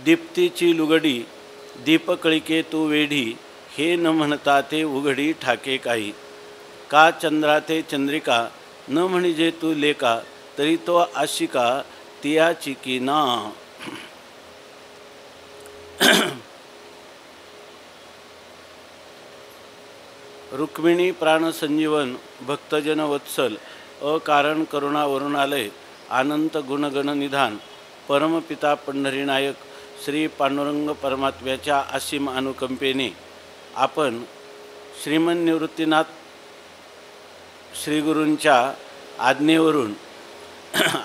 दीप्तीची लुगडी दीपकळिके तू वेढी, हे न म्हणता ते उघडी ठाके काही. का चंद्रा ते चंद्रिका न म्हणजे तू लेका, तरी तो आशिका तियाची की ना. रुक्मिणी प्राणसंजीवन भक्तजन वत्सल, अकारण करुणा वरुणालय, अनंत गुणगण निधान, परमपिता पंढरीनायक श्री पांडुरंग परमात्म्याच्या असीम अनुकंपेने आपण श्रीमन निवृत्तीनाथ श्रीगुरूंच्या आज्ञेवरून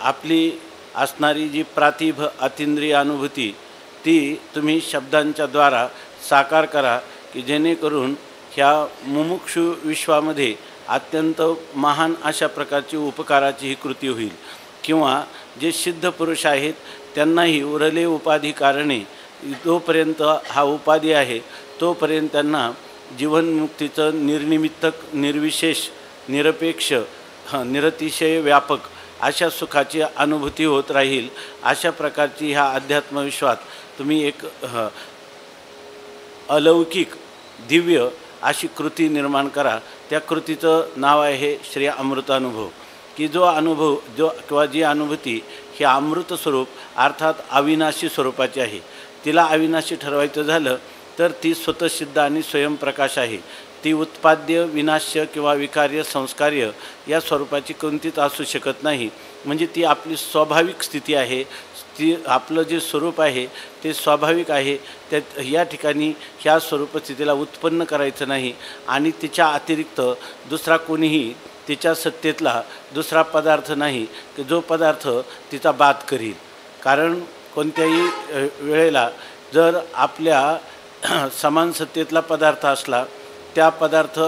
आपली असणारी जी प्रातिभ अतिंद्रिय अनुभूती ती तुम्ही शब्दांच्या द्वारा साकार करा, की जेणेकरून ह्या मुमुक्षु विश्वामध्ये अत्यंत महान अशा प्रकारची उपकाराची ही कृती होईल. किंवा जे सिद्ध पुरुष आहेत त्यांनाही उरले उपाधी कारणे, जोपर्यंत हा उपाधी आहे तोपर्यंत त्यांना जीवनमुक्तीचं निर्निमित्तक निर्विशेष निरपेक्ष निरतिशय व्यापक अशा सुखाची अनुभूती होत राहील. अशा प्रकारची ह्या अध्यात्मविश्वात तुम्ही एक अलौकिक दिव्य अशी कृती निर्माण करा. त्या कृतीचं नाव आहे श्री अमृतानुभव, की जो अनुभव किंवा जी अनुभूती ही अमृत स्वरूप अर्थात अविनाशी स्वरूपाची आहे. तिला अविनाशी ठरवायचं झालं तर ती स्वतःसिद्ध आणि स्वयंप्रकाश आहे. ती उत्पाद्य विनाश्य किंवा विकार्य संस्कार्य या स्वरूपाची कोणतीच असू शकत नाही. म्हणजे ती आपली स्वाभाविक स्थिती आहे. ती आपलं जे स्वरूप आहे ते स्वाभाविक आहे. त्या या ठिकाणी ह्या स्वरूप स्थितीला उत्पन्न करायचं नाही आणि तिच्या अतिरिक्त दुसरा कोणीही तिच्या सत्तेतला दुसरा पदार्थ नाही की जो पदार्थ तिचा बाद करील. कारण कोणत्याही वेळेला जर आपल्या समान सत्तेतला पदार्थ असला, त्या पदार्थ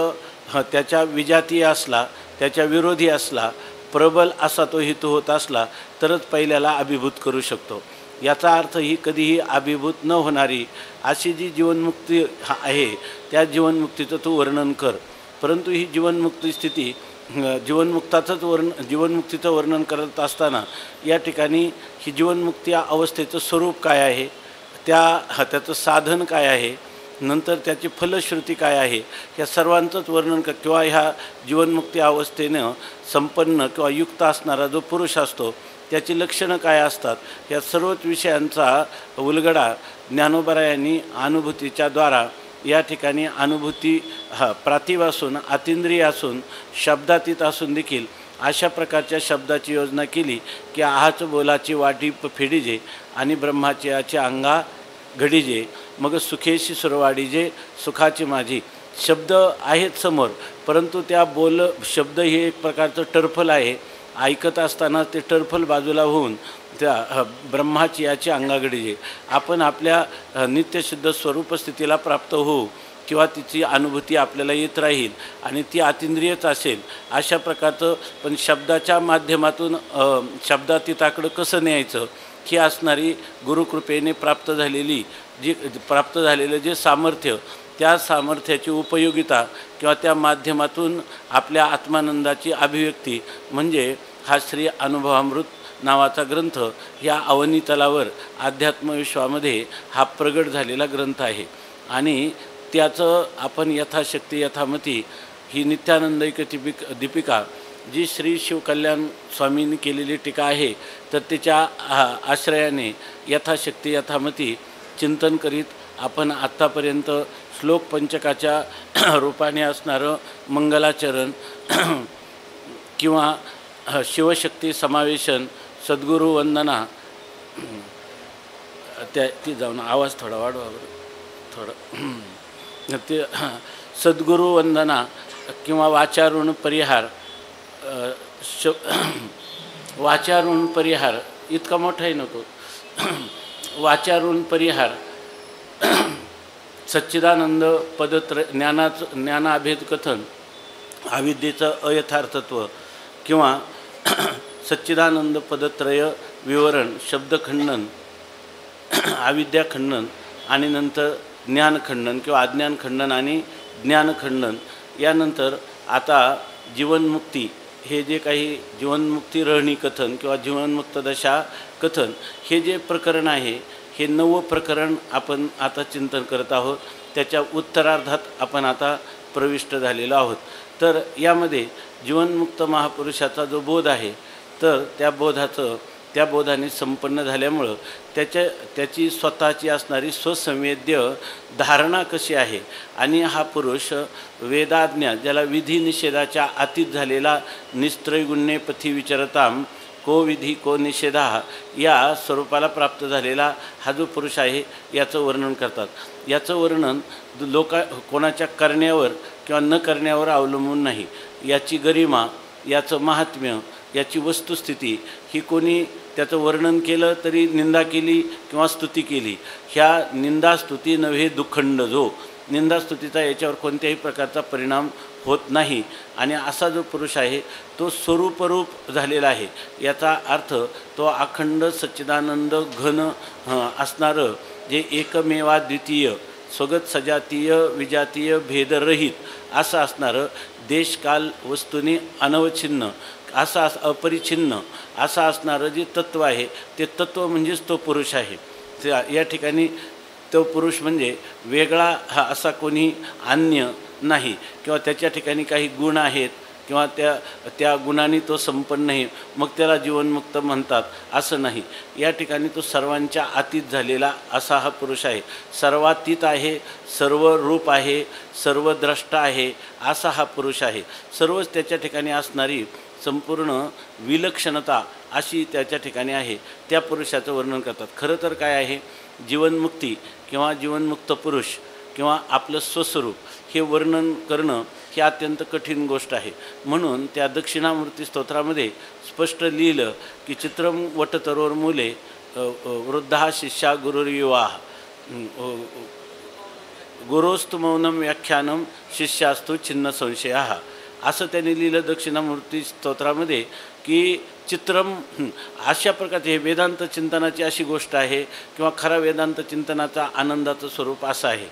त्याच्या विजातीय असला, त्याच्या विरोधी असला, प्रबल असा तो हेतू होत असला तरच पहिल्याला अभिभूत करू शकतो. याचा अर्थ ही कधीही अभिभूत न होणारी अशी जी जीवनमुक्ती आहे त्या जीवनमुक्तीचं तू वर्णन कर. परंतु ही जीवनमुक्ती स्थिती जीवनमुक्तीचं वर्णन करत असताना या ठिकाणी ही जीवनमुक्ती अवस्थेचं स्वरूप काय आहे, त्याचं साधन काय आहे, नंतर त्याची फलश्रुती काय आहे, या सर्वांचंच वर्णन किंवा ह्या जीवनमुक्ती अवस्थेनं संपन्न किंवा युक्त असणारा जो पुरुष असतो त्याची लक्षणं काय असतात, या सर्वच विषयांचा उलगडा ज्ञानोबरायांनी अनुभूतीच्या द्वारा या ठिकाणी अनुभूती प्रातिभ असून अतिंद्रिय असून शब्दातीत असून देखील अशा प्रकारच्या शब्दाची योजना केली की आहाच बोलाची वाटी फेडीजे आणि ब्रह्माची याची अंगा घडीजे, मग सुखेशी सुरवाडीजे सुखाची माझी. शब्द आहेत समोर, परंतु त्या शब्द हे एक प्रकारचं टर्फल आहे. ऐकत असताना ते टर्फल बाजूला होऊन त्या ब्रह्माची याची अंगाघडीजे आपण आपल्या नित्यशुद्ध स्वरूप स्थितीला प्राप्त होऊ किंवा तिची अनुभूती आपल्याला येत राहील आणि ती अतिंद्रियच असेल अशा प्रकारचं. पण शब्दाच्या माध्यमातून शब्दातीताकडं कसं न्यायचं ही असणारी गुरुकृपेने प्राप्त झालेलं जे सामर्थ्य, त्या सामर्थ्याची उपयोगिता किंवा त्या माध्यमातून आपल्या आत्मानंदाची अभिव्यक्ती म्हणजे हा श्री अनुभवामृत नावाचा ग्रंथ या अवनीतलावर अध्यात्मविश्वामध्ये हा प्रगट झालेला ग्रंथ आहे. आणि त्याचं आपण यथाशक्ती यथामती ही नित्यानंदैक दीपिका जी श्री शिवकल्याण स्वामींनी केलेली टीका आहे तर तिच्या आश्रयाने यथाशक्ती यथामती चिंतन करीत आपण आत्तापर्यंत श्लोक पंचकाच्या रूपाने असणारं मंगलाचरण किंवा शिवशक्ती समावेशन सद्गुरू वंदना ती जाऊन आवाज थोडा वाढवा थोडं ते सद्गुरू वंदना किंवा वाचारुण परिहार वाचारुण परिहार इतका मोठाही नको वाचारुण परिहार सच्चिदानंद पदत्रय ज्ञानाभेद कथन अविद्येचं अयथार्थत्व किंवा सच्चिदानंद पदत्रय विवरण शब्दखंडन अविद्याखंडन आणि नंतर ज्ञानखंडन किंवा अज्ञानखंडन आणि ज्ञानखंडन. यानंतर आता जीवनमुक्ती हे जे काही जीवनमुक्ती रहणी कथन किंवा जीवनमुक्त दशा कथन हे जे प्रकरण आहे हे 9वं प्रकरण आपण आता चिंतन करत आहोत. त्याच्या उत्तरार्धात आपण आता प्रविष्ट झालेलो आहोत. तर यामध्ये जीवनमुक्त महापुरुषाचा जो बोध आहे, तर त्या बोधाने संपन्न झाल्यामुळं त्याची स्वतःची असणारी स्वसंवेद्य धारणा कशी आहे आणि हा पुरुष वेदाज्ञा, ज्याला विधी निषेधाच्या अतीत झालेला निस्त्रैगुण्ये पथी विचरताम को विधी को निषेधा या स्वरूपाला प्राप्त झालेला हा जो पुरुष आहे याचं वर्णन करतात. याचं वर्णन कोणाच्या करण्यावर किंवा न करण्यावर अवलंबून नाही. याची गरिमा, याचं महात्म्य, याची वस्तुस्थिती ही कोणी त्याचं वर्णन केलं तरी निंदा केली किंवा स्तुती केली, ह्या निंदास्तुती नव्हे दुखंड जो निंदास्तुतीचा याच्यावर कोणत्याही प्रकारचा परिणाम होत नाही. आणि असा जो पुरुष आहे तो स्वरूपरूप झालेला आहे. याचा अर्थ तो अखंड सच्चिदानंद घन असणारं, जे एकमेवा द्वितीय स्वगत सजातीय विजातीय भेदरहित असं असणारं, देशकाल वस्तूने अनवच्छिन्न असा अपरिच्छिन्न असं असणारं जे तत्त्व आहे, ते तत्त्व म्हणजेच तो पुरुष आहे. या ठिकाणी तो पुरुष म्हणजे वेगळा हा असा कोणी अन्य नाही, किंवा त्याच्या ठिकाणी काही गुण आहेत किंवा त्या गुणांनी तो संपन्न आहे मग त्याला जीवनमुक्त म्हणतात असं नाही. या ठिकाणी तो सर्वांच्या अतीत झालेला असा हा पुरुष आहे. सर्वातीत आहे, सर्व रूप आहे, सर्व द्रष्टा आहे असा हा पुरुष आहे. सर्वच त्याच्या ठिकाणी असणारी संपूर्ण विलक्षणता अशी त्याच्या ठिकाणी आहे. त्या पुरुषाचं वर्णन करतात. खरं तर काय आहे, जीवनमुक्ती किंवा जीवनमुक्त पुरुष किंवा आपलं स्वस्वरूप हे वर्णन करणं ही अत्यंत कठीण गोष्ट आहे. म्हणून त्या दक्षिणामूर्ती स्तोत्रामध्ये स्पष्ट लिहिलं की चित्रम वटतरोर मुले वृद्धा शिष्या गुरुर्युवा गुरोस्तु मौनम व्याख्यानम शिष्यास्तु छिन्न संशया असं त्यांनी लिहिलं दक्षिणामूर्ती स्तोत्रामध्ये की चित्रम अशा प्रकारचे हे वेदांत चिंतनाची अशी गोष्ट आहे किंवा खरा वेदांत चिंतनाचा आनंदाचं स्वरूप असं आहे.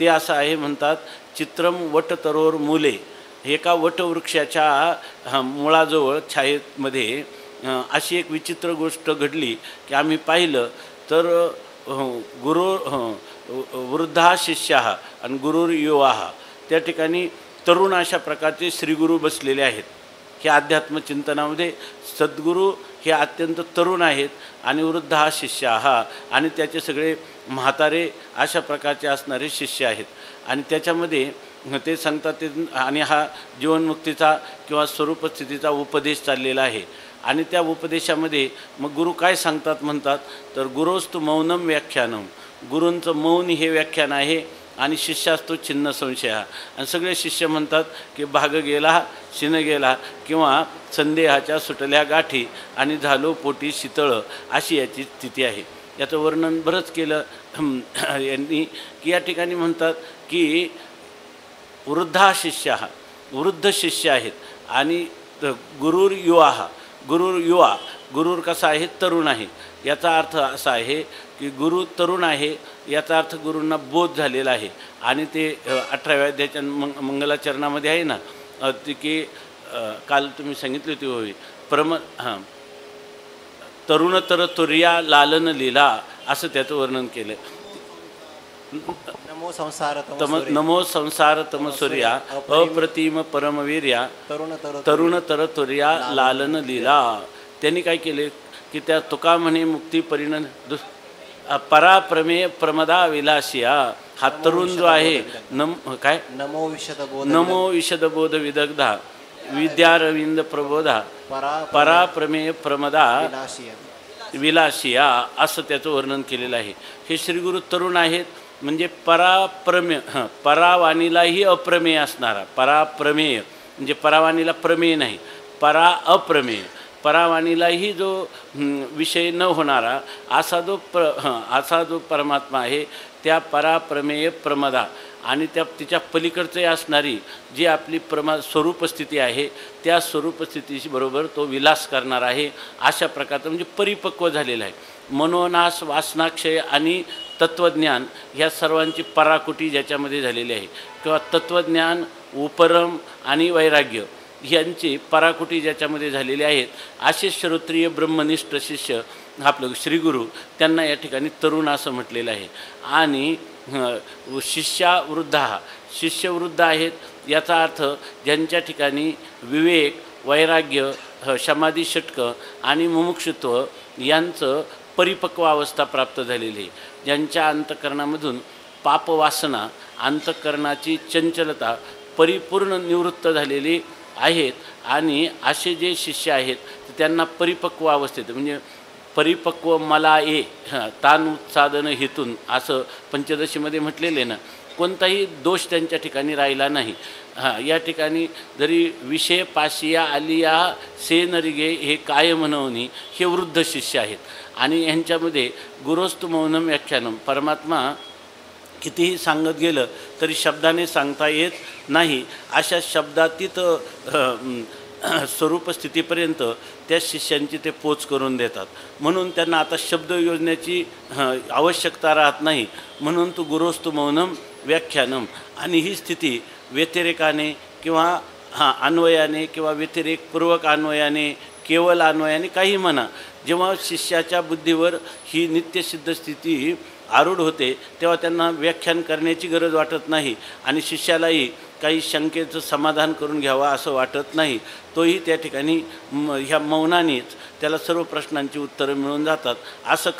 ते असं आहे म्हणतात, चित्रम वटतरोर मुले, एका वटवृक्षाच्या मुळाजवळ छायेमध्ये अशी एक विचित्र गोष्ट घडली की आम्ही पाहिलं तर वृद्धा शिष्या आणि गुरुर्युवा त्या ठिकाणी तरुण अशा प्रकारचे श्रीगुरू बसलेले आहेत. हे अध्यात्मचिंतनामध्ये सद्गुरू हे अत्यंत तरुण आहेत आणि वृद्ध हा शिष्य हा आणि त्याचे सगळे म्हातारे अशा प्रकारचे असणारे शिष्य आहेत. आणि त्याच्यामध्ये ते सांगतात ते आणि हा जीवनमुक्तीचा किंवा स्वरूपस्थितीचा उपदेश चाललेला आहे. आणि त्या उपदेशामध्ये मग गुरु काय सांगतात म्हणतात तर गुरोस्तु मौनम व्याख्यानम, गुरूंचं मौन हे व्याख्यान आहे आणि शिष्यास्तु छिन्न संशय. आणि सगळे शिष्य म्हणतात की भाग गेला शिन गेला किंवा संदेहाच्या सुटल्या गाठी आणि झालो पोटी शीतळ अशी याची स्थिती आहे. याचं वर्णन बरंच केलं यांनी की या ठिकाणी म्हणतात की वृद्धा शिष्य वृद्ध शिष्य आहेत आणि गुरुर गुरुर कसा आहे, तरुण आहे. याचा अर्थ असा आहे की गुरु तरुण आहे, याचा अर्थ गुरूंना बोध झालेला आहे. आणि ते 18व्या अध्यायाच्या मंगलाचरणामध्ये आहे ना ते की काल तुम्ही सांगितली होती होई तरुण तर तुर्या लालन लीला असं त्याचं वर्णन केलं. नमो संसार तमसूर्या अप्रतिम परमवीर्या तरुण तर तुर्या लालन लीला. त्यांनी काय केले की त्या तुका म्हणे मुक्ती परिण पराप्रमेय प्रमदा विलासिया. हा तरुण जो आहे नमो विशदबोध विदग्धा विद्यारविंद प्रबोधा पराप्रमेय प्रमदा विलासिया असं त्याचं वर्णन केलेलं आहे. हे श्रीगुरु तरुण आहेत म्हणजे परावाणीलाही अप्रमेय असणारा. पराप्रमेय म्हणजे परावाणीला प्रमेय नाही, अप्रमेय परावाणीलाही जो विषय न होणारा असा जो परमात्मा आहे त्या पराप्रमेय प्रमदा आणि तिच्या पलीकडचे असणारी जी आपली स्वरूपस्थिती आहे त्या स्वरूपस्थितीशी बरोबर तो विलास करणार आहे. अशा प्रकारचं म्हणजे परिपक्व झालेला आहे. मनोनाश वासनाक्षय आणि तत्त्वज्ञान ह्या सर्वांची पराकुटी ज्याच्यामध्ये झालेली आहे किंवा तत्त्वज्ञान उपरम आणि वैराग्य ह्यांची पराकुटी ज्याच्यामध्ये झालेली आहेत असे श्रोत्रिय ब्रह्मनिष्ठ शिष्य आपलं श्रीगुरू त्यांना या ठिकाणी तरुण असं म्हटलेलं आहे. आणि शिष्यावृद्धा, शिष्यवृद्ध आहेत याचा अर्थ ज्यांच्या ठिकाणी विवेक, वैराग्य, समाधी षटकं आणि मुमुक्षुत्व यांचं परिपक्व अवस्था प्राप्त झालेली आहे, ज्यांच्या अंतःकरणामधून पापवासना, अंतःकरणाची चंचलता परिपूर्ण निवृत्त झालेली आहेत. आणि असे जे शिष्य आहेत त्यांना परिपक्व अवस्थेत म्हणजे परिपक्व मला तान उत्सादन हेतून असं पंचदशीमध्ये म्हटलेलं आहे ना, कोणताही दोष त्यांच्या ठिकाणी राहिला नाही. या ठिकाणी जरी विषय पाशिया आलिया से नरिगे हे काय म्हणवनी हे वृद्ध शिष्य आहेत. आणि यांच्यामध्ये गुरोस्तु मौनम व्याख्यानम, परमात्मा कितीही सांगत गेलं तरी शब्दाने सांगता येत नाही, अशा शब्दातीत स्वरूप स्थितीपर्यंत त्या शिष्यांची ते पोच करून देतात. म्हणून त्यांना आता शब्द योजण्याची आवश्यकता राहत नाही. म्हणून तो गुरोस्तु मौनम व्याख्यानम. आणि ही स्थिती व्यतिरेकाने किंवा अन्वयाने किंवा व्यतिरेकपूर्वक अन्वयाने, केवळ अन्वयाने काही म्हणा, जेव्हा शिष्याच्या बुद्धीवर ही नित्यसिद्ध स्थिती आरूढ होते तेव्हा त्यांना व्याख्यान करण्याची गरज वाटत नाही आणि शिष्यालाही काही शंकेचं समाधान करून घ्यावं असं वाटत नाही. तोही त्या ठिकाणी ह्या मौनानेच त्याला सर्व प्रश्नांची उत्तरं मिळून जातात. असा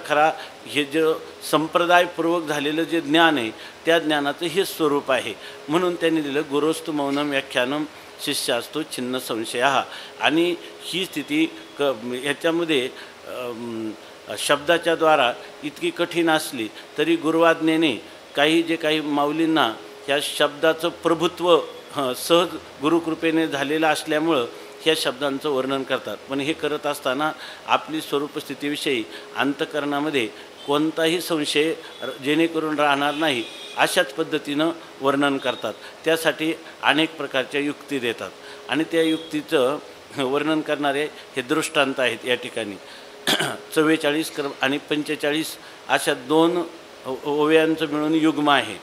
खरा हे जे संप्रदायपूर्वक झालेलं जे ज्ञान आहे त्या ज्ञानाचं हे स्वरूप आहे. म्हणून त्यांनी दिलं गुरोस्तु मौनम व्याख्यानम शिष्यास्तु छिन्न संशया. आणि ही स्थिती ह्याच्यामध्ये शब्दाच्या द्वारा इतकी कठीण असली तरी गुरुवाज्ञेने काही माऊलींना ह्या शब्दाचं प्रभुत्व सहज गुरुकृपेने झालेलं असल्यामुळं ह्या शब्दांचं वर्णन करतात. पण हे करत असताना आपली स्वरूपस्थितीविषयी अंतःकरणामध्ये कोणताही संशय जेणेकरून राहणार नाही अशाच पद्धतीनं वर्णन करतात. त्यासाठी अनेक प्रकारच्या युक्ती देतात आणि त्या युक्तीचं वर्णन करणारे हे दृष्टांत आहेत. या ठिकाणी 44 आणि 45 अशा 2 ओव्यांचं मिळून युग्म आहे.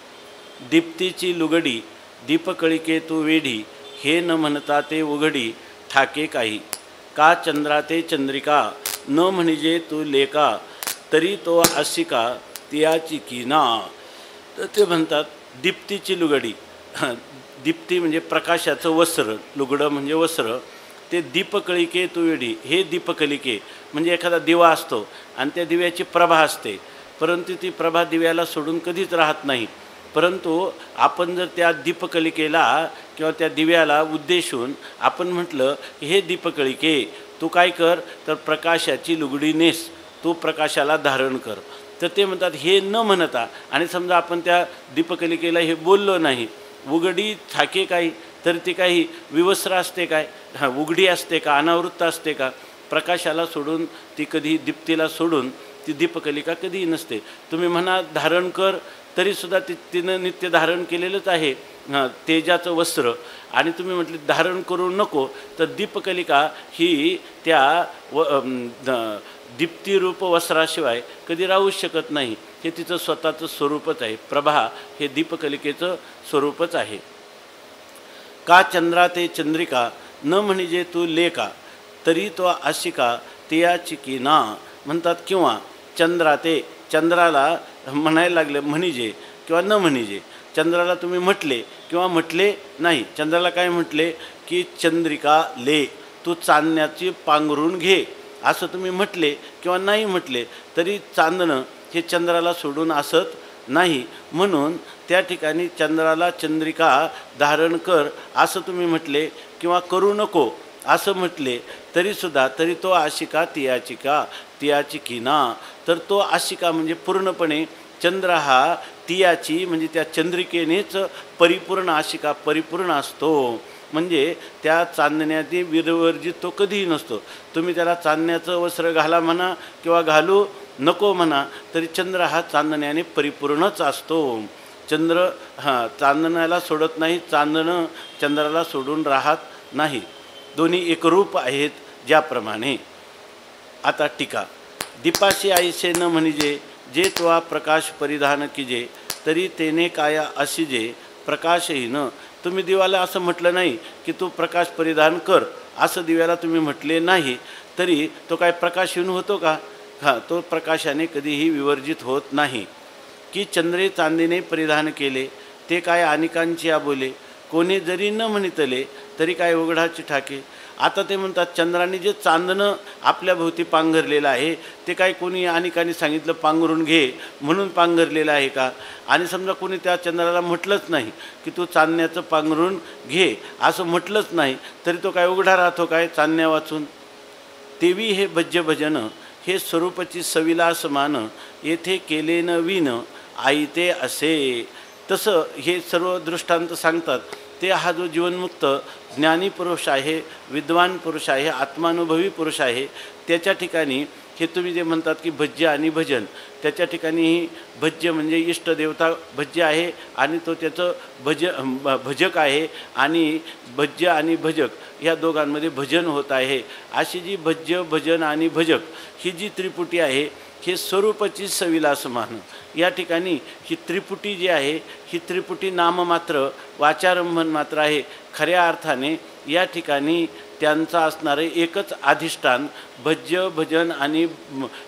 दीप्तीची लुगडी दीपकळिके तू वेढी, हे न म्हणता ते उघडी ठाके काही. का चंद्रा ते चंद्रिका न म्हणजे तू लेका, तरी तो आशिका तियाची कीना. तर ते म्हणतात दीप्तीची लुगडी, दीप्ती म्हणजे प्रकाशाचं वस्त्र, लुगडं म्हणजे वस्त्र. ते दीपकळिके तू वेढी, हे दीपकलिके म्हणजे एखादा दिवा असतो आणि त्या दिव्याची प्रभा असते, परंतु ती प्रभा दिव्याला सोडून कधीच राहत नाही. परंतु आपण जर त्या दीपकलिकेला किंवा त्या दिव्याला उद्देशून आपण म्हटलं की हे दीपकळिके तू काय कर, तर प्रकाशाची लुगडी नेस, तू प्रकाशाला धारण कर. तर ते म्हणतात हे न म्हणता, आणि समजा आपण त्या दीपकलिकेला हे बोललो नाही, उघडी ठाके काही, तर ती काही विवस्त्र असते काय, उघडी असते का, अनावृत्त असते का? प्रकाशाला सोडून ती कधी, दीप्तीला सोडून ती दीपकलिका कधीही नसते. तुम्ही म्हणा धारण कर, तरीसुद्धा तिनं नित्य धारण केलेलंच आहे तेजाचं वस्त्र. आणि तुम्ही म्हटले धारण करू नको, तर दीपकलिका ही त्या दीप्तीरूप वस्त्राशिवाय कधी राहूच शकत नाही. हे तिचं स्वतःचं स्वरूपच आहे. प्रभा हे दीपकलिकेचं स्वरूपच आहे. का चंद्रा ते चंद्रिका न म्हणजे तू लेका, तरी तो आशिका तियाची की ना. म्हणतात किंवा चंद्रा ते, चंद्राला म्हणायला लागले म्हणजे किंवा न म्हणजे. चंद्राला तुम्ही म्हटले किंवा म्हटले नाही, चंद्राला काय म्हटले की चंद्रिका ले, तू चांदण्याची पांघरून घे, असं तुम्ही म्हटले किंवा नाही म्हटले तरी चांदणं हे चंद्राला सोडून असत नाही. म्हणून त्या ठिकाणी चंद्राला चंद्रिका धारण कर असं तुम्ही म्हटले किंवा करू नको असं म्हटले तरीसुद्धा, तरी तो आशिका तियाची की ना. तर तो आशिका म्हणजे पूर्णपणे चंद्र हा तियाची म्हणजे त्या चंद्रिकेनेच परिपूर्ण आशिका परिपूर्ण असतो. म्हणजे त्या चांदण्याने विवर्जित तो कधीही नसतो. तुम्ही त्याला चांदण्याचं वस्त्र घाला म्हणा किंवा घालू नको म्हणा, तरी चंद्र हा चांदण्याने परिपूर्णच असतो. चंद्र चांदण्याला सोडत नाही, चांदणं चंद्राला सोडून राहत नाही. दोन्ही एकरूप आहेत ज्याप्रमाणे. आता टीका. दीपाशी आईसे न म्हणजे जे त्वा प्रकाश परिधान कीजे, तरी तेने काया अशिजे प्रकाशहीन. तुम्ही दिव्याला असं म्हटलं नाही की तू प्रकाश परिधान कर, असं दिव्याला तुम्ही म्हटले नाही. तरी तो काय प्रकाशहीन होतो का? हां, तो प्रकाशाने कधीही विवर्जित होत नाही. की चंद्रे चांदीने परिधान केले, ते काय अनेकांची आबोले, कोणी जरी न म्हणितले तरी काय उघडाची ठाके. आता ते म्हणतात चंद्राने जे चांदणं आपल्या भोवती पांघरलेलं आहे ते काय कोणी अनेकांनी सांगितलं पांघरून घे म्हणून पांघरलेलं आहे का? आणि समजा कोणी त्या चंद्राला म्हटलंच नाही की तू चांदण्याचं पांघरून घे असं म्हटलंच नाही तरी तो काय उघडा राहतो काय चांदण्या वाचून? तेवी हे भज्य भजन हे स्वरूपाची सविलास मान, येथे केले न विन आईते असे. तसं हे सर्व दृष्टांत सांगतात. ते हा जो जीवनमुक्त ज्ञानी पुरुष आहे, विद्वान पुरुष आहे, आत्मानुभवी पुरुष आहे, त्याच्या ठिकाणी हे तुम्ही जे म्हणतात की भज्य आणि भजन, त्याच्या ठिकाणी भज्य म्हणजे इष्टदेवता भज्य आहे आणि तो त्याचं भजक आहे आणि भज्य आणि भजक या दोघांमध्ये भजन होत आहे. अशी जी भज्य भजन आणि भजक ही जी त्रिपुटी आहे हे स्वरूपाची सविलास मान. या ठिकाणी ही त्रिपुटी जी आहे ही त्रिपुटी नाममात्र वाचारंभन मात्र आहे. खऱ्या अर्थाने या ठिकाणी त्यांचा असणारे एकच अधिष्ठान भज्य भजन आणि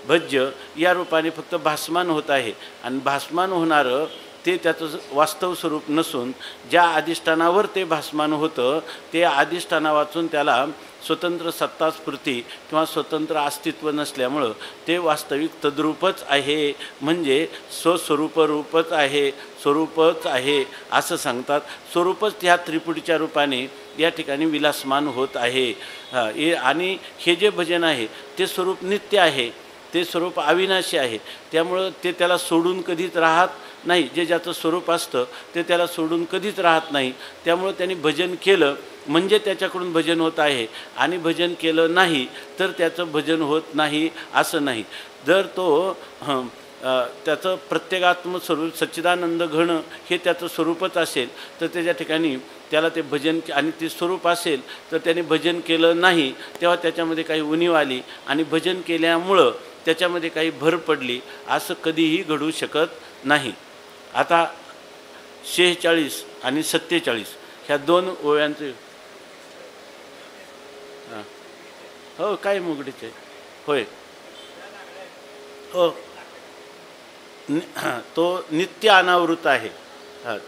भज्य या रूपाने फक्त भासमान होत आहे. आणि भासमान होणारं ते त्याचं वास्तव स्वरूप नसून ज्या अधिष्ठानावर ते भासमान होतं ते अधिष्ठाना वाचून त्याला स्वतंत्र सत्तास्फूर्ती किंवा स्वतंत्र अस्तित्व नसल्यामुळं ते वास्तविक तद्रूपच आहे, म्हणजे स्वस्वरूपच आहे, स्वरूपच आहे असं सांगतात. स्वरूपच ह्या त्रिपुटीच्या रूपाने या ठिकाणी विलासमान होत आहे. आणि हे जे भजन आहे ते स्वरूप नित्य आहे, ते स्वरूप अविनाशी आहे. त्यामुळं ते त्याला सोडून कधीच राहत नाही. जे ज्याचं स्वरूप असतं ते त्याला सोडून कधीच राहत नाही. त्यामुळं त्यांनी भजन केलं म्हणजे त्याच्याकडून भजन होत आहे आणि भजन केलं नाही तर त्याचं भजन होत नाही असं नाही. जर तो त्याचं प्रत्येगात्म स्वरूप सच्चिदानंद घन हे त्याचं स्वरूपच असेल तर त्याच्या ठिकाणी त्याला ते भजन आणि ते स्वरूप असेल तर त्याने भजन केलं नाही तेव्हा त्याच्यामध्ये काही उणीव आली आणि भजन केल्यामुळं त्याच्यामध्ये काही भर पडली असं कधीही घडू शकत नाही. आता 46 आणि 47 ह्या दोन ओव्यांचे हो काय मुगडीचे होय हो तो नित्य अनावृत आहे.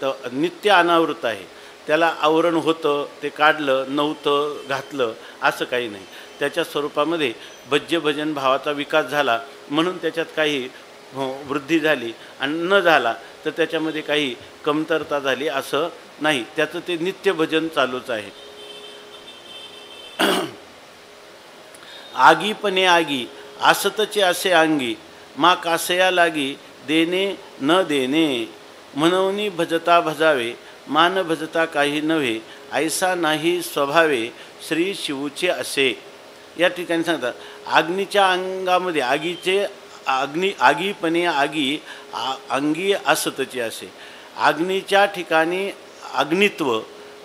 तो नित्य अनावृत आहे. त्याला आवरण होतं ते काढलं नव्हतं घातलं असं काही नाही. त्याच्या स्वरूपामध्ये भज्य भजन भावाचा विकास झाला म्हणून त्याच्यात काही वृद्धी झाली आणि न झाला तर त्याच्यामध्ये काही कमतरता झाली असं नाही. त्याचं ते नित्य भजन चालूच आहे. आगीपणे आगी असतचे असे अंगी, मा कासया लागी देणे न देणे, म्हणून भजता भजावे मान भजता काही नव्हे, ऐसा नाही स्वभावे श्री शिवचे असे. या ठिकाणी सांगतात अग्नीच्या अंगामध्ये आगीपणे आगी अंगी असतचे असे. अग्नीच्या ठिकाणी अग्नित्व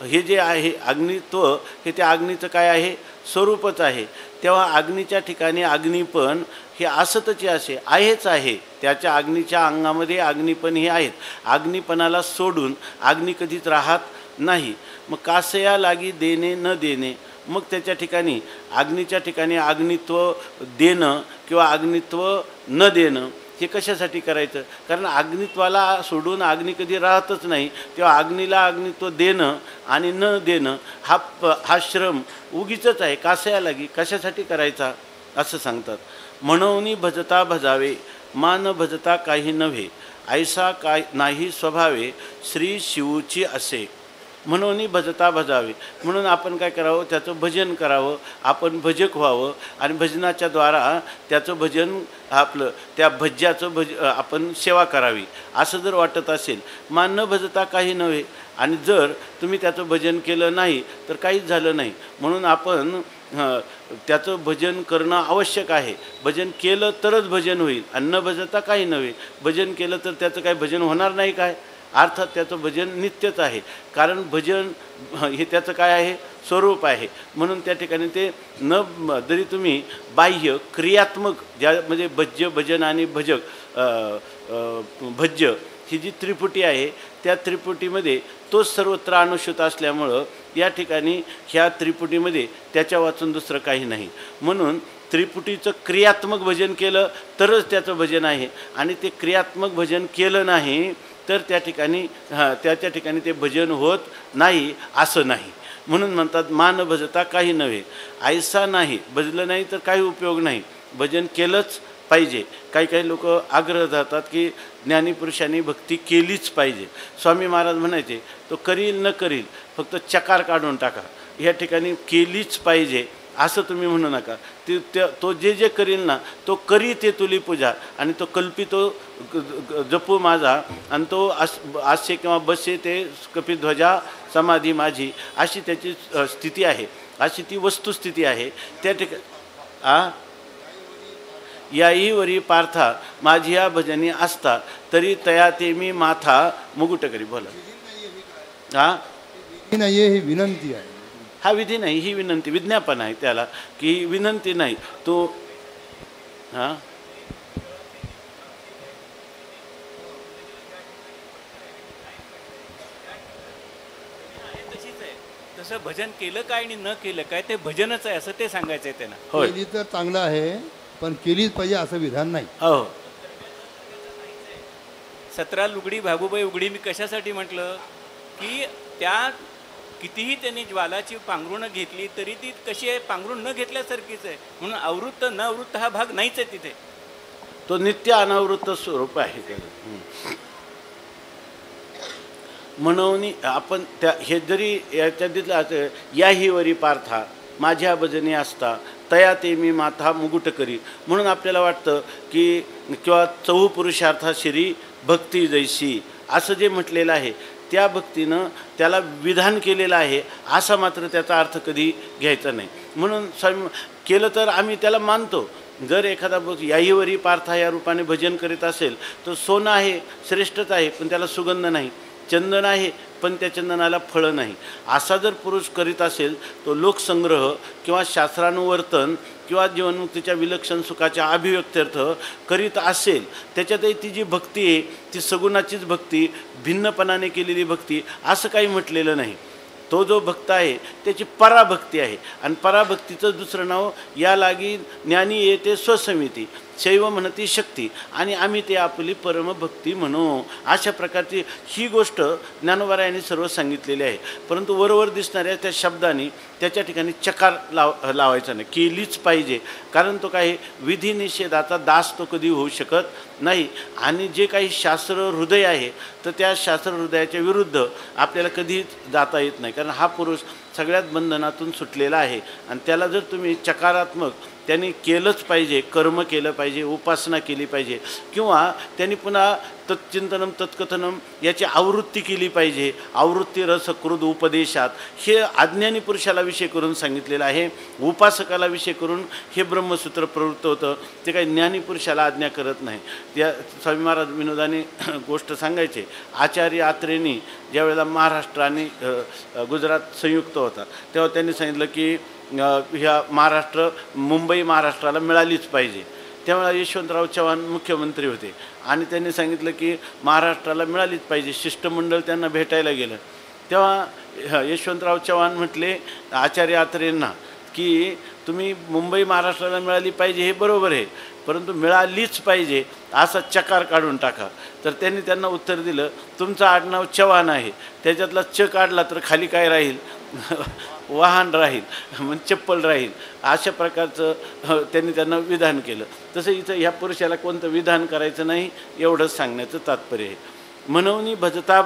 हे जे आहे अग्नित्व हे त्या अग्नीचं काय आहे स्वरूपच आहे. तेव्हा अग्नीच्या ठिकाणी अग्निपण हे असतचे असे आहेच आहे. त्याच्या अग्नीच्या अंगामध्ये अग्निपण हे आहेत. अग्निपणाला सोडून अग्नी कधीच राहत नाही. मग कासया लागी देणे न देणे, मग त्याच्या ठिकाणी अग्नीच्या ठिकाणी अग्नित्व देणं किंवा अग्नित्व न देणं हे कशासाठी करायचं? कारण अग्नित्वाला सोडून अग्नी कधी राहतच नाही. तेव्हा अग्नीला अग्नित्व देणं आणि न देणं हा श्रम उगीचच आहे. कासया लागी कशासाठी करायचा असं सांगतात. म्हणून भजता भजावे मान भजता काही नव्हे, ऐसा काय नाही स्वभावे श्री शिवची असे. म्हणून भजता भजावे म्हणून आपण काय करावं त्याचं भजन करावं, आपण भजक व्हावं आणि भजनाच्या द्वारा त्याचं भजन आपलं त्या भज्याचं आपण सेवा करावी असं जर वाटत असेल. मान न भजता काही नव्हे, आणि जर तुम्ही त्याचं भजन केलं नाही तर काहीच झालं नाही. म्हणून आपण त्याचं भजन करणं आवश्यक आहे. भजन केलं तरच भजन होईल आणि न भजता काही नव्हे. भजन केलं तर त्याचं काही भजन होणार नाही काय? अर्थात त्याचं भजन नित्यच आहे. कारण भजन हे त्याचं काय आहे स्वरूप आहे. म्हणून त्या ठिकाणी ते न जरी तुम्ही बाह्य क्रियात्मक ज्यामध्ये भज्य भजन आणि भजक भज्य ही जी त्रिपुटी आहे त्या त्रिपुटीमध्ये तोच सर्वत्र अनुसूत असल्यामुळं या ठिकाणी ह्या त्रिपुटीमध्ये त्याच्या वाचून दुसरं काही नाही. म्हणून त्रिपुटीचं क्रियात्मक भजन केलं तरच त्याचं भजन आहे, आणि ते क्रियात्मक भजन केलं नाही तर त्या ठिकाणी ते भजन होत नाही असं नाही. म्हणून म्हणतात मान भजता काही नव्हे. ऐसा नाही, भजलं नाही तर काही उपयोग नाही, भजन केलंच पाहिजे. काही लोक आग्रह धरतात की ज्ञानीपुरुषांनी भक्ती केलीच पाहिजे. स्वामी महाराज म्हणायचे तो करील न करील फक्त चकार काढून टाका. ह्या ठिकाणी केलीच पाहिजे असं तुम्ही म्हणू नका. तो जे करील ना तो करी ते तुली पूजा, आणि तो कल्पितो जपू माझा, आणि तो आस्य किंवा बसे ते कपिध्वजा समाधी माझी, अशी त्याची स्थिती आहे, अशी ती वस्तुस्थिती आहे. त्या ठिकाणी याही वरी पार्था माझी या भजनी असता तरी तया ते मी माथा मुकुट करी. बोला. नाही, ही विनंती आहे. हा विधी नाही, ही विनंती, विज्ञापन आहे त्याला, की विनंती नाही तो. हां तसं भजन केलं काय आणि न केलं काय ते भजनच आहे असं ते सांगायचं आहे त्यांना. केली तर चांगलं आहे, पण केलीच पाहिजे असं विधान नाही. हो. 17 लुगडी भागूबाई उघडी मी कशासाठी म्हटलं की त्या कितीही त्यांनी ज्वालाची पांघरुणं घेतली तरी ती कशी आहे, पांघरुण न घेतल्यासारखीच आहे. म्हणून आवृत्त न आवृत्त हा भाग नाहीच आहे तिथे. तो नित्य अनावृत्त स्वरूप आहे त्याचं. म्हणून आपण हे जरी याच्यात याही वरी पार्था माझ्या भजनी असता तया ते मी माथा मुकुट करी, म्हणून आपल्याला वाटतं की किंवा चौपुरुषार्था श्री भक्ती जैसी असं जे म्हटलेलं आहे त्या भक्तीनं त्याला विधान केलेलं आहे असा मात्र त्याचा अर्थ कधी घ्यायचा नाही. म्हणून स्वामी केलं तर आम्ही त्याला मानतो. जर एखादा याहीवरी पार्था या रूपाने भजन करीत असेल तर सोनं आहे, श्रेष्ठच आहे, पण त्याला सुगंध नाही. चंदन आहे पण त्या चंदनाला फळं नाही. असा जर पुरुष करीत असेल तो लोकसंग्रह किंवा शास्त्रानुवर्तन किंवा जीवनमुक्तीच्या विलक्षण सुखाच्या अभिव्यक्त्यर्थ करीत असेल, त्याच्यातही ती जी भक्ती आहे ती सगुणाचीच भक्ती, भिन्नपणाने केलेली भक्ती असं काही म्हटलेलं नाही. तो जो भक्त आहे त्याची पराभक्ती आहे, आणि पराभक्तीचं दुसरं नाव या लागी ज्ञानी येते स्वसमिती, शैव म्हणती शक्ती, आणि आम्ही ते आपली परमभक्ती म्हणू. अशा प्रकारची ही गोष्ट ज्ञानोबारायांनी सर्व सांगितलेली आहे. परंतु वरवर दिसणाऱ्या त्या शब्दांनी त्याच्या ठिकाणी चकार लावायचा नाही, केलीच पाहिजे. कारण तो काही विधिनिषेधाचा दास तो कधी होऊ शकत नाही. आणि जे काही शास्त्र हृदय आहे तर त्या शास्त्र हृदयाच्या विरुद्ध आपल्याला कधीच जाता येत नाही. कारण हा पुरुष सगळ्यात बंधनातून सुटलेला आहे, आणि त्याला जर तुम्ही चकारात्मक त्यांनी केलंच पाहिजे, कर्म केलं पाहिजे, उपासना केली पाहिजे, किंवा त्यांनी पुन्हा तत्चिंतनम तत्कथनम याची आवृत्ती केली पाहिजे. आवृत्ती रसकृद उपदेशात हे अज्ञानी पुरुषाला विषय करून सांगितलेलं आहे. उपासकाला विषय करून हे ब्रह्मसूत्र प्रवृत्त होतं. ते काही ज्ञानी पुरुषाला आज्ञा करत नाही. त्या स्वामी महाराज विनोदाने गोष्ट सांगायचे. आचार्य आत्रेंनी ज्यावेळेला महाराष्ट्र आणि गुजरात संयुक्त होता तेव्हा त्यांनी सांगितलं की ह्या मुंबई महाराष्ट्राला मिळालीच पाहिजे. त्यावेळेला यशवंतराव चव्हाण मुख्यमंत्री होते, आणि त्यांनी सांगितलं की महाराष्ट्राला मिळालीच पाहिजे. शिष्टमंडळ त्यांना भेटायला गेलं तेव्हा यशवंतराव चव्हाण म्हटले आचार्य आत्रेंना की तुम्ही मुंबई महाराष्ट्राला मिळाली पाहिजे हे बरोबर आहे, परंतु मिळालीच पाहिजे असा चकार काढून टाका. तर त्यांनी त्यांना उत्तर दिलं तुमचं आडनाव चव्हाण आहे, त्याच्यातला च काढला तर खाली काय राहील, वाहन राहील, म्हणजे चप्पल राहील. अशा प्रकारचं त्यांनी त्यांना विधान केलं. तसं इथं ह्या पुरुषाला कोणतं विधान करायचं नाही एवढंच सांगण्याचं तात्पर्य आहे. म्हणून भजता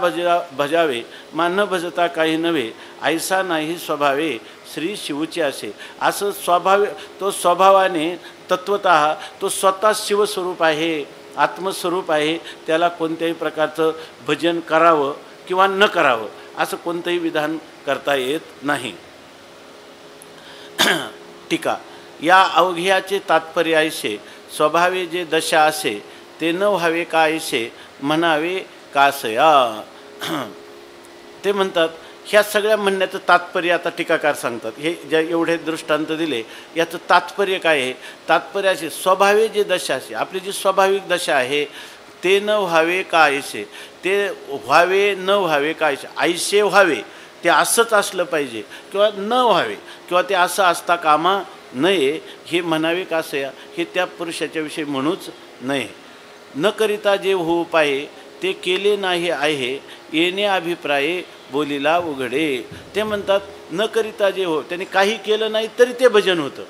भजावे मा न भजता काही नव्हे, ऐसा नाही स्वभावे श्री शिवचे असे. असं तो स्वभावाने तत्वतः तो स्वतः शिवस्वरूप आहे, आत्मस्वरूप आहे. त्याला कोणत्याही प्रकारचं भजन करावं किंवा न करावं असं कोणतंही विधान करता येत नाही. टीका. या अवघ्याचे तात्पर्य ऐसे, स्वभावे जे दशा असे ते न व्हावे का ऐसे म्हणावे कासया. ते म्हणतात ह्या सगळ्या म्हणण्याचं तात्पर्य आता टीकाकार सांगतात. हे ज्या एवढे दृष्टांत दिले याचं तात्पर्य काय आहे. तात्पर्य असे, स्वभावे जे दशा असे, आपली जी स्वाभाविक दशा आहे ते न व्हावे का ऐसे, ते व्हावे न व्हावे का ऐसे, ऐसे व्हावे ते असंच असलं पाहिजे किंवा न व्हावे किंवा ते असं असता कामा नये हे म्हणावे कासया हे त्या पुरुषाच्या विषयी म्हणूच नये. न करिता जे होऊ पाये ते केले नाही आहे येणे अभिप्राये बोलीला उघडे. ते म्हणतात न करिता जे हो, त्यांनी काही केलं नाही तरी ते भजन होतं.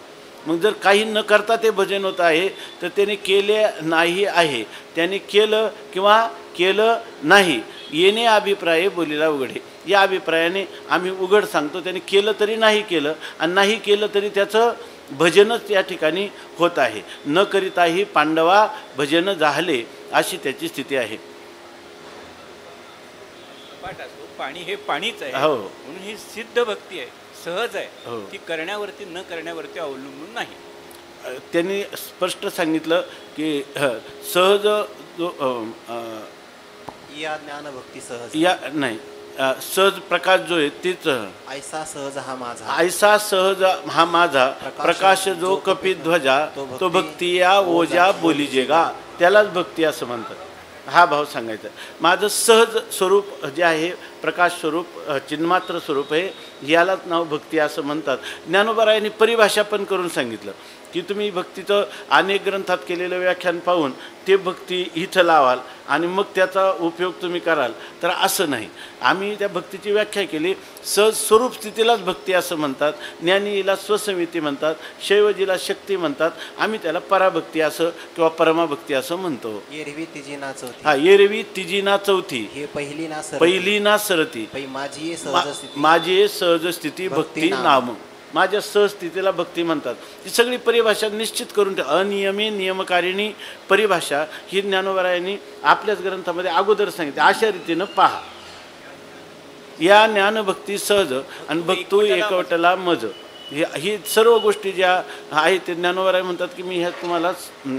मग जर काही न करता ते भजन होत आहे तर त्याने केले नाही आहे, त्याने केलं किंवा केलं नाही येणे अभिप्राय बोलीला उघडे. या अभिप्रायाने आम्ही उघड सांगतो, त्याने केलं तरी नाही केलं आणि नाही केलं तरी त्याचं भजनच या ठिकाणी होत आहे. न करिताही पांडवा भजन झाले अशी त्याची स्थिती आहे. पाठ असतो पाणी हे पाणीच आहे. हो. म्हणून ही सिद्ध भक्ती आहे, सहज आहे. हो. ती करण्यावरती न करण्यावरती अवलंबून नाही. त्यांनी स्पष्ट सांगितलं की सहज जो या ज्ञानभक्ती सहज या नाही सहज प्रकाश जो आहे तीच ऐसा सहज हा माझा ऐसा सहज हा माझा प्रकाश जो कपिध्वजा तो भक्ती या ओजा बोलीजेगा, त्यालाच भक्ती असं म्हणतात. हा भाव सांगायचा. माझं सहज स्वरूप जे आहे प्रकाश स्वरूप चिन्मात्र स्वरूप आहे, यालाच नाव भक्ती असं म्हणतात. ज्ञानोबरायांनी परिभाषा पण करून सांगितलं की तुम्ही भक्तीचं अनेक ग्रंथात केलेलं व्याख्यान पाहून ते भक्ती इथं लावाल आणि मग त्याचा उपयोग तुम्ही कराल, तर असं नाही. आम्ही त्या भक्तीची व्याख्या केली. सहज स्वरूप स्थितीलाच भक्ती असं म्हणतात, ज्ञानीला स्वसमिती म्हणतात, शैवजीला शक्ती म्हणतात, आम्ही त्याला पराभक्ती असं किंवा परमाभक्ती असं म्हणतो. एरवी तिजी ना चौथी हा एरवी तिजी ना चौथी हे पहिली ना सरती पहिली ना सरती माझी सहज स्थिती माझी सहज स्थिती भक्ती नाम. माझ्या सहस्थितीला भक्ती म्हणतात. ही सगळी परिभाषा निश्चित करून ठेव. अनियमे नियमकारिणी परिभाषा ही ज्ञानोबरायांनी आपल्याच ग्रंथामध्ये अगोदर सांगितली. अशा रीतीनं पहा. या ज्ञानभक्ती सहज आणि भक्तू एकवटला मज, ही सर्व गोष्टी ज्या आहेत ते ज्ञानोबराय म्हणतात की मी ह्या तुम्हाला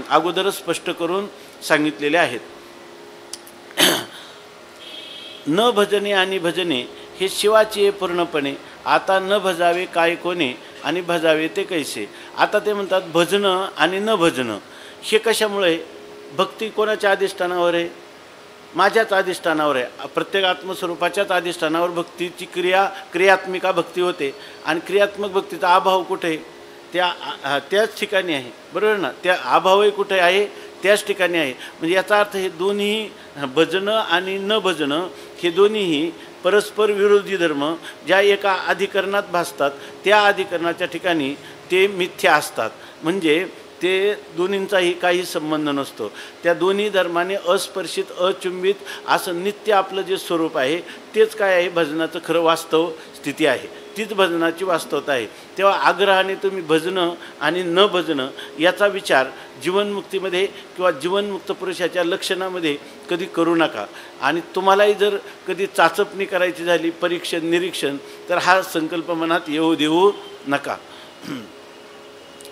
अगोदरच स्पष्ट करून सांगितलेले आहेत. न भजने आणि भजने हे शिवाचे पूर्णपणे. आता न भजावे काय कोणे आणि भजावे ते कैसे. आता ते म्हणतात भजनं आणि न भजनं हे कशामुळे. भक्ती कोणाच्या अधिष्ठानावर आहे, माझ्याच अधिष्ठानावर आहे. प्रत्येक आत्मस्वरूपाच्याच अधिष्ठानावर भक्तीची क्रियात्मिका भक्ती होते आणि क्रियात्मक भक्तीचा अभाव कुठे, त्याच ठिकाणी आहे. बरोबर ना. त्या अभावही कुठे आहे, त्याच ठिकाणी आहे. म्हणजे याचा अर्थ हे दोन्ही भजनं आणि न भजनं हे दोन्हीही परस्पर विरोधी धर्म ज्या एका अधिकरणात भासतात त्या अधिकरणाच्या ठिकाणी ते मिथ्या असतात. म्हणजे ते दोन्हींचाही काही संबंध नसतो. त्या दोन्ही धर्माने अस्पर्शित अचुंबित असं नित्य आपलं जे स्वरूप आहे तेच काय आहे, भजनाचं खरं वास्तव स्थिती आहे. तीच भजनाची वास्तवता आहे. तेव्हा आग्रहाने तुम्ही भजनं आणि न भजनं याचा विचार जीवनमुक्तीमध्ये किंवा जीवनमुक्त पुरुषाच्या लक्षणामध्ये कधी करू नका. आणि तुम्हालाही जर कधी चाचपणी करायची झाली, परीक्षण निरीक्षण, तर हा संकल्प मनात येऊ देऊ नका.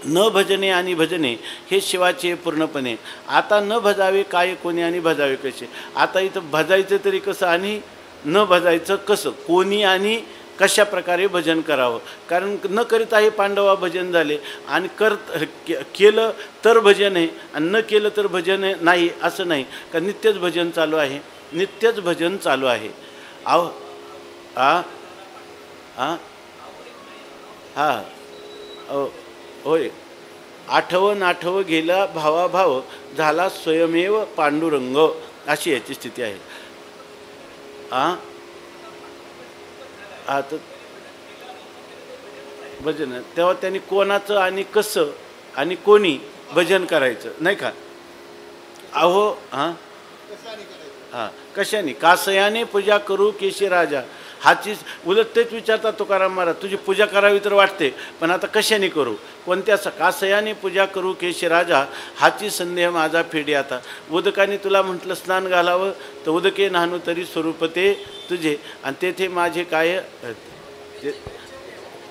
न भजने आणि भजने हे शिवाचे पूर्णपणे. आता न भजावे काय कोणी आणि भजावे कसे. आता इथं भजायचं तरी कसं आणि न भजायचं कसं, कोणी आणि कशा प्रकारे भजन करावं. कारण न करिताही पांडवा भजन झाले आणि केलं तर भजन आहे आणि न केलं तर भजन नाही असं नाही. का नित्यच भजन चालू आहे, नित्यच भजन चालू आहे. आव हा हा हा होय. आठवं गेला भावाभाव झाला स्वयमेव पांडुरंग, अशी याची स्थिती आहे. तर भजन तेव्हा त्यांनी कोणाचं आणि कसं आणि कोणी भजन करायचं नाही का. अहो कशाने. कासयाने पूजा करू केशी राजा. हाची उलट तेच विचारतात तुकाराम महाराज, तुझी पूजा करावी तर वाटते पण आता कशाने करू, कोणत्या. कासयाने पूजा करू केशी राजा हाची संदेह माझा फेडी. आता उदकाने तुला म्हटलं स्नान घालावं तर उदके नाहनू तरी स्वरूप ते तुझे आणि तेथे माझे काय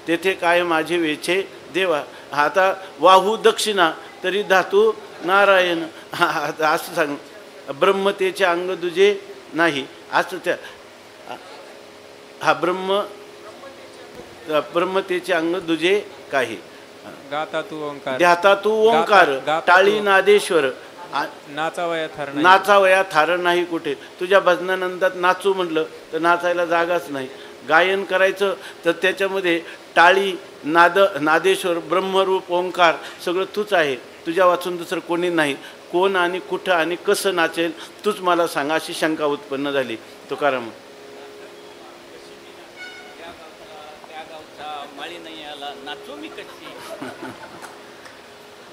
तेथे काय माझे वेचे देवा. आता वाहू दक्षिणा तरी धातू नारायण. असं सांग. ब्रह्मतेचे अंग तुझे नाही असं त्या. हा ब्रह्मतेचे अंग दुजे काही. गाता तू ओंकार ध्याता तू ओंकार टाळी नादेश्वर. नाचावया थार नाही कुठे. तुझ्या भजनानंदात नाचू म्हटलं तर नाचायला जागाच नाही. गायन करायचं तर त्याच्यामध्ये टाळी नादेश्वर ब्रह्मरूप ओंकार सगळं तूच आहे, तुझ्या वाचून दुसरं कोणी नाही, कोण आणि कुठं आणि कसं नाचेल तूच मला सांगा, अशी शंका उत्पन्न झाली. तुकाराम त्या गावचा माळी नाही आला, नाचू मी कशी.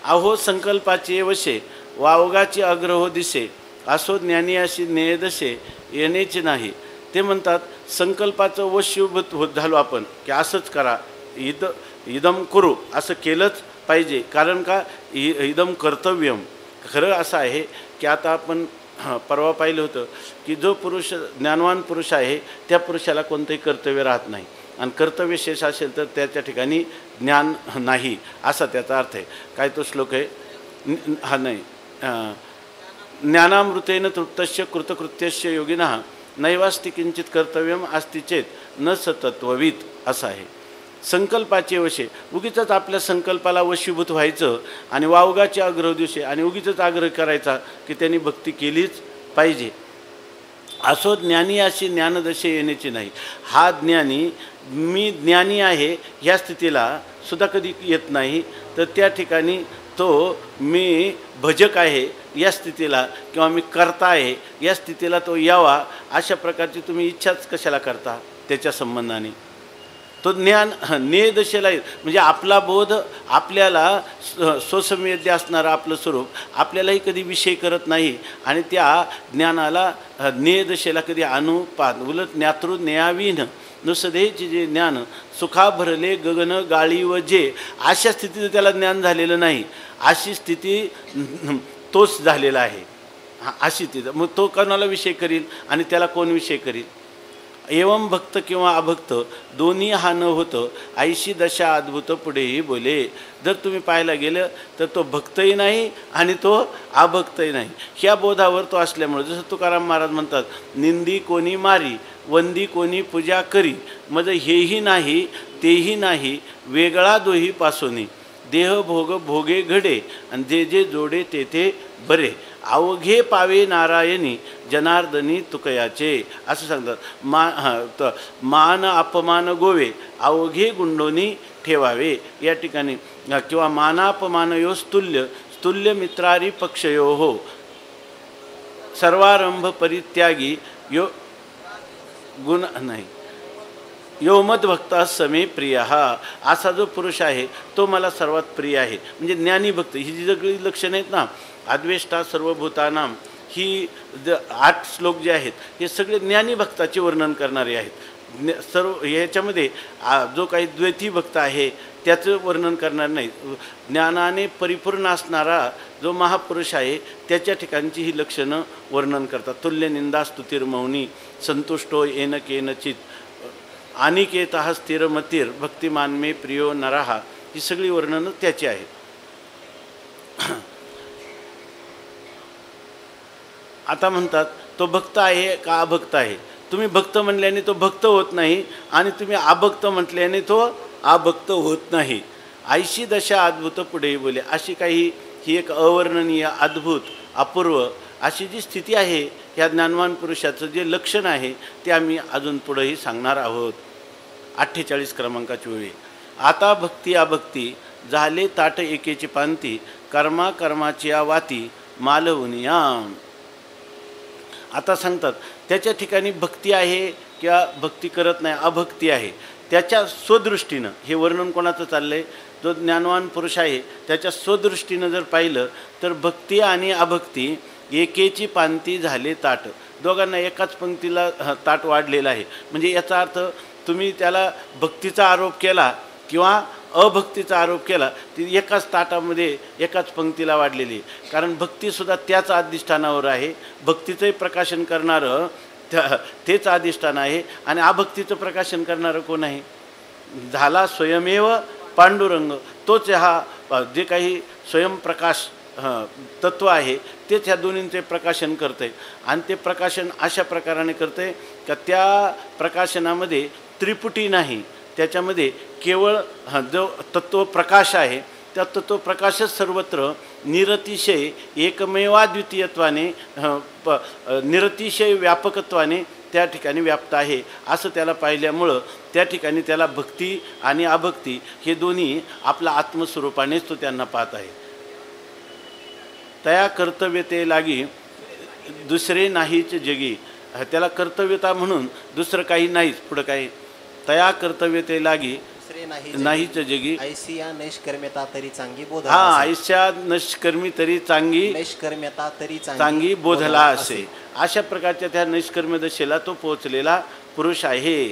अहो संकल्पाचे वशे वावगाची अग्रहो दिसे, असो ज्ञानी अशी नेदशे येण्याचे नाही. ते म्हणतात संकल्पाचं वशीभूत होत झालो आपण की असंच करा, इदम करू, असं केलंच पाहिजे. कारण का इदम कर्तव्यम. खरं असं आहे की आता आपण परवा पाहिलं होतं की जो पुरुष ज्ञानवान पुरुष आहे त्या पुरुषाला कोणतंही कर्तव्य राहत नाही, आणि कर्तव्य शेष असेल तर त्याच्या ठिकाणी ज्ञान नाही, असा त्याचा अर्थ आहे. काय तो श्लोक आहे हा नाही, ज्ञानामृतेन तृप्तस्य कृतकृत्यस्य योगिनः नैवास्ति किंचित कर्तव्यम अस्ति चेत न सतत्ववित, असं आहे. संकल्पाचे वशे, उगीचच आपल्या संकल्पाला वशीभूत व्हायचं आणि वावगाचे आग्रह दिवशी आणि उगीचच आग्रह करायचा की त्यांनी भक्ती केलीच पाहिजे. असो ज्ञानी अशी ज्ञानदशे येण्याची नाही. हा ज्ञानी मी ज्ञानी आहे ह्या स्थितीला सुद्धा कधी येत नाही, तर त्या ठिकाणी तो मी भजक आहे या स्थितीला किंवा मी कर्ता आहे या स्थितीला तो यावा, अशा प्रकारची तुम्ही इच्छाच कशाला करता त्याच्या संबंधाने. तो ज्ञान नेदशेला म्हणजे आपला बोध आपल्याला स्वसंवेद्य असणारं आपलं स्वरूप आपल्यालाही कधी विषय करत नाही, आणि त्या ज्ञानाला नेदशेला कधी अनुपात उलट ज्ञातृ ज्ञावीन नुसदेचे जे ज्ञान सुखा भरले गगन गाळी व जे, अशा स्थितीचं त्याला ज्ञान झालेलं नाही. अशी स्थिती तोच झालेला आहे. अशी स्थिती मग तो कोणाला विषय करील आणि त्याला कोण विषय करील. एवं भक्त किंवा अभक्त दोन्ही हा न होतं ऐशी दशा अद्भुत पुढेही बोले. जर तुम्ही पाहायला गेलं तर तो भक्तही नाही आणि तो अभक्तही नाही. ह्या बोधावर तो असल्यामुळे जसं तुकाराम महाराज म्हणतात, निंदी कोणी मारी वंदी कोणी पूजा करी, मज हेही नाही तेही नाही वेगळा दोही पासोनी, देह भोग भोगे घडे आणि जे जे जोडे तेथे बरे, अवघे पावे नारायणी जनार्दनी तुकयाचे, असं सांगतात. मान अपमान गोवे अवघे गुंडोनी ठेवावे या ठिकाणी, किंवा मानापमानयो स्तुल्य मित्रारी पक्षयो हो, सर्वारंभ परित्यागी यो गुण नाही, यो मद्भक्ता समे प्रिय. असा जो पुरुष आहे तो मला सर्वात प्रिय आहे. म्हणजे ज्ञानी भक्त ही जी सगळी लक्षणं आहेत ना, अद्वेष्टा सर्वभूतानां, ही 8 श्लोक जे आहेत हे सगळे ज्ञानी भक्ताचे वर्णन करणारे आहेत. सर्व ह्याच्यामध्ये जो काही द्वैती भक्त आहे त्याचं वर्णन करणार नाही. ज्ञानाने परिपूर्ण असणारा जो महापुरुष आहे त्याच्या ठिकाणची ही लक्षणं वर्णन करतात. तुल्य निंदा स्तुतिर्मौनी संतुष्टो येन केनचित अनिकेतः स्थिरमतीर भक्तिमान मे प्रियो नरहा, ही सगळी वर्णनं त्याची आहेत. आता म्हणतात तो भक्त आहे का अभक्त आहे. तुम्ही भक्त म्हणल्याने तो भक्त होत नाही आणि तुम्ही अभक्त म्हटल्याने तो अभक्त होत नाही. ऐशी दशा अद्भुत पुढे बोले, अशी काही ही एक अवर्णनीय अद्भुत अपूर्व अशी जी स्थिती आहे ह्या ज्ञानवान पुरुषाचं जे लक्षण आहे ते आम्ही अजून पुढेही सांगणार आहोत. 48 क्रमांकाची वेळी. आता भक्ती अभक्ती झाले ताट एकेची पांती, कर्मा कर्माची वाती मालवुनिया. आता सांगतात त्याच्या ठिकाणी भक्ती आहे किंवा भक्ती करत नाही, अभक्ती आहे. त्याच्या स्वदृष्टीनं हे वर्णन कोणाचं चाललं आहे, जो ज्ञानवान पुरुष आहे त्याच्या स्वदृष्टीनं जर पाहिलं तर भक्ती आणि अभक्ती एकेची पांती झाले ताट, दोघांना एकाच पंक्तीला ताट वाढलेलं आहे. म्हणजे याचा अर्थ तुम्ही त्याला भक्तीचा आरोप केला किंवा अभक्तीचा आरोप केला ती एकाच ताटामध्ये एकाच पंक्तीला वाढलेली आहे. कारण भक्तीसुद्धा त्याच अधिष्ठानावर आहे. भक्तीचंही प्रकाशन करणारं तेच अधिष्ठान आहे आणि अभक्तीचं प्रकाशन करणारं कोण आहे. झाला स्वयमेव पांडुरंग, तोच हा जे काही स्वयंप्रकाश तत्व आहे तेच ह्या दोन्हींचे प्रकाशन करते. आणि ते प्रकाशन अशा प्रकाराने करते का त्या प्रकाशनामध्ये त्रिपुटी नाही, त्याच्यामध्ये केवळ जो तत्व प्रकाश आहे त्या तत्व प्रकाशच सर्वत्र निरतिशय एकमेवाद्वितीयत्वाने निरतिशय व्यापकत्वाने त्या ठिकाणी व्याप्त आहे असं त्याला पाहिल्यामुळं त्या ठिकाणी त्याला भक्ती आणि अभक्ती हे दोन्ही आपल्या आत्मस्वरूपानेच तो त्यांना पाहत आहे. तया कर्तव्यते लागी दुसरे नाहीच जगी. त्याला कर्तव्यता म्हणून दुसरं काही नाहीच पुढं काही. तया कर्तव्यते लागी दुसरे नाहीच जगी. ऐसिया नैष्कर्म्यता तरी चांगी बोध हा ऐशा नष्कर्मी तरी चांगी नैष्कर्म्यता तरी चांगी बोधला असे. अशा प्रकारच्या त्या नैष्कर्म्य दशेला तो पोहोचलेला पुरुष आहे.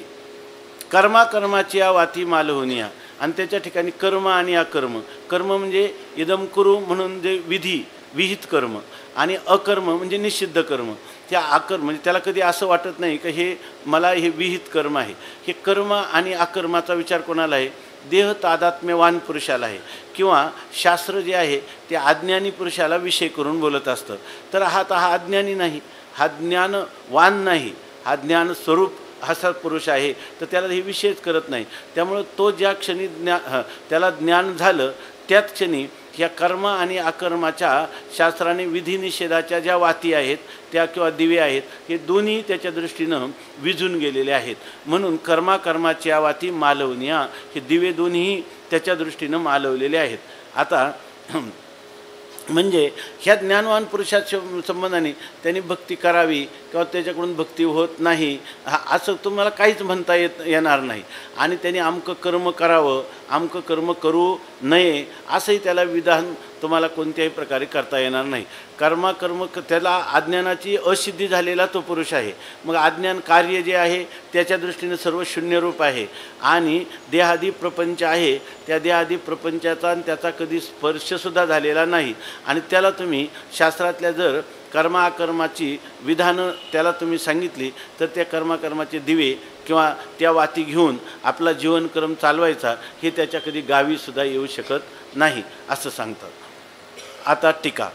कर्माची या वाती मालहोनिया. आणि त्याच्या ठिकाणी कर्म आणि अकर्म. कर्म म्हणजे इदम कुरु म्हणून जे विधी विहित कर्म आणि अकर्म म्हणजे निषिद्ध कर्म. त्या अकर्म म्हणजे त्याला कधी असं वाटत नाही की हे मला हे विहित कर्म आहे. हे कर्म आणि अकर्माचा विचार कोणाला आहे? देह तादात्म्यवान पुरुषाला आहे. किंवा शास्त्र जे आहे ते अज्ञानी पुरुषाला विषय करून बोलत असतं. तर हा अज्ञानी नाही, हा ज्ञानवान नाही, हा ज्ञान स्वरूप असा पुरुष आहे. तर त्याला हे विषयच करत नाही. त्यामुळं तो ज्या क्षणी त्याला ज्ञान झालं त्याच क्षणी ह्या कर्म आणि अकर्माच्या शास्त्राने विधिनिषेधाच्या ज्या वाती आहेत त्या किंवा दिवे आहेत हे दोन्ही त्याच्या दृष्टीनं विझून गेलेले आहेत. म्हणून कर्माच्या वाती मालवनिया हे दिवे दोन्ही त्याच्या दृष्टीनं मालवलेले आहेत. आता म्हणजे ह्या ज्ञानवान पुरुषाच्या संबंधाने त्यांनी भक्ती करावी किंवा त्याच्याकडून भक्ती होत नाही असं तुम्हाला काहीच म्हणता येणार नाही. आणि त्यांनी अमकं कर्म करावं अमकं कर्म करू नये असंही त्याला विधान तुम्हाला कोणत्याही प्रकारे करता येणार नाही. कर्म त्याला अज्ञानाची असिद्धी झालेला तो पुरुष आहे. मग अज्ञान कार्य जे आहे त्याच्या दृष्टीने सर्व शून्यरूप आहे. आणि देहादी प्रपंच आहे त्या देहादी प्रपंचाचा आणि त्याचा कधी स्पर्शसुद्धा झालेला नाही. आणि त्याला तुम्ही शास्त्रातल्या जर कर्माकर्माची विधानं त्याला तुम्ही सांगितली तर त्या कर्माकर्माचे दिवे किंवा त्या वाती घेऊन आपला जीवनक्रम चालवायचा हे त्याच्या कधी गावीसुद्धा येऊ शकत नाही असं सांगतात. आता टीका.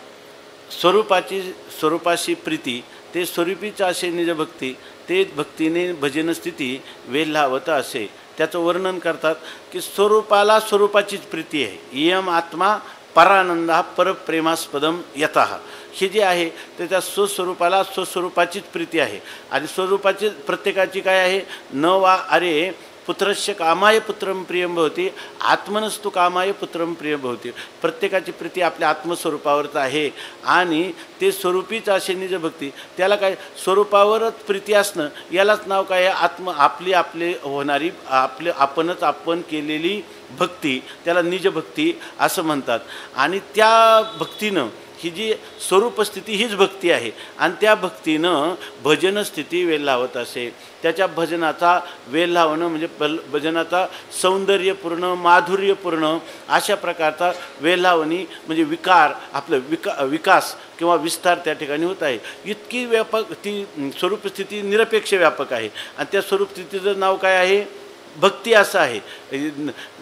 स्वरूपाशी प्रीती ते स्वरूपीचा असे निजभक्ती ते भक्तीने भजनस्थिती वेल्हावत असे. त्याचं वर्णन करतात की स्वरूपाला स्वरूपाचीच प्रीती आहे. इयम आत्मा परानंद परप्रेमास्पदम यतः. हे जे आहे ते त्या स्वस्वरूपाला स्वस्वरूपाचीच प्रीती आहे. आणि स्वरूपाची प्रत्येकाची काय आहे? न वा अरे पुत्रस्य कामाय पुत्रम प्रियम भवती आत्मनस्तु कामाय पुत्रम प्रियम भवती. प्रत्येकाची प्रीती आपल्या आत्मस्वरूपावरच आहे. आणि ते स्वरूपीच असे निजभक्ती त्याला काय स्वरूपावरच प्रीती असणं यालाच नाव काय आहे? आपले होणारी आपणच आपण केलेली भक्ती त्याला निजभक्ती असं म्हणतात. आणि त्या भक्तीनं ही जी स्वरूपस्थिती हीच भक्ती आहे. आणि त्या भक्तीनं भजनस्थिती वेल लावत असे. त्याच्या भजनाचा वेल लावणं म्हणजे भजनाचा सौंदर्यपूर्ण माधुर्यपूर्ण अशा प्रकारचा वेल लावणी म्हणजे विकास किंवा विस्तार त्या ठिकाणी होत आहे. इतकी व्यापक ती स्वरूपस्थिती निरपेक्ष व्यापक आहे. आणि त्या स्वरूपस्थितीचं नाव काय आहे? भक्ती असं आहे.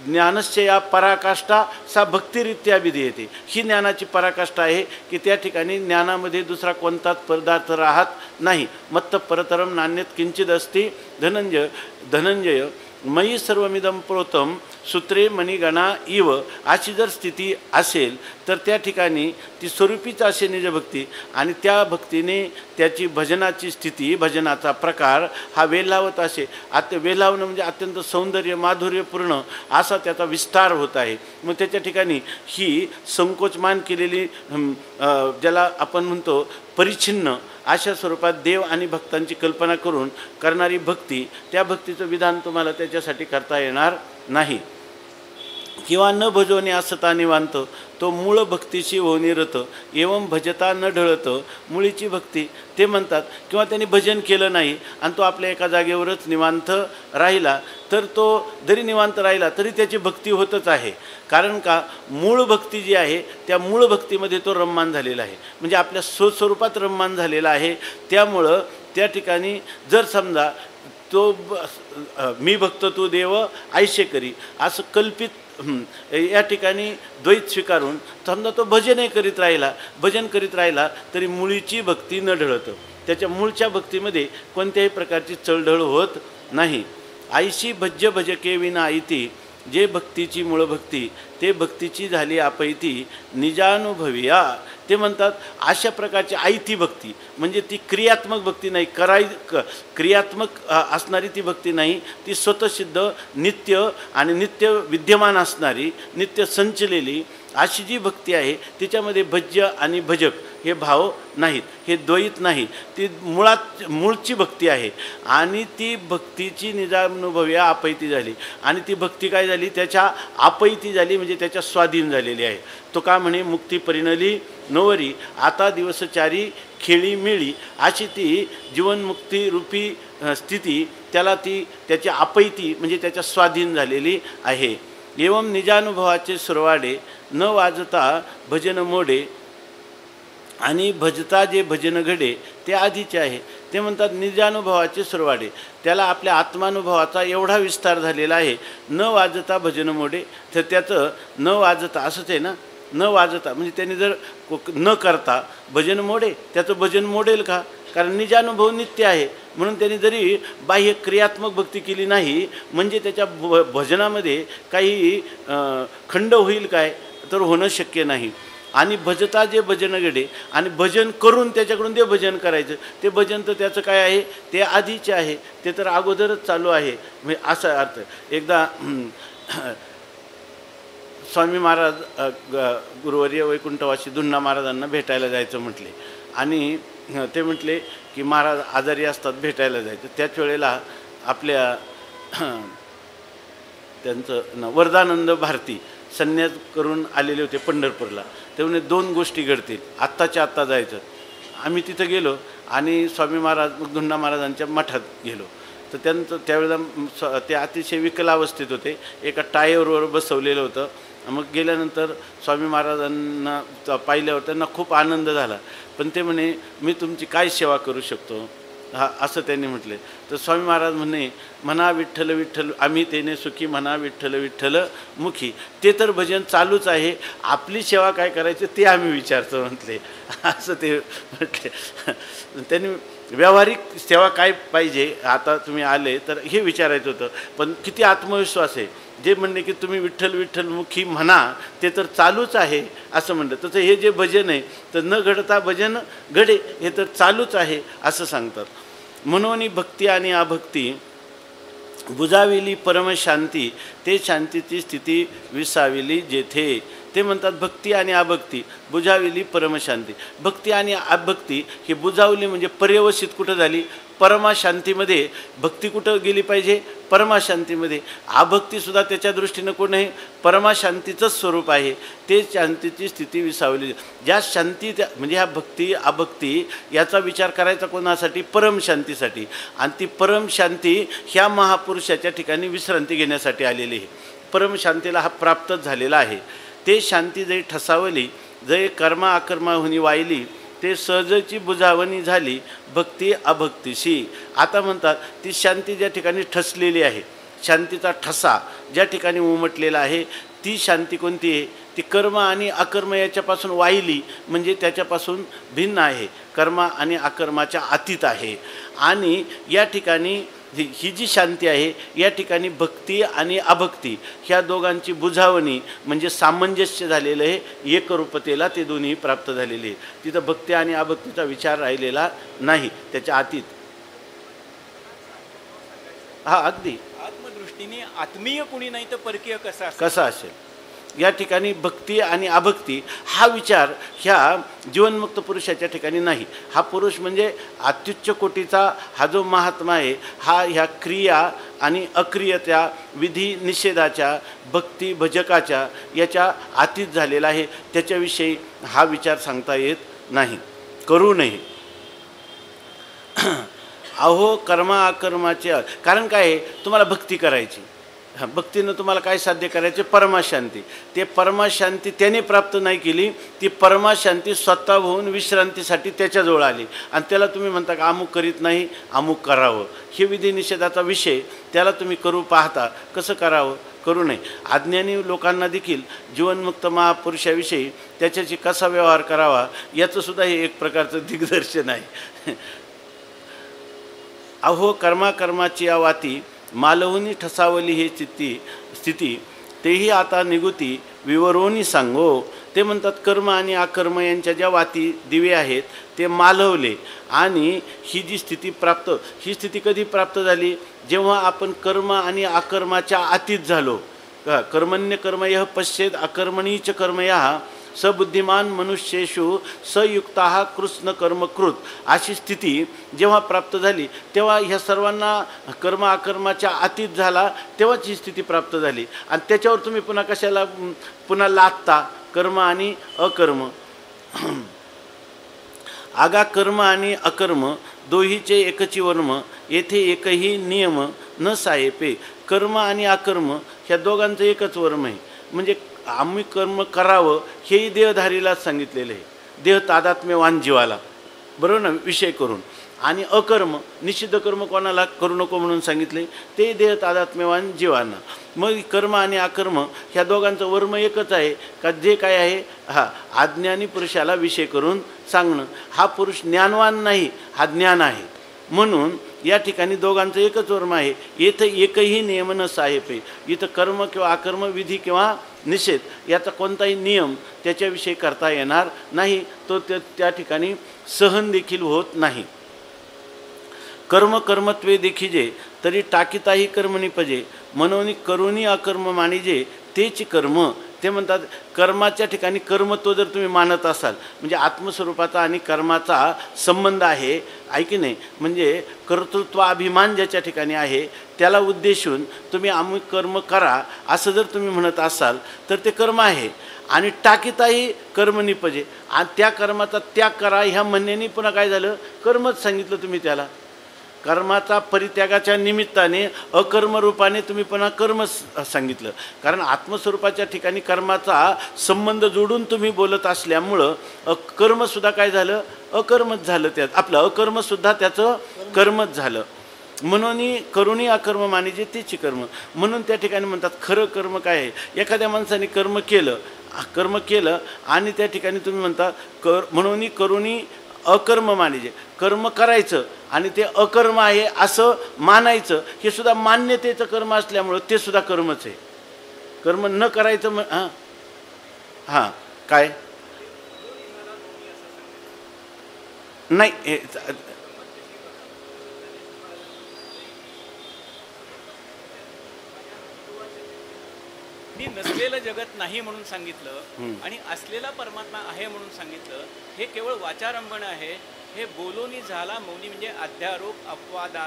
ज्ञानस्य या पराकाष्ठा सा भक्तिरित्या विधीयते. ही ज्ञानाची पराकाष्ठा आहे की त्या ठिकाणी ज्ञानामध्ये दुसरा कोणताच पदार्थ राहत नाही. मत्त परतरम नान्यत किंचित अस्ति धनंजय मयी सर्वमिदं प्रोतम सूत्रे मणिगणा इव. अशी जर स्थिती असेल तर त्या ठिकाणी ती स्वरूपीच असे निजभक्ती आणि त्या भक्तीने त्याची भजनाची स्थिती भजनाचा प्रकार हा वेलावत असे. वेलावणं म्हणजे अत्यंत सौंदर्य माधुर्यपूर्ण असा त्याचा विस्तार होत आहे. मग त्याच्या ठिकाणी ही संकोचमान केलेली ज्याला आपण म्हणतो परिच्छिन्न अशा स्वरूपात देव आणि भक्तांची कल्पना करून करणारी भक्ती त्या भक्तीचं विधान तुम्हाला त्याच्यासाठी करता येणार नाही. किंवा न भजोने असता निवांत तो मूळ भक्तीशी होणी रत एवं भजता न ढळत. मुळीची भक्ती ते म्हणतात. किंवा त्यांनी भजन केलं नाही आणि तो आपल्या एका जागेवरच निवांत राहिला तर तो जरी निवांत राहिला तरी त्याची भक्ती होतच आहे. कारण का मूळ भक्ती जी आहे त्या मूळ भक्तीमध्ये तो रममान झालेला आहे. म्हणजे आपल्या स्वस्वरूपात रममान झालेला आहे. त्यामुळं त्या ठिकाणी जर समजा तो मी भक्त तू देव आयशे करी असं कल्पित या ठिकाणी द्वैत स्वीकारून समजा तो भजन करीत राहिला तरी मुळीची भक्ती न ढळतं. त्याच्या मूळच्या भक्तीमध्ये कोणत्याही प्रकारची चळढळ होत नाही. आईशी भज्य भजके विना आयती जे भक्तीची मूळ भक्ती ते भक्तीची झाली अपैती निजानुभविया. ते म्हणतात अशा प्रकारची आयती भक्ती म्हणजे ती क्रियात्मक भक्ती नाही, क्रियात्मक असणारी ती भक्ती नाही, ती स्वतःसिद्ध नित्य आणि नित्य विद्यमान असणारी, नित्य संचलेली अशी जी भक्ती आहे तिच्यामध्ये भज्य आणि भजक हे भाव नाहीत, हे द्वैत नाही, ती मूळची भक्ती आहे. आणि ती भक्तीची निजानुभव्या अपैती झाली आणि ती भक्ती काय झाली, त्याच्या अपैती झाली म्हणजे त्याच्या स्वाधीन झालेली आहे. तो का म्हणे मुक्ती परिणली नवरी आता दिवसचारी खेळी मिळी, अशी ती जीवनमुक्ती रूपी स्थिती त्याला ती त्याची अपैती म्हणजे त्याच्या स्वाधीन झालेली आहे. एवं निजानुभवाचे सुरवाडे न वाजता भजन मोडे आणि भजता जे भजन घडे ते आधीचे आहे. ते म्हणतात निजानुभवाचे सुरवाडे, त्याला आपल्या आत्मानुभवाचा एवढा विस्तार झालेला आहे. न वाजता भजन मोडे, तर त्याचं न वाजता असंच आहे ना, न वाजता म्हणजे त्यांनी जर न करता भजन मोडे, त्याचं भजन मोडेल का? कारण निजानुभव नित्य आहे. म्हणून त्यांनी जरी बाह्य क्रियात्मक भक्ती केली नाही म्हणजे त्याच्या भजनामध्ये काही खंड होईल काय, तर होणं शक्य नाही. आणि भजता जे भजन घडे, आणि भजन करून त्याच्याकडून ते भजन करायचं, ते भजन तर त्याचं काय आहे, ते आधीचे आहे, ते तर अगोदरच चालू आहे. म्हणजे असा अर्थ. एकदा स्वामी महाराज गुरुवर्य वैकुंठवासी दुन्ना महाराजांना भेटायला जायचं म्हटले आणि ते म्हटले की महाराज आजारी असतात, भेटायला जायचं. त्याच वेळेला आपल्या त्यांचं वरदानंद भारती संन्यास करून आलेले होते पंढरपूरला. ते म्हणे 2 गोष्टी घडतील, आत्ताच्या आत्ता जायचं. आम्ही तिथं गेलो आणि स्वामी महाराज दुन्ना महाराजांच्या मठात गेलो. तर त्यांचं त्यावेळेला ते अतिशय विकलावस्थेत होते, एका टायरवर बसवलेलं होतं. मग गेल्यानंतर स्वामी महाराजांना पाहिल्यावर त्यांना खूप आनंद झाला. पण ते म्हणे मी तुमची काय सेवा करू शकतो, असं त्यांनी म्हटले. तर स्वामी महाराज म्हणा विठ्ठल विठ्ठल आम्ही तेने सुखी, म्हणा विठ्ठल विठ्ठल मुखी. ते तर भजन चालूच आहे, आपली सेवा काय करायची ते आम्ही विचारतो म्हटले, असं ते म्हटले. त्यांनी व्यावहारिक सेवा काय पाहिजे, आता तुम्ही आले तर हे विचारायचं होतं. पण किती आत्मविश्वास आहे जे म्हणणे की तुम्ही विठ्ठल विठ्ठल मुखी म्हणा, ते तर चालूच आहे असं म्हणतं. तसं हे जे भजन आहे तर न घडता भजन घडे, हे तर चालूच आहे असं सांगतात. म्हणून भक्ती आणि अभक्ती बुजाविली परमशांती, ते शांतीची स्थिती विसाविली जेथे. ते म्हणतात भक्ती आणि अभक्ती बुजाविली परमशांती. भक्ती आणि अभक्ती ही बुजावली म्हणजे पर्यवसित कुठं झाली, परमाशांतीमध्ये. भक्ती कुठं गेली पाहिजे, परमाशांतीमध्ये. अभक्तीसुद्धा त्याच्या दृष्टीनं कोण आहे, परमाशांतीचंच स्वरूप आहे. ते शांतीची स्थिती विसावली. ज्या शांती त्या म्हणजे ह्या भक्ती अभक्ती याचा विचार करायचा कोणासाठी, परमशांतीसाठी. आणि ती परमशांती ह्या महापुरुषाच्या ठिकाणी विश्रांती घेण्यासाठी आलेली आहे. परमशांतीला हा प्राप्तच झालेला आहे. ते शांती जरी ठसावली, जरी कर्मा अकर्माहुनी वाहिली, ते सहजची बुजावणी झाली भक्ती अभक्तीशी. आता म्हणतात ती शांती ज्या ठिकाणी ठसलेली आहे, शांतीचा ठसा ज्या ठिकाणी उमटलेला आहे, ती शांती कोणती आहे, ती कर्म आणि अकर्म याच्यापासून वाहिली म्हणजे त्याच्यापासून भिन्न आहे, कर्म आणि अकर्माच्या अतीत आहे. आणि या ठिकाणी ही जी शांती आहे या ठिकाणी भक्ती आणि अभक्ती ह्या दोघांची बुझावणी म्हणजे सामंजस्य झालेलं आहे, एकरूपतेला ते दोन्ही प्राप्त झालेले आहे. तिथं भक्ती आणि अभक्तीचा विचार राहिलेला नाही, त्याच्या अतीत. हा अगदी आत्मदृष्टीने आत्मीय कुणी नाही तर परकीय कसा असेल. या ठिकाणी भक्ती आणि अभक्ती हा विचार ह्या जीवनमुक्त पुरुषाच्या ठिकाणी नाही. हा पुरुष म्हणजे अत्युच्च कोटीचा हा जो महात्मा आहे, हा ह्या क्रिया आणि अक्रियत्या विधी निषेधाच्या भक्ती भजकाच्या याच्या अतीत झालेला आहे. त्याच्याविषयी हा विचार सांगता येत नाही, करू नये. अहो कर्मा अकर्माचे कारण काय आहे, तुम्हाला भक्ती करायची, भक्तीनं तुम्हाला काय साध्य करायचे, परमाशांती. ते परमाशांती त्याने प्राप्त नाही केली, ती परमाशांती स्वतः होऊन विश्रांतीसाठी त्याच्याजवळ आली. आणि त्याला तुम्ही म्हणता का अमुक करीत नाही, अमुक करावं. हे विधी निषेधाचा विषय, त्याला तुम्ही करू पाहता, कसं करावं, करू नये. अज्ञानी लोकांना देखील जीवनमुक्त महापुरुषाविषयी त्याच्याशी कसा व्यवहार करावा याचंसुद्धा हे एक प्रकारचं दिग्दर्शन आहे. अहो कर्माकर्माची आवाती मालवणी ठसावली हे स्थिती तेही आता निगुती विवरोनी सांगो. ते म्हणतात कर्म आणि अकर्म यांच्या ज्या वाती दिवे आहेत ते मालवले आणि ही जी स्थिती प्राप्त, ही स्थिती कधी प्राप्त झाली? जेव्हा आपण कर्म आणि अकर्माच्या अतीत झालो. कर्मण्य कर्म यः पश्येत अकर्मणीच कर्म यः सबुद्धिमान मनुष्येषु सयुक्ता कृष्ण कर्मकृत. अशी स्थिती जेव्हा प्राप्त झाली तेव्हा ह्या सर्वांना कर्म अकर्माच्या अतीत झाला, तेव्हाच ही स्थिती प्राप्त झाली. आणि त्याच्यावर तुम्ही पुन्हा कशाला पुन्हा लादता कर्म आणि अकर्म? आगा कर्म आणि अकर्म दोहीचे एकची वर्म, येथे एकही नियम न साहेपे. कर्म आणि अकर्म ह्या दोघांचं एकच वर्म आहे. म्हणजे आम्ही कर्म करावं हेही देहधारीलाच सांगितलेलं आहे, देह तादात्म्यवान जीवाला, बरोबर ना, विषय करून. आणि अकर्म निषिद्ध कर्म कोणाला करू नको म्हणून सांगितले? ते देह तादात्म्यवान जीवांना. मग कर्म आणि अकर्म ह्या दोघांचं वर्म एकच आहे का? जे काय आहे अज्ञानी पुरुषाला विषय करून सांगणं. हा पुरुष ज्ञानवान नाही, हा ज्ञान आहे. म्हणून या ठिकाणी दोघांचं एकच वर्म आहे. इथं एकही नियम न साहेब आहे. इथं कर्म किंवा अकर्म, विधी किंवा निषेध याचा कोणताही नियम त्याच्याविषयी करता येणार नाही. तो त्या ठिकाणी सहन देखील होत नाही. कर्म कर्मत्वे देखीजे तरी टाकीताही कर्म निपजे, म्हणून करुणी अकर्म मानिजे तेच कर्म. ते म्हणतात कर्माच्या ठिकाणी कर्म तो जर तुम्ही मानत असाल म्हणजे आत्मस्वरूपाचा आणि कर्माचा संबंध आहे, की नाही? म्हणजे कर्तृत्वाभिमान ज्याच्या ठिकाणी आहे त्याला उद्देशून तुम्ही अमुक कर्म करा असं जर तुम्ही म्हणत असाल तर ते कर्म आहे. आणि टाकीताही कर्म निपजे, आणि त्या कर्माचा त्याग करा ह्या म्हणण्याने पुन्हा काय झालं? कर्मच सांगितलं तुम्ही त्याला. कर्माचा परित्यागाच्या निमित्ताने अकर्मरूपाने तुम्ही पुन्हा कर्म सांगितलं. कारण आत्मस्वरूपाच्या ठिकाणी कर्माचा संबंध जोडून तुम्ही बोलत असल्यामुळं कर्मसुद्धा काय झालं? अकर्मच झालं. त्यात आपलं अकर्मसुद्धा त्याचं कर्मच झालं. म्हणून करुणी अकर्म मानिजे तेची कर्म. म्हणून त्या ठिकाणी म्हणतात खरं कर्म काय आहे? एखाद्या माणसाने कर्म केलं आणि त्या ठिकाणी तुम्ही म्हणता म्हणून करुणी अकर्म मानिजे, कर्म करायचं आणि ते अकर्म आहे असं मानायचं, हे सुद्धा मान्यतेचं कर्म असल्यामुळं ते सुद्धा कर्मच आहे. कर्म न करायचं हां काय नाही. मी नसलेलं जगत नाही म्हणून सांगितलं आणि असलेला परमात्मा आहे म्हणून सांगितलं. हे केवळ वाचारंभण आहे. हे बोलोनी झाला मौनी म्हणजे अध्यारोप अपवादा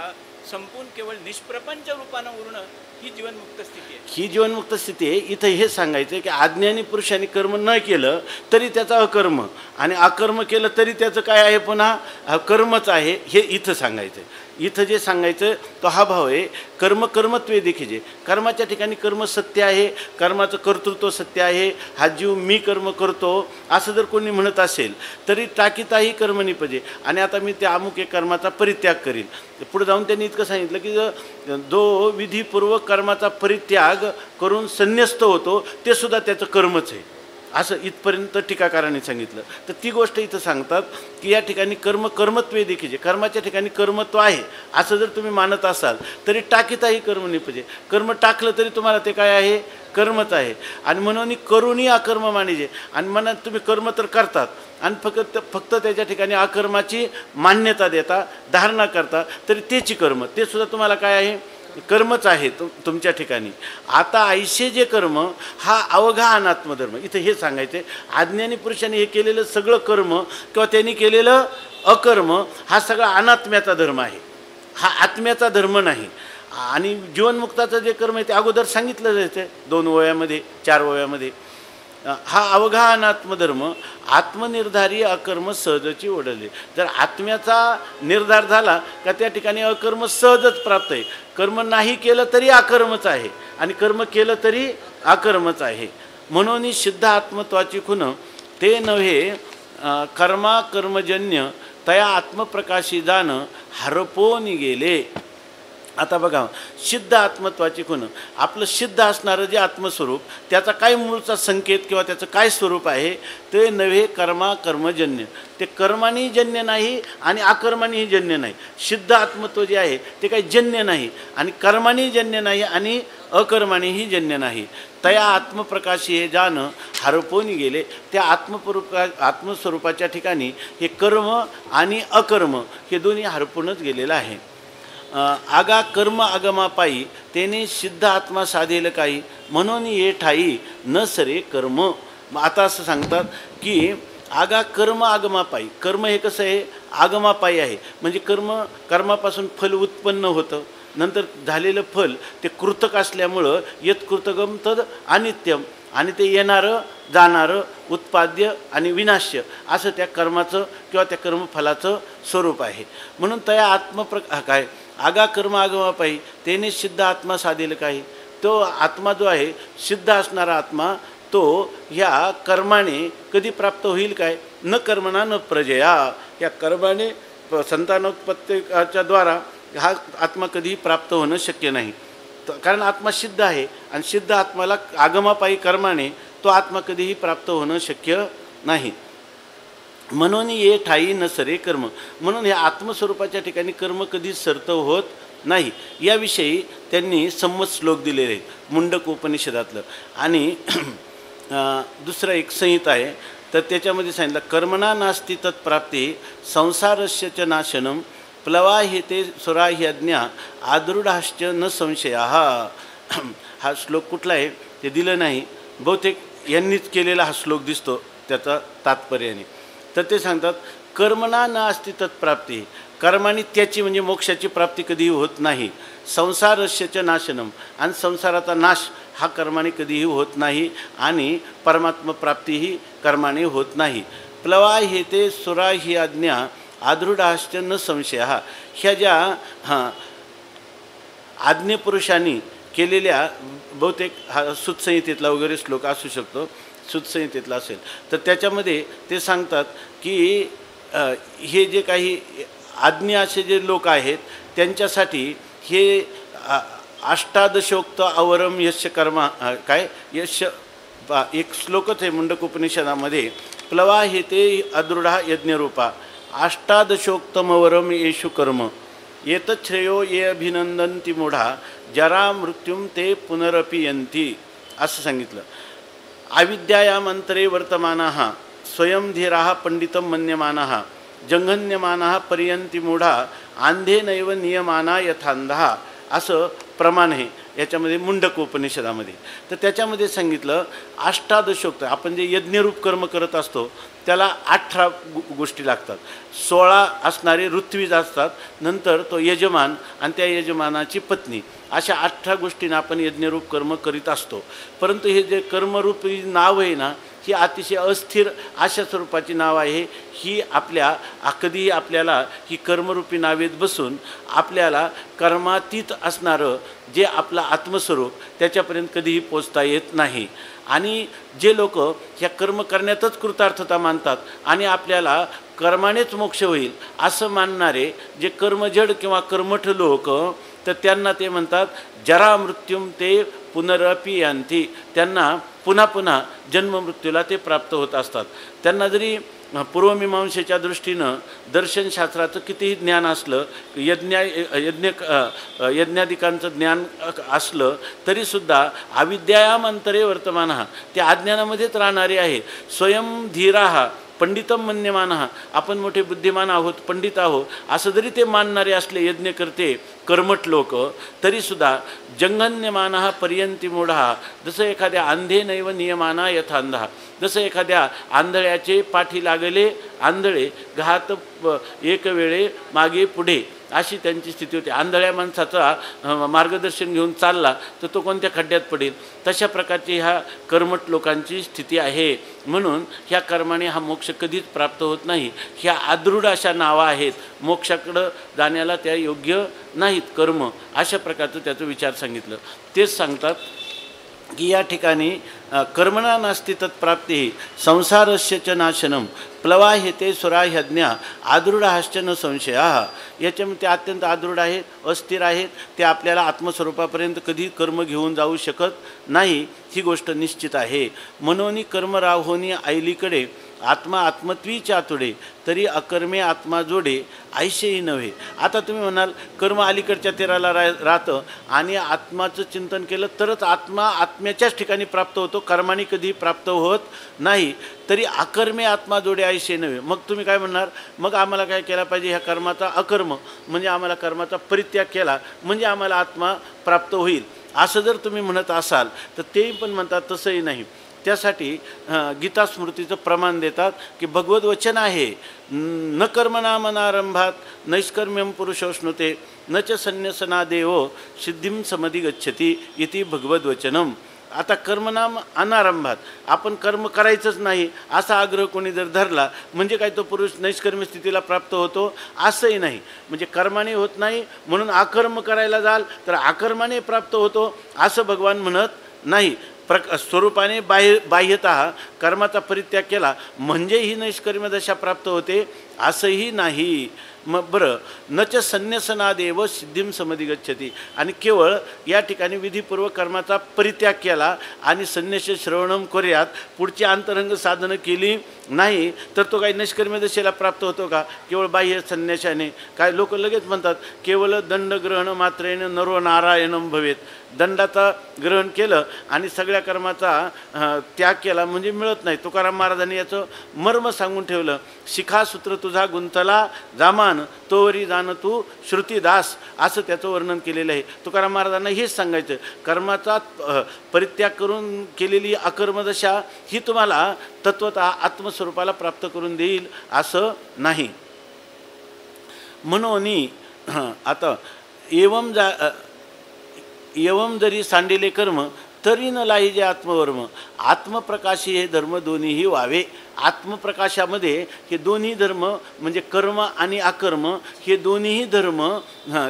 संपून केवळ निष्प्रपंच रूपानं उरणं ही जीवनमुक्त स्थिती आहे. ही जीवनमुक्त स्थिती आहे. इथं हे सांगायचं आहे की अज्ञानी पुरुषांनी कर्म न केलं तरी त्याचा अकर्म, आणि अकर्म केलं तरी त्याचं काय आहे? पुन्हा कर्मच आहे. हे इथं सांगायचं आहे. इथं जे सांगायचं तो हा भाव आहे. कर्म कर्मत्वे देखीजे, कर्माच्या ठिकाणी कर्म सत्य आहे, कर्माचं कर्तृत्व सत्य आहे. हा जीव मी कर्म करतो असं जर कोणी म्हणत असेल तरी टाकीताही कर्म निपजे. आणि आता मी त्या अमुक एक कर्माचा परित्याग करीन. पुढे जाऊन त्यांनी इतकं सांगितलं की जो विधीपूर्वक कर्माचा परित्याग करून संन्यस्त होतो ते सुद्धा त्याचं कर्मच आहे असं इथपर्यंत टीकाकारांनी सांगितलं. तर ती गोष्ट इथं सांगतात की या ठिकाणी कर्म कर्मत्वे देखील, कर्माच्या ठिकाणी कर्मत्व आहे असं जर तुम्ही मानत असाल तरी टाकीताही कर्म निपजे. कर्म टाकलं तरी तुम्हाला ते काय आहे? कर्मच आहे. आणि म्हणून करुणी अकर्म मानिजे, आणि मनात तुम्ही कर्म तर करतात आणि फक्त त्याच्या ठिकाणी अकर्माची मान्यता देता, धारणा करता, तरी तेची कर्म ते सुद्धा तुम्हाला काय आहे? कर्मच आहे तुमच्या ठिकाणी. आता ऐसे जे कर्म हा अवघा अनात्मधर्म. इथं हे सांगायचं अज्ञानी पुरुषांनी हे केलेलं सगळं कर्म किंवा त्यांनी केलेलं अकर्म हा सगळा अनात्म्याचा धर्म आहे, हा आत्म्याचा धर्म नाही. आणि जीवनमुक्ताचं जे कर्म आहे ते अगोदर सांगितलं जायचं 2 ओव्यामध्ये 4 ओव्यामध्ये. हा अवघा अनात्मधर्म आत्मनिर्धारी अकर्म सहजची ओढले. जर आत्म्याचा निर्धार झाला का त्या ठिकाणी अकर्म सहजच प्राप्त आहे. कर्म नाही केलं तरी अकर्मच आहे आणि कर्म केलं तरी अकर्मच आहे. म्हणून शुद्ध आत्मत्वाची खुण ते नव्हे कर्मा कर्मजन्य तया आत्मप्रकाशी जाण हरपोनी गेले. आता बघा, सिद्ध आत्मत्वाची खुण, आपलं सिद्ध असणारं जे आत्मस्वरूप, त्याचा काय मूळचा संकेत किंवा त्याचं काय स्वरूप आहे, ते नव्हे कर्मजन्य. ते कर्मानी जन्य नाही आणि अकर्मानीही जन्य नाही. सिद्ध आत्मत्व जे आहे ते काही जन्य नाही आणि कर्मानी जन्य नाही आणि अकर्मानीही जन्य नाही. तया आत्मप्रकाशी हे जाण हरपून गेले. त्या आत्मस्वरूपाच्या ठिकाणी हे कर्म आणि अकर्म हे दोन्ही हरपूनच गेलेलं आहे. आगा कर्म आगमापायी तेने सिद्ध आत्मा साधेल काही, म्हणून ये ठाई न सरे कर्म. आता असं सांगतात की आगा कर्म आगमापायी, कर्म हे कसं आहे, आगमापायी आहे. म्हणजे कर्मापासून फल उत्पन्न होतं, नंतर झालेलं फल ते कृतक असल्यामुळं यत कृतगम तद अनित्यम, आणि ते येणारं जाणारं उत्पाद्य आणि विनाश्य असं त्या कर्माचं किंवा त्या कर्मफलाचं स्वरूप आहे. म्हणून त्या काय आगा कर्म आगमापायी तेने सिद्ध आत्मा साधेल काही. तो आत्मा जो आहे, सिद्ध असणारा आत्मा, तो ह्या कर्माने कधी प्राप्त होईल काय, न कर्मणा न प्रजया. या कर्माने संतानोत्पत्तीच्या द्वारा हा आत्मा कधीही प्राप्त होणं शक्य नाही. कारण आत्मा सिद्ध आहे आणि सिद्ध आत्माला आगमापायी कर्माने तो आत्मा कधीही प्राप्त होणं शक्य नाही. म्हणून ये ठाई न सरे कर्म. म्हणून या आत्मस्वरूपाच्या ठिकाणी कर्म कधी सरत होत नाही. याविषयी त्यांनी संमत श्लोक दिलेले आहेत मुंडक उपनिषदातलं. आणि दुसरा एक संहिता आहे, तर त्याच्यामध्ये सांगितलं कर्मणा नास्ति तत्प्राप्ती संसारस्य च नाशनम प्लवाहिते सुराह्यज्ञा आदृढाश्च न संशया. हा श्लोक कुठला आहे ते दिलं नाही, बहुतेक यांनीच केलेला हा श्लोक दिसतो त्याचा तात्पर्याने. तर ते सांगतात कर्मणा न अस्ति तत्प्राप्ती, कर्माने त्याची म्हणजे मोक्षाची प्राप्ती कधीही होत नाही. संसारस्य नाशनम, आणि संसाराचा नाश हा कर्माने कधीही होत नाही आणि परमात्मा प्राप्तीही कर्माने होत नाही. प्लवाहिते सुरा ही आज्ञा आदृढाश्च न संशय. ह्या ज्या आज्ञेपुरुषांनी केलेल्या, बहुतेक हा सुतसंहितेतला वगैरे श्लोक असू शकतो, सुतसंहितेतला असेल तर त्याच्यामध्ये ते सांगतात की हे जे काही आज्ञा असे जे लोक आहेत त्यांच्यासाठी हे अष्टादशोक्त अवरम यश कर्मा काय यश एक श्लोकच आहे मुंडक उपनिषदामध्ये. प्लवा हे ते अदृढा यज्ञरूपा अष्टादशोक्तमवरम येषु कर्म एतच्छ्रेयो ये अभिनंदन्ति मूढा जरा मृत्युम ते पुनरपियन्ति असं सांगितलं. अविद्यायामंतरे वर्तमानाः स्वयं धीराः पंडितं मन्यमानाः जंघन्यमानाः पर्यंती मूढा आंधे नैव नियमाना यथांधा असं प्रमाण आहे याच्यामध्ये मुंडक उपनिषदामध्ये. तर त्याच्यामध्ये सांगितलं अष्टादशोक्त, आपण जे यज्ञरूप कर्म करत असतो त्याला 18 गोष्टी लागतात. 16 असणारे ऋत्विज असतात, नंतर तो यजमान आणि त्या यजमानाची पत्नी, अशा 18 गोष्टींना आपण यज्ञरूप कर्म करीत असतो. परंतु हे जे कर्मरूपी नाव आहे ना, ही अतिशय अस्थिर अशा स्वरूपाची नाव आहे. ही कधीही आपल्याला ही कर्मरूपी नावेत बसून आपल्याला कर्मातीत असणारं जे आपलं आत्मस्वरूप त्याच्यापर्यंत कधीही पोचता येत नाही. आणि जे लोक ह्या कर्म करण्यातच कृतार्थता मानतात आणि आपल्याला कर्मानेच मोक्ष होईल असं मानणारे जे कर्मजड किंवा कर्मठ लोक, तर त्यांना ते म्हणतात जरा मृत्युम ते पुनरपियन्ति. त्यांना पुन्हा पुन्हा जन्ममृत्यूला ते प्राप्त होत असतात. त्यांना जरी पूर्वमीमांसेच्या दृष्टीनं दर्शनशास्त्राचं कितीही ज्ञान असलं, यज्ञादिकांचं ज्ञान असलं तरीसुद्धा अविद्यायामंतरे वर्तमानः, त्या अज्ञानामध्येच राहणारे आहे. स्वयं धीराः पंडितम मन्यमानः, आपण मोठे बुद्धिमान आहोत, पंडित आहोत असं जरी ते मानणारे असले यज्ञकर्ते कर्मठ लोक, तरीसुद्धा जंघन्यमानः पर्यंती मूढः, जसं एखाद्या अंधे नैव नियमाना यथांधा, जसं एखाद्या आंधळ्याचे पाठी लागले आंधळे घात एक वेळे मागे पुढे अशी त्यांची स्थिती होती. आंधळ्या माणसाचा मार्गदर्शन घेऊन चालला तर तो कोणत्या खड्ड्यात पडेल, तशा प्रकारची ह्या कर्मठ लोकांची स्थिती आहे. म्हणून ह्या कर्माने हा मोक्ष कधीच प्राप्त होत नाही. ह्या आदृढ अशा नावा आहेत, मोक्षाकडं जाण्याला त्या योग्य नाहीत कर्म. अशा प्रकारचं त्याचं विचार सांगितलं. तेच सांगतात की या ठिकाणी कर्मणा नास्ति तत्प्राप्ती संसारस्य च नाशनम प्लवाह्यते सुराह्यज्ञा आदृढाश्च न संशया. याच्यामध्ये ते अत्यंत आदृढ आहेत, अस्थिर आहेत, ते आपल्याला आत्मस्वरूपापर्यंत कधी कर्म घेऊन जाऊ शकत नाही, ही गोष्ट निश्चित आहे. मनोनी कर्मराहोनी ऐलीकडे आत्मा आत्मत्वी चातुडे तरी अकर्मे आत्मा जोडे ऐशेही नव्हे. आता तुम्ही म्हणाल कर्म अलीकडच्या तेराला राहतं आणि आत्माचं चिंतन केलं तरच आत्मा आत्म्याच्याच ठिकाणी प्राप्त होतो, कर्माने कधी प्राप्त होत नाही. तरी अकर्मे आत्मा जोडे ऐशे नव्हे. मग तुम्ही काय म्हणणार, मग आम्हाला काय केला पाहिजे, ह्या कर्माचा अकर्म म्हणजे आम्हाला कर्माचा परित्याग केला म्हणजे आम्हाला आत्मा प्राप्त होईल, असं जर तुम्ही म्हणत असाल तर तेही पण म्हणतात तसंही नाही. त्यासाठी गीता स्मृतीचं प्रमाण देतात की भगवद वचन आहे, न कर्मणामनारंभात नैष्कर्म्यम पुरुषोष्णुते न च संन्यसनादेव सिद्धीं समधी गच्छती इति भगवद वचनम. आता कर्मनाम अनारंभात आपण कर्म करायचंच नाही असा आग्रह कोणी जर धरला म्हणजे काय तो पुरुष नैष्कर्म्य स्थितीला प्राप्त होतो असंही नाही. म्हणजे कर्माने होत नाही म्हणून अकर्म करायला जाल तर अकर्माने प्राप्त होतो असं भगवान म्हणत नाही. स्वरूपाने बाह्यतः कर्माचा परित्याग केला म्हणजे ही नैष्कर्म्य दशा प्राप्त होते असंही नाही. मग बरं, न च संन्यसनादेव सिद्धीं समधी गच्छती. आणि केवळ या ठिकाणी विधीपूर्वक कर्माचा परित्याग केला आणि संन्यास श्रवणम करूयात, पुढची अंतरंग साधनं केली नाही तर तो काही नैष्कर्म्य दशेला प्राप्त होतो का केवळ बाह्य संन्यासाने? काय लोक लगेच म्हणतात केवळ दंडग्रहण मात्रेने नरो नारायणम भवेत. दंडाचा ग्रहण केलं आणि सगळ्या कर्माचा त्याग केला म्हणजे मिळत नाही. तुकाराम महाराजांनी याचं मर्म सांगून ठेवलं, शिखासूत्र तुझा गुंतला जामान तोवरी जाण तू श्रुतीदास, असं त्याचं वर्णन केलेलं आहे. तुकाराम महाराजांना हेच सांगायचं, कर्माचा परित्याग करून केलेली अकर्मदशा ही तुम्हाला तत्वतः आत्मस्वरूपाला प्राप्त करून देईल असं नाही. म्हणून आता एवम जरी सांडिले कर्म तरी न लाईजे आत्मवर्म. आत्मप्रकाशी हे धर्म दोन्हीही व्हावे. आत्मप्रकाशामध्ये हे दोन्ही धर्म म्हणजे कर्म आणि अकर्म हे दोन्हीही धर्म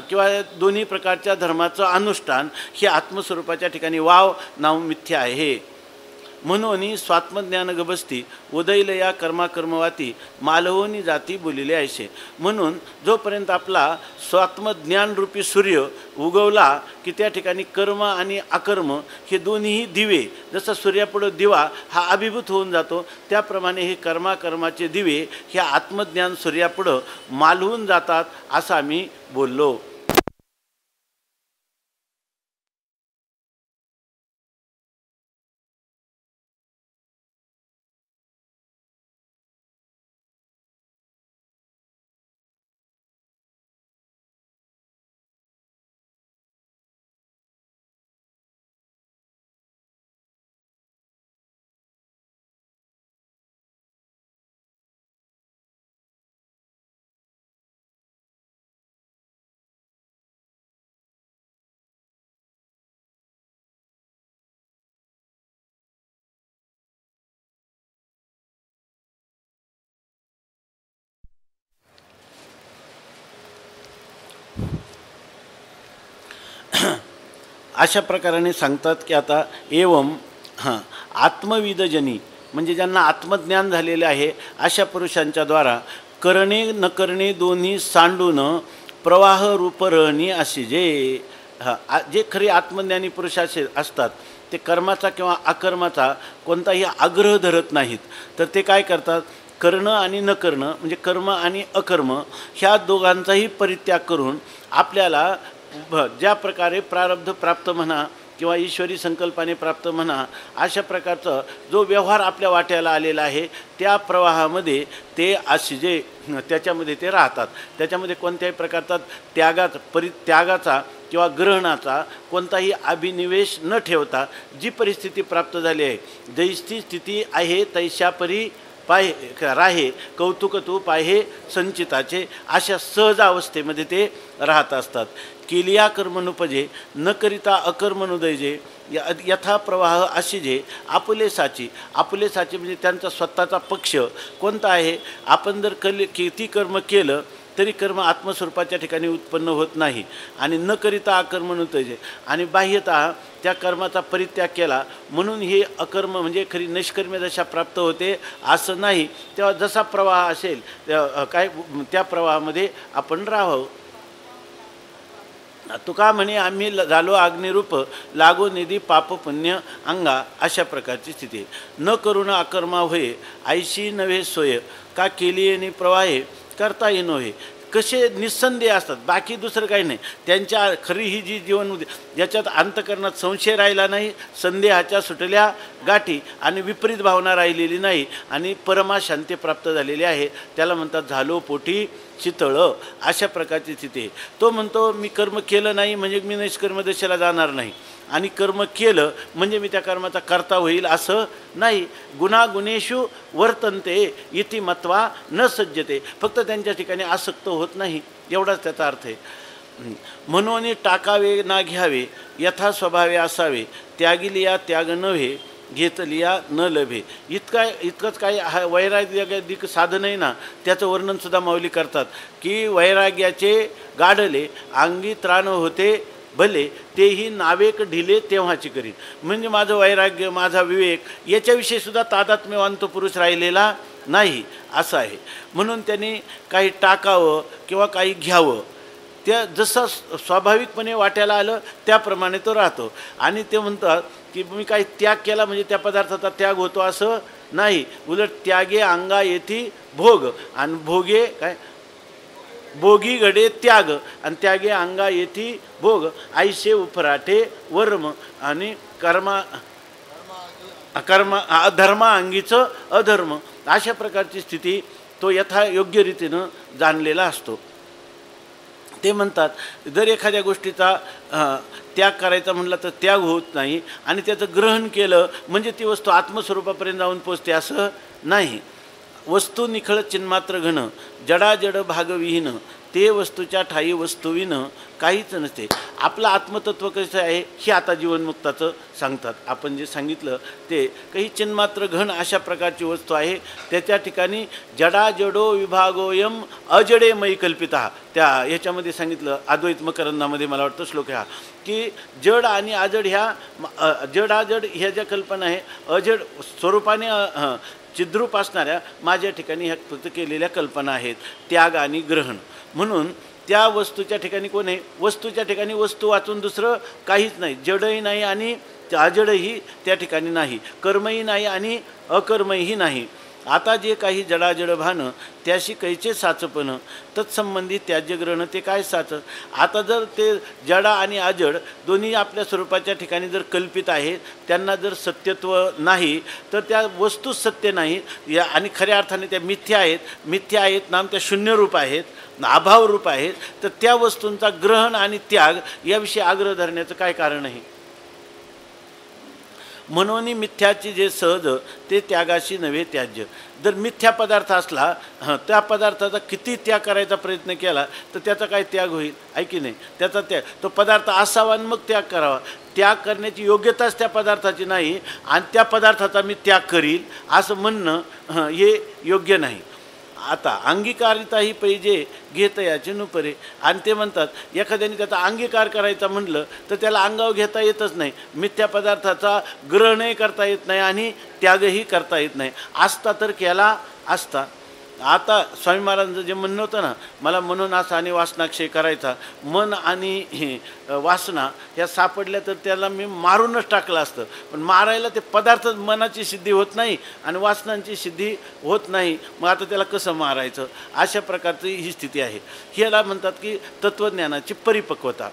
किंवा दोन्ही प्रकारच्या धर्माचं अनुष्ठान हे आत्मस्वरूपाच्या ठिकाणी वाव नाव मिथ्या आहे. म्हणून स्वात्मज्ञान गबसती उदयल या कर्माकर्मवाती मालवणी जाती बोलिले ऐसे. म्हणून जोपर्यंत आपला स्वात्मज्ञानरूपी सूर्य उगवला की त्या ठिकाणी कर्म आणि अकर्म हे दोन्हीही दिवे, जसं सूर्यापुढं दिवा हा अभिभूत होऊन जातो त्याप्रमाणे हे कर्माकर्माचे दिवे हे आत्मज्ञान सूर्यापुढं मालवून जातात असं आम्ही बोललो. अशा प्रकाराने सांगतात की आता एवम आत्मविदजनी म्हणजे ज्यांना आत्मज्ञान झालेले आहे अशा पुरुषांच्या द्वारा करणे न करणे दोन्ही सांडून प्रवाह रूपरहणी असे जे खरे आत्मज्ञानी पुरुष असे असतात ते कर्माचा किंवा अकर्माचा कोणताही आग्रह धरत नाहीत. तर ते काय करतात, करणं आणि न करणं म्हणजे कर्म आणि अकर्म ह्या दोघांचाही परित्याग करून आपल्याला ज्या प्रकारे प्रारब्ध प्राप्त म्हणा किंवा ईश्वरी संकल्पाने प्राप्त म्हणा अशा प्रकारचा जो व्यवहार आपल्या वाट्याला आलेला आहे त्या प्रवाहामध्ये ते असे त्याच्यामध्ये ते राहतात. त्याच्यामध्ये कोणत्याही प्रकारचा परित्यागाचा किंवा ग्रहणाचा कोणताही अभिनिवेश न ठेवता जी परिस्थिती प्राप्त झाली आहे, जैसी स्थिती आहे तैशा परी पाय राहे कौतुक तू पाहे संचिताचे, अशा सहज अवस्थेमध्ये ते राहत असतात. केलिया कर्मनुपजे न करिता अकर्मनुदयजे यथा प्रवाह अशी जे आपुलेसाची म्हणजे त्यांचा स्वतःचा पक्ष कोणता आहे. आपण जर किती कर्म केलं तरी कर्म आत्मस्वरूपाच्या ठिकाणी उत्पन्न होत नाही आणि न करिता अकर्मण होतं आणि बाह्यतः त्या कर्माचा परित्याग केला म्हणून हे अकर्म म्हणजे खरी निष्कर्म्य दशा प्राप्त होते असं नाही. तेव्हा जसा प्रवाह असेल त्या प्रवाहामध्ये आपण राहावं. तुका म्हणे आम्ही झालो अग्निरूप लागो निधी पाप पुण्य अंगा अशा प्रकारची स्थिती. न करून अकर्मा होय ऐशी नव्हे सोय का केली येणे प्रवाहे करता येईन होय. कसे निस्संदेह असतात, बाकी दुसरं काही नाही. त्यांच्या खरी ही जी जीवन याच्यात अंतकरणात संशय राहिला नाही, संदेहाच्या सुटल्या गाठी आणि विपरीत भावना राहिलेली नाही आणि परमा शांती प्राप्त झालेली आहे. त्याला म्हणतात झालो पोटी शीतळ अशा प्रकारची स्थिती आहे. तो म्हणतो मी कर्म केलं नाही म्हणजे मी निष्कर्म दशेला जाणार नाही आणि कर्म केलं म्हणजे मी त्या कर्माचा कर्ता होईल असं नाही. गुणागुणेषु वर्तन्ते इति मत्वा न सज्जते. फक्त त्यांच्या ठिकाणी आसक्त होत नाही एवढाच त्याचा अर्थ आहे. म्हणून टाकावे ना घ्यावे यथा स्वभावे असावे त्यागिलिया त्याग नव्हे घेतलिया न लभे. इतकंच काही हा वैराग्याधिक साधन आहे ना त्याचं वर्णनसुद्धा माऊली करतात की वैराग्याचे गाढले अंगी त्राण होते भले तेही नावेक ढिले तेव्हाची करीन. म्हणजे माझं वैराग्य माझा विवेक याच्याविषयी सुद्धा तादात्म्यवान तो पुरुष राहिलेला नाही असं आहे. म्हणून त्यांनी काही टाकावं किंवा काही घ्यावं त्या जसं स्वाभाविकपणे वाट्याला आलं त्याप्रमाणे तो राहतो. आणि ते म्हणतात की मी काही त्याग केला म्हणजे त्या पदार्थाचा त्याग होतो असं नाही. उलट त्यागे अंगा येथे भोग आणि भोगे काय भोगी घडे त्याग आणि त्यागे अंगा येथे भोग ऐसे उपराठे वर्म आणि धर्मा अंगीचं अधर्म अशा प्रकारची स्थिती तो यथा योग्य रीतीनं जाणलेला असतो. ते म्हणतात जर एखाद्या गोष्टीचा त्याग करायचा म्हटलं तर त्याग होत नाही आणि त्याचं ग्रहण केलं म्हणजे ती वस्तू आत्मस्वरूपापर्यंत जाऊन पोचते असं नाही. वस्तू निखळ चिन्मात्र घन जडाजड भागविहीन ते वस्तूच्या ठाई वस्तुविन काहीच नसते. आपलं आत्मतत्व कसं आहे हे आता जीवनमुक्ताचं सांगतात. आपण जे सांगितलं ते काही चिन्मात्र घन अशा प्रकारची वस्तू आहे. त्याच्या ठिकाणी जडाजडो विभागोयम अजडे मयी कल्पिता. त्या ह्याच्यामध्ये सांगितलं अद्वैत मकरंदामध्ये मला वाटतं श्लोक हा की जड आणि अजड ह्या जडाजड ह्या ज्या कल्पना आहे अजड स्वरूपाने चिद्रूप असणाऱ्या माझ्या ठिकाणी ह्या कृत केलेल्या कल्पना आहेत त्याग आणि ग्रहण. म्हणून त्या वस्तूच्या ठिकाणी कोण आहे वस्तूच्या ठिकाणी वस्तू वाचून दुसरं काहीच नाही. जडही नाही आणि अजडही त्या ठिकाणी नाही. कर्मही नाही आणि अकर्मही नाही. आता जे काही जडाजड भानं त्याशी कैचे साचपण तत्संबंधी त्याज्यग्रहण ते काय साच. आता जर ते जडा आणि अजड दोन्ही आपल्या स्वरूपाच्या ठिकाणी जर कल्पित आहेत त्यांना जर सत्यत्व नाही तर त्या वस्तू सत्य नाही या आणि खऱ्या अर्थाने त्या मिथ्या आहेत नाम त्या शून्यरूप आहेत अभावरूप आहेत. तर त्या वस्तूंचा ग्रहण आणि त्याग याविषयी आग्रह धरण्याचं काय कारण आहे. म्हणून मिथ्याची जे सहज ते त्यागाशी नव्हे त्याज्य. जर मिथ्या पदार्थ असला त्या पदार्थाचा किती त्याग करायचा प्रयत्न केला तर त्याचा काय त्याग होईल आहे की नाही. त्याचा त्याग तो पदार्थ असावा आणि मग त्याग करावा. त्याग करण्याची योग्यताच त्या पदार्थाची नाही आणि त्या पदार्थाचा मी त्याग करील असं म्हणणं हे योग्य नाही. आता अंगीकारिता ही पाहिजे घेता याचे नुपरे. आणि ते म्हणतात एखाद्याने त्याचा अंगीकार करायचा म्हटलं तर त्याला अंगावर घेता येतच नाही. मिथ्या पदार्थाचा ग्रहणही करता येत नाही आणि त्यागही करता येत नाही. असता तर केला असता. आता स्वामी महाराजांचं जे म्हणणं होतं ना मला मनोनाश आणि वासनाक्षय करायचा मन आणि वासना ह्या सापडल्या तर त्याला मी मारूनच टाकलं असतं. पण मारायला ते पदार्थ मनाची सिद्धी होत नाही आणि वासनांची सिद्धी होत नाही. मग आता त्याला कसं मारायचं अशा प्रकारची ही स्थिती आहे. ह्याला म्हणतात की तत्त्वज्ञानाची परिपक्वता.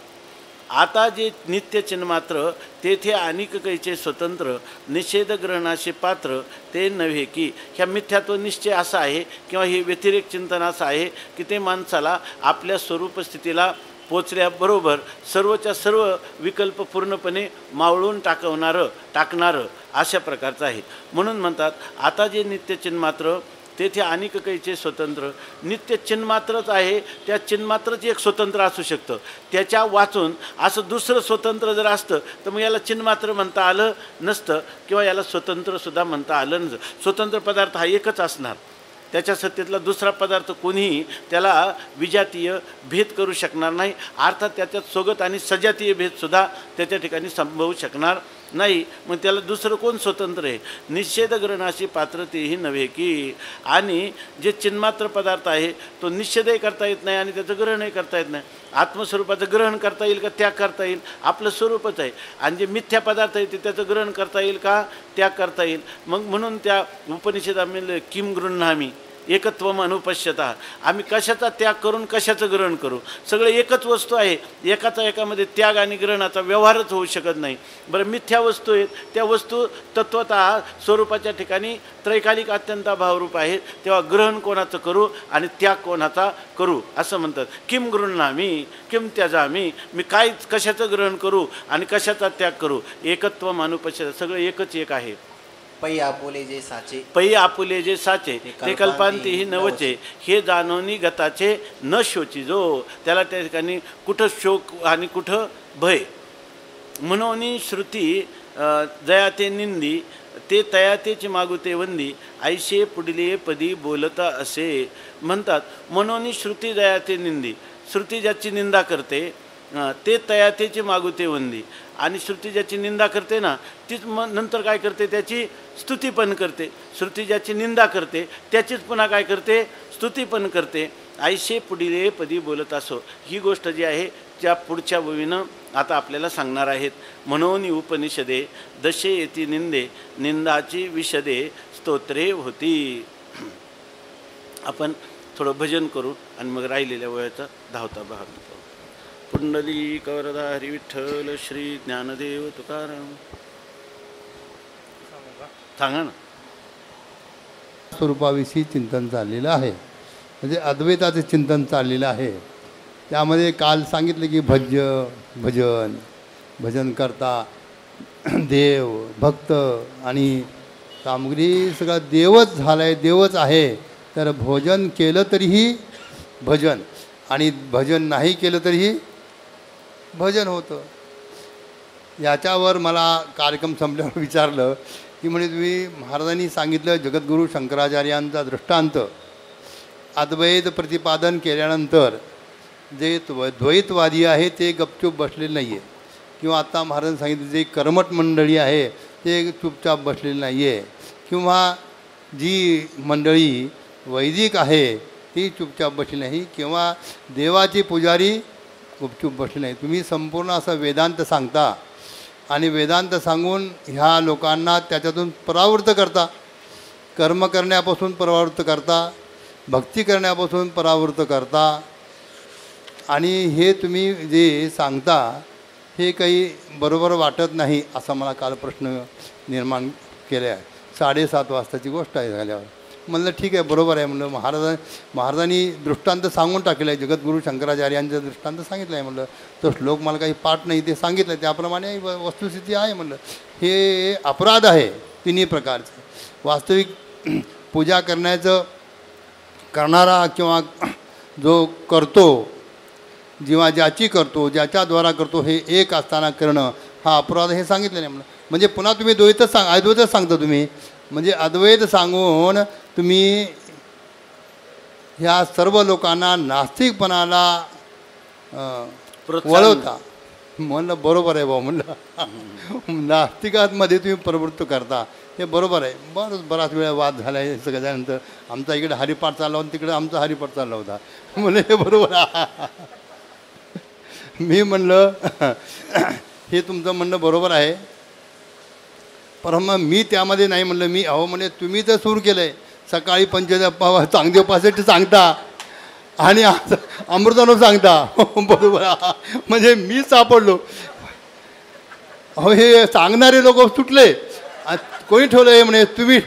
आता जे नित्य चिन्मात्र तेथे अनेक कैचे स्वतंत्र निषेध ग्रहणाचे पात्र ते नव्हे की. ह्या मिथ्यात्व निश्चय असा आहे किंवा हे व्यतिरेक चिंतन असं आहे की ते माणसाला आपल्या स्वरूप स्थितीला पोचल्याबरोबर सर्वच्या सर्व विकल्प पूर्णपणे मावळून टाकणारं अशा प्रकारचं आहे. म्हणून म्हणतात आता जे नित्य चिन्मात्र तेथे अनेक कैचे स्वतंत्र. नित्य चिन्मात्रच आहे त्या चिन्मात्रच एक स्वतंत्र असू शकतं. त्याच्या वाचून असं दुसरं स्वतंत्र जर असतं तर मग याला चिन्मात्र म्हणता आलं नसतं किंवा याला स्वतंत्रसुद्धा म्हणता आलं नसतं. स्वतंत्र पदार्थ हा एकच असणार त्याच्या सत्तेतला दुसरा पदार्थ कोणीही त्याला विजातीय भेद करू शकणार नाही. अर्थात त्याच्यात स्वगत आणि सजातीय भेदसुद्धा त्याच्या ठिकाणी संभवू शकणार नाही. मग त्याला दुसरं कोण स्वतंत्र आहे? निषेध ग्रहणाची पात्रतेही नव्हे की. आणि जे चिन्मात्र पदार्थ आहे तो निषेधही करता येत नाही आणि त्याचं ग्रहणही करता येत नाही. आत्मस्वरूपाचं ग्रहण करता येईल का त्याग करता येईल? आपलं स्वरूपच आहे. आणि जे मिथ्या पदार्थ आहे ते त्याचं ग्रहण करता येईल का त्याग करता येईल? मग म्हणून त्या उपनिषदामध्ये किम गृह्णामी एकत्वम अनुपश्यता, आम्ही कशाचा त्याग करून कशाचं ग्रहण करू? सगळं एकच वस्तू आहे, एकामध्ये त्याग आणि ग्रहणाचा व्यवहारच होऊ शकत नाही. बरं, मिथ्या वस्तू आहेत, त्या वस्तू तत्वतः स्वरूपाच्या ठिकाणी त्रैकालिक अत्यंताभावरूप आहेत, तेव्हा ग्रहण कोणाचं करू आणि त्याग कोणाचा करू असं म्हणतात. किम गृह्णामी किम त्याजामी, मी काय कशाचं ग्रहण करू आणि कशाचा त्याग करू? एकत्वम अनुपश्यता, सगळं एकच एक आहे. पै आपुले जे साचे, पै आपुले जे साचे ते कल्पांतीही नवचे, हे जाणवणी गताचे न शोची जो. त्याला त्या ठिकाणी कुठं शोक आणि कुठं भय. मनोनी श्रुती जयाते निंदी, ते तयातेची मागुते वंदी, ऐशे पुढले पदी बोलता असे म्हणतात. मनोनी श्रुती जयाते निंदी, श्रुती ज्याची निंदा करते ते तयातेची मागुते वंदी. आणि श्रुती ज्याची निंदा करते ना तीच मग नंतर काय करते? त्याची स्तुती पण करते. श्रुती ज्याची निंदा करते त्याचीच पुन्हा काय करते? स्तुती पण करते. ऐशे पुढीले पदी बोलत असो, ही गोष्ट जी आहे त्या पुढच्या ओवीनं आता आपल्याला सांगणार आहेत. म्हणून उपनिषदे दशे येती निंदे, निंदाची विशदे स्तोत्रे होती. आपण थोडं भजन करू आणि मग राहिलेल्या वयाचा धावता भाग. पुंडलिक वरदा हरी विठ्ठल श्री ज्ञानदेव तुकाराम. सांगा ना. स्वरूपाविषयी चिंतन चाललेलं आहे, म्हणजे अद्वैताचं चिंतन चाललेलं आहे. त्यामध्ये काल सांगितलं की भजन करता देव भक्त आणि सामग्री सगळा देवच झाला आहे, देवच आहे. तर भोजन केलं तरीही भजन आणि भजन नाही केलं तरीही भजन होतं. याच्यावर मला कार्यक्रम संपल्यावर विचारलं की म्हणे तुम्ही महाराजांनी सांगितलं जगद्गुरू शंकराचार्यांचा दृष्टांत अद्वैत प्रतिपादन केल्यानंतर जे द्वैतवादी आहे ते गपचूप बसलेले नाही आहे, किंवा आता महाराजांनी सांगितलं जे कर्मठ मंडळी आहे ते चुपचाप बसलेले नाही आहे, किंवा जी मंडळी वैदिक आहे ती चुपचाप बसली नाही, किंवा देवाची पुजारी गुपचूप बसले नाही. तुम्ही संपूर्ण असं वेदांत सांगता आणि वेदांत सांगून ह्या लोकांना त्याच्यातून परावृत्त करता, कर्म करण्यापासून परावृत्त करता, भक्ती करण्यापासून परावृत्त करता. आणि हे तुम्ही जे सांगता हे काही बरोबर वाटत नाही असा मला काल प्रश्न निर्माण केला आहे. 7:30 वाजताची गोष्ट आहे झाल्यावर. म्हणलं ठीक आहे, बरोबर आहे. म्हणलं महाराजांनी दृष्टांत सांगून टाकलं आहे, जगद्गुरू शंकराचार्यांचं दृष्टांत सांगितलं आहे. म्हणलं तो श्लोक मला काही पाठ नाही, ते सांगितलं त्याप्रमाणे वस्तुस्थिती आहे. म्हणलं हे अपराध आहे तिन्ही प्रकारचं. वास्तविक पूजा करणारा किंवा जो करतो, जेव्हा ज्याची करतो, ज्याच्याद्वारा करतो, हे एक असताना करणं हा अपराध हे सांगितलं नाही. म्हणलं म्हणजे पुन्हा तुम्ही अद्वैतच सांगता तुम्ही, म्हणजे अद्वैत सांगून तुम्ही ह्या सर्व लोकांना नास्तिकपणाला वळवता. म्हणलं बरोबर आहे भाऊ. म्हणलं नास्तिकांमध्ये तुम्ही प्रवृत्त करता हे बरोबर आहे. बराच वेळा वाद झाला आहे सगळं. त्यानंतर आमचा इकडे हरिपाठ चालला होता, तिकडे आमचा हरिपाठ चालला होता. म्हणलं हे बरोबर आहे. मी म्हणलं हे तुमचं म्हणणं बरोबर आहे, पण मग मी त्यामध्ये नाही. म्हणलं मी म्हणे तुम्ही तर सुरू केलं आहे, सकाळी चांगदेव पासाठी सांगता आणि अमृतानं सांगता. बरोबर. म्हणजे मी सापडलो. हे सांगणारे लोक सुटले, कोणी ठेवलं आहे म्हणे तुम्ही.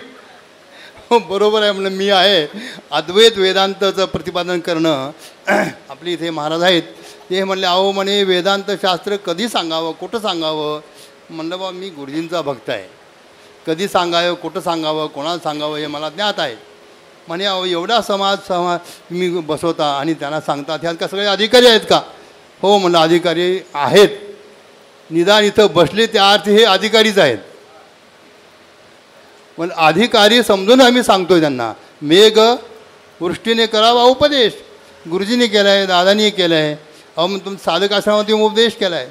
बरोबर आहे. म्हणलं मी आहे. अद्वैत वेदांताचं प्रतिपादन करणं आपले इथे महाराज आहेत ते म्हणले म्हणे वेदांत शास्त्र कधी सांगावं, कुठं सांगावं. म्हणलं बा मी गुरुजींचा भक्त आहे, कधी सांगावं, कुठं सांगावं, कोणाला सांगावं हे मला ज्ञात आहे. म्हणे एवढा समाज तुम्ही बसवता आणि त्यांना सांगतात, ह्यात का सगळे अधिकारी आहेत का? हो म्हणलं अधिकारी आहेत. निदान इथं बसले त्या अर्थी हे अधिकारीच आहेत. पण अधिकारी समजून आम्ही सांगतोय त्यांना. मेघ वृष्टीने करावा उपदेश. गुरुजीने केला आहे, दादानी केलं आहे. अहो मग तुम्ही साधक आश्रमामध्ये उपदेश केला आहे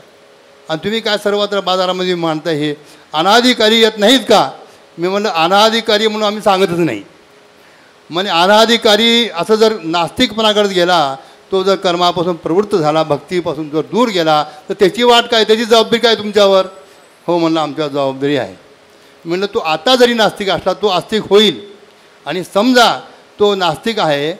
आणि तुम्ही काय सर्वत्र बाजारामध्ये मांडता हे अनाधिकारी येत नाहीत का? मी म्हणलं अनाधिकारी म्हणून आम्ही सांगतच नाही. म्हणजे अनाधिकारी असं जर नास्तिकपणाकडे गेला, तो जर कर्मापासून प्रवृत्त झाला, भक्तीपासून जर दूर गेला, तर त्याची वाट काय, त्याची जबाबदारी काय तुमच्यावर? हो म्हणलं आमच्यावर जबाबदारी आहे. म्हणलं तो आता जरी नास्तिक असला तो आस्तिक होईल. आणि समजा तो नास्तिक आहे,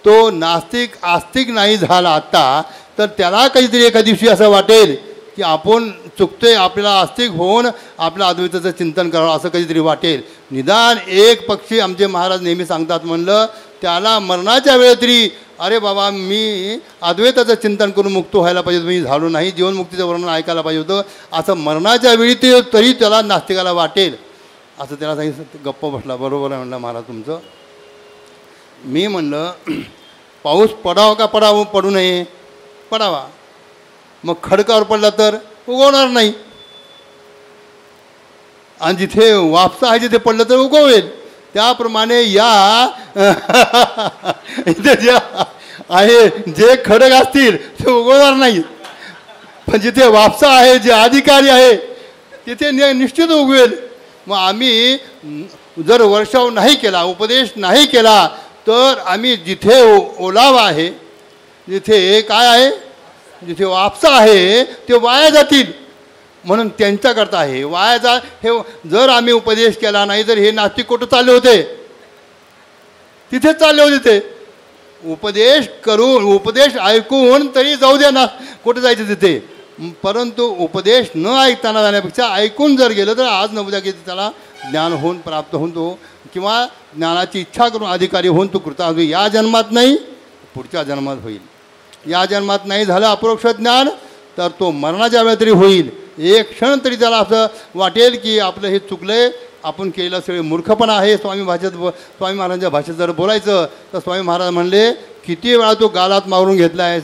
तो नास्तिक आस्तिक नाही झाला आत्ता, तर त्याला काहीतरी एका दिवशी असं वाटेल की आपण चुकतोय, आपल्याला आस्तिक होऊन आपल्या अद्वैताचं चिंतन करावं असं कधीतरी वाटेल. निदान एक पक्षी आमचे महाराज नेहमी सांगतात, म्हणलं त्याला मरणाच्या वेळेत तरी अरे बाबा मी अद्वैताचं चिंतन करून मुक्त व्हायला पाहिजे, मी झालो नाही, जीवनमुक्तीचं वर्णन ऐकायला पाहिजे होतं, असं मरणाच्या वेळी ते तरी त्याला नास्तिकाला वाटेल. असं त्याला सांगितलं. गप्प बसला. बरोबर आहे म्हणलं महाराज तुमचं. मी म्हणलं पाऊस पडावा का पडू नये? पडावा. मग खडकावर पडला तर उगवणार नाही, आणि जिथे वापसा आहे जिथे पडलं तर उगवेल. त्याप्रमाणे या इथे जे आहे जे खडक असतील ते उगवणार नाही, पण जिथे वापसा आहे, जे अधिकारी आहे तिथे निश्चित उगवेल. मग आम्ही जर वर्षाव नाही केला, उपदेश नाही केला, तर आम्ही जिथे ओलावा आहे, जिथे काय आहे, जिथे वापसा आहे ते वाया जातील. म्हणून त्यांच्याकरता आहे वाया जा. हे जर आम्ही उपदेश केला नाही, तर हे नास्तिक कुठं चालले होते? तिथेच चालले होते. ते उपदेश करून, उपदेश ऐकून तरी जाऊ द्या ना, कुठं जायचं तिथे. परंतु उपदेश न ऐकताना जाण्यापेक्षा ऐकून जर गेलं तर आज न उद्या की त्याला ज्ञान होऊन प्राप्त होऊन तो, किंवा ज्ञानाची इच्छा करून अधिकारी होऊन तो कृतार्थ होईल. या जन्मात नाही, पुढच्या जन्मात होईल. या जन्मात नाही झालं अपरोक्ष ज्ञान, तर तो मरणाच्या वेळेत तरी होईल. एक क्षण तरी त्याला असं वाटेल की आपलं हे चुकलं, आपण केलेलं सगळे मूर्खपणा आहे. स्वामी महाराजांच्या भाषेत जर बोलायचं तर स्वामी महाराज म्हणले, किती वेळा तो गालात मारून घेतला आहे,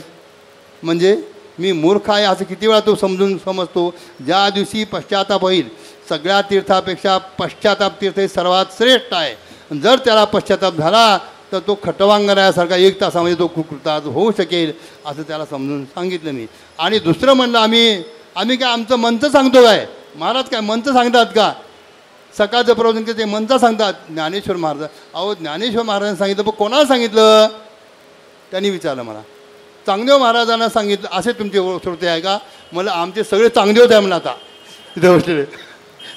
म्हणजे मी मूर्ख आहे असं किती वेळा तो समजतो. ज्या दिवशी पश्चाताप होईल, सगळ्या तीर्थापेक्षा पश्चाताप तीर्थ हे सर्वात श्रेष्ठ आहे. जर त्याला पश्चाताप झाला तर तो खटवांगणासारखा 1 तासामध्ये तो कृतार्थ होऊ शकेल, असं त्याला समजून सांगितलं मी. आणि दुसरं म्हणलं, आम्ही काय आमचं मंत्र सांगतो काय? महाराज काय मंत्र सांगतात का? सकाळचं प्रवचन ते मंत्र सांगतात. ज्ञानेश्वर महाराज, अहो ज्ञानेश्वर महाराजांनी सांगितलं, पण कोणाला सांगितलं? त्यांनी विचारलं मला. चांगदेव महाराजांना सांगितलं. असे तुमचे श्रोते आहे का? मला आमचे सगळे चांगदेव आहे म्हणलं. आता इथे बसलेले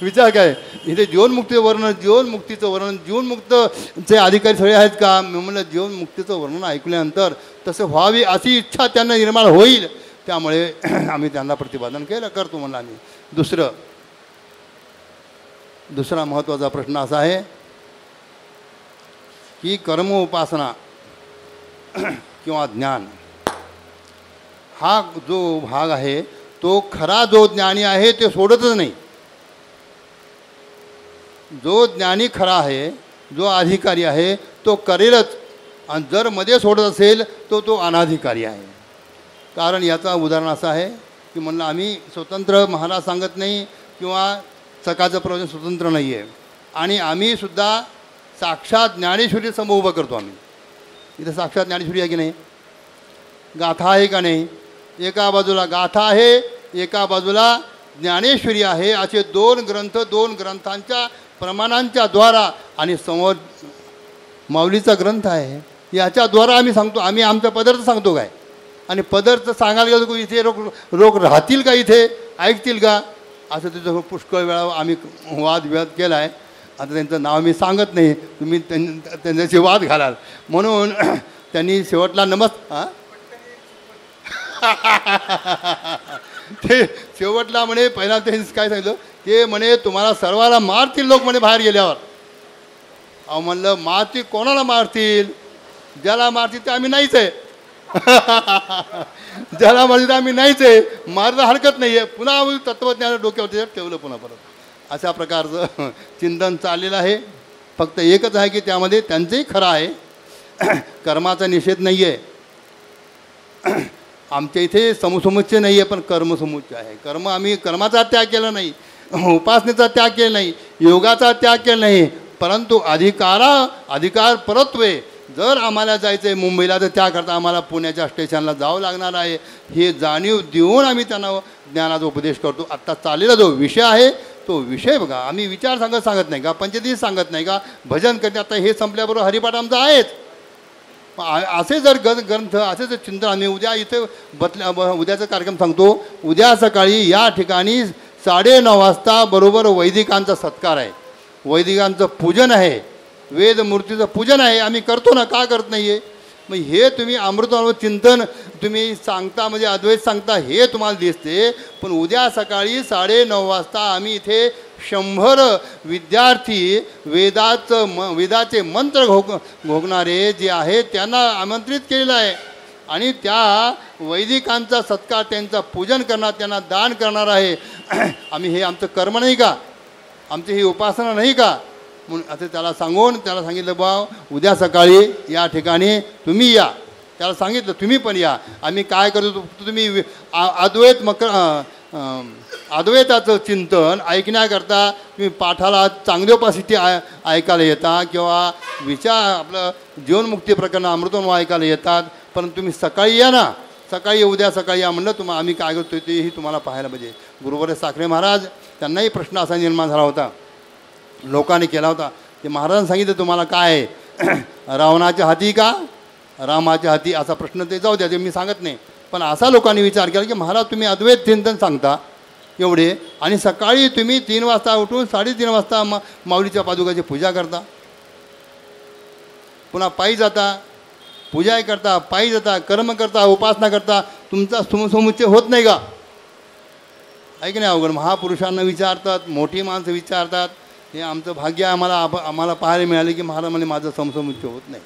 विचार काय, इथे जीवनमुक्तीचं वर्णन, जीवनमुक्तचे अधिकारी सगळे आहेत का? मी म्हणलं जीवनमुक्तीचं वर्णन ऐकल्यानंतर तसं व्हावी अशी इच्छा त्यांना निर्माण होईल, त्यामुळे आम्ही त्यांना प्रतिपादन करतो म्हणलं आम्ही. दुसरा महत्त्वाचा प्रश्न असा आहे की कर्म उपासना किंवा ज्ञान हा जो भाग आहे, तो खरा जो ज्ञानी आहे ते सोडतच नाही. जो ज्ञानी खरा आहे, जो अधिकारी आहे तो करेलच, आणि जर मध्ये सोडत असेल तो अनाधिकारी आहे. कारण याचा उदाहरण असं आहे की म्हणलं आम्ही स्वतंत्र महाराज सांगत नाही, किंवा सकाळचं प्रवचन स्वतंत्र नाही आहे, आणि आम्हीसुद्धा साक्षात ज्ञानेश्वरी समोर उभं करतो. आम्ही इथं साक्षात ज्ञानेश्वरी आहे की नाही? गाथा आहे का नाही? एका बाजूला गाथा आहे, एका बाजूला ज्ञानेश्वरी आहे. असे 2 ग्रंथ, 2 ग्रंथांच्या प्रमाणांच्या द्वारा, आणि समोर माऊलीचा ग्रंथ आहे, याच्याद्वारा आम्ही सांगतो. आम्ही आमचा पदार्थ सांगतो काय? आणि पदार्थ सांगायला गेलो इथे लोक राहतील का, इथे ऐकतील का, असं त्याचं पुष्कळ वेळा आम्ही वादविवाद केला आहे. आता त्यांचं नाव मी सांगत नाही, तुम्ही त्यांच्याशी वाद घालाल म्हणून त्यांनी शेवटला ते शेवटला म्हणे, पहिला त्यांनी काय सांगितलं, ते म्हणे तुम्हाला सर्वाला मारतील लोक म्हणे बाहेर गेल्यावर. अहो म्हणलं मारतील, कोणाला मारतील? ज्याला मारतील ते आम्ही नाहीच आहे. ज्याला मारतील आम्ही नाहीच आहे, मारायला हरकत नाही आहे. पुन्हा तत्त्वज्ञान डोक्यावर ठेवलं पुन्हा परत. अशा प्रकारचं चिंतन चाललेलं आहे. फक्त एकच आहे की त्यामध्ये त्यांचंही खरं आहे, कर्माचा निषेध नाही आहे. आमच्या इथे समसमुच्चय नाही आहे, पण कर्मसमुच्चय आहे. आम्ही कर्माचा त्याग केला नाही, उपासनेचा त्याग केला नाही, योगाचा त्याग केला नाही, परंतु अधिकार परत्वे जर आम्हाला जायचं आहे मुंबईला तर त्याकरता आम्हाला पुण्याच्या स्टेशनला जावं लागणार आहे, हे जाणीव देऊन आम्ही त्यांना ज्ञानाचा उपदेश करतो. आत्ता चाललेला जो विषय आहे तो विषय बघा, आम्ही विचार सांगत नाही का, पंचदीस सांगत नाही का, भजन करते. आता हे संपल्याबरोबर हरिपाठ आमचा आहेच. असे जर ग्रंथ असे जर चिंतन आम्ही उद्या इथे उद्याचा कार्यक्रम सांगतो. उद्या सकाळी या ठिकाणी 9:30 वाजता बरोबर वैदिकांचा सत्कार आहे, वैदिकांचं पूजन आहे, वेदमूर्तीचं पूजन आहे. आम्ही करतो ना, का करत नाही आहे? मग हे तुम्ही अमृतानुभव चिंतन तुम्ही सांगता म्हणजे अद्वैत सांगता हे तुम्हाला दिसते. पण उद्या सकाळी 9:30 वाजता आम्ही इथे 100 विद्यार्थी वेदाचे मंत्र घोगणारे जे आहेत त्यांना आमंत्रित केलेलं आहे. आणि त्या वैदिकांचा सत्कार, त्यांचं पूजन करणार, त्यांना दान करणार आहे. आम्ही हे आमचं कर्म नाही का, आमची ही उपासना नाही का? म्हणून असं त्याला सांगून त्याला सांगितलं बा उद्या सकाळी या ठिकाणी तुम्ही या. त्याला सांगितलं तुम्ही पण या. आम्ही काय करतो, तुम्ही अद्वैताचं चिंतन ऐकण्याकरता तुम्ही पाठाला चांगदेवपाशी ऐकायला येता किंवा आपलं जीवनमुक्ती प्रकरण अमृतोन्माव ऐकायला येतात. पण तुम्ही सकाळी या ना, सकाळी उद्या सकाळी या म्हणलं आम्ही काय करतो तेही तुम्हाला पाहायला पाहिजे. गुरुवर्य साखरे महाराज त्यांनाही प्रश्न असा निर्माण झाला होता, लोकांनी केला होता. ते महाराजांनी सांगितलं तुम्हाला काय आहे, रावणाच्या हाती का रामाच्या हाती, असा प्रश्न ते जाऊ द्या, ते मी सांगत नाही. पण असा लोकांनी विचार केला की महाराज तुम्ही अद्वैत चिंतन सांगता एवढे, आणि सकाळी तुम्ही 3 वाजता उठून 3:30 वाजता माऊलीच्या पादुकाची पूजा करता, पुन्हा पायी जाता, पूजा करता, पायी जाता, कर्म करता, उपासना करता, तुमचा समुच्चय होत नाही का? आहे की नाही? अवघड महापुरुषांना विचारतात, मोठी माणसं विचारतात. हे आमचं भाग्य आम्हाला पाहायला मिळाले की महाराज म्हणजे माझं समुच्चय होत नाही.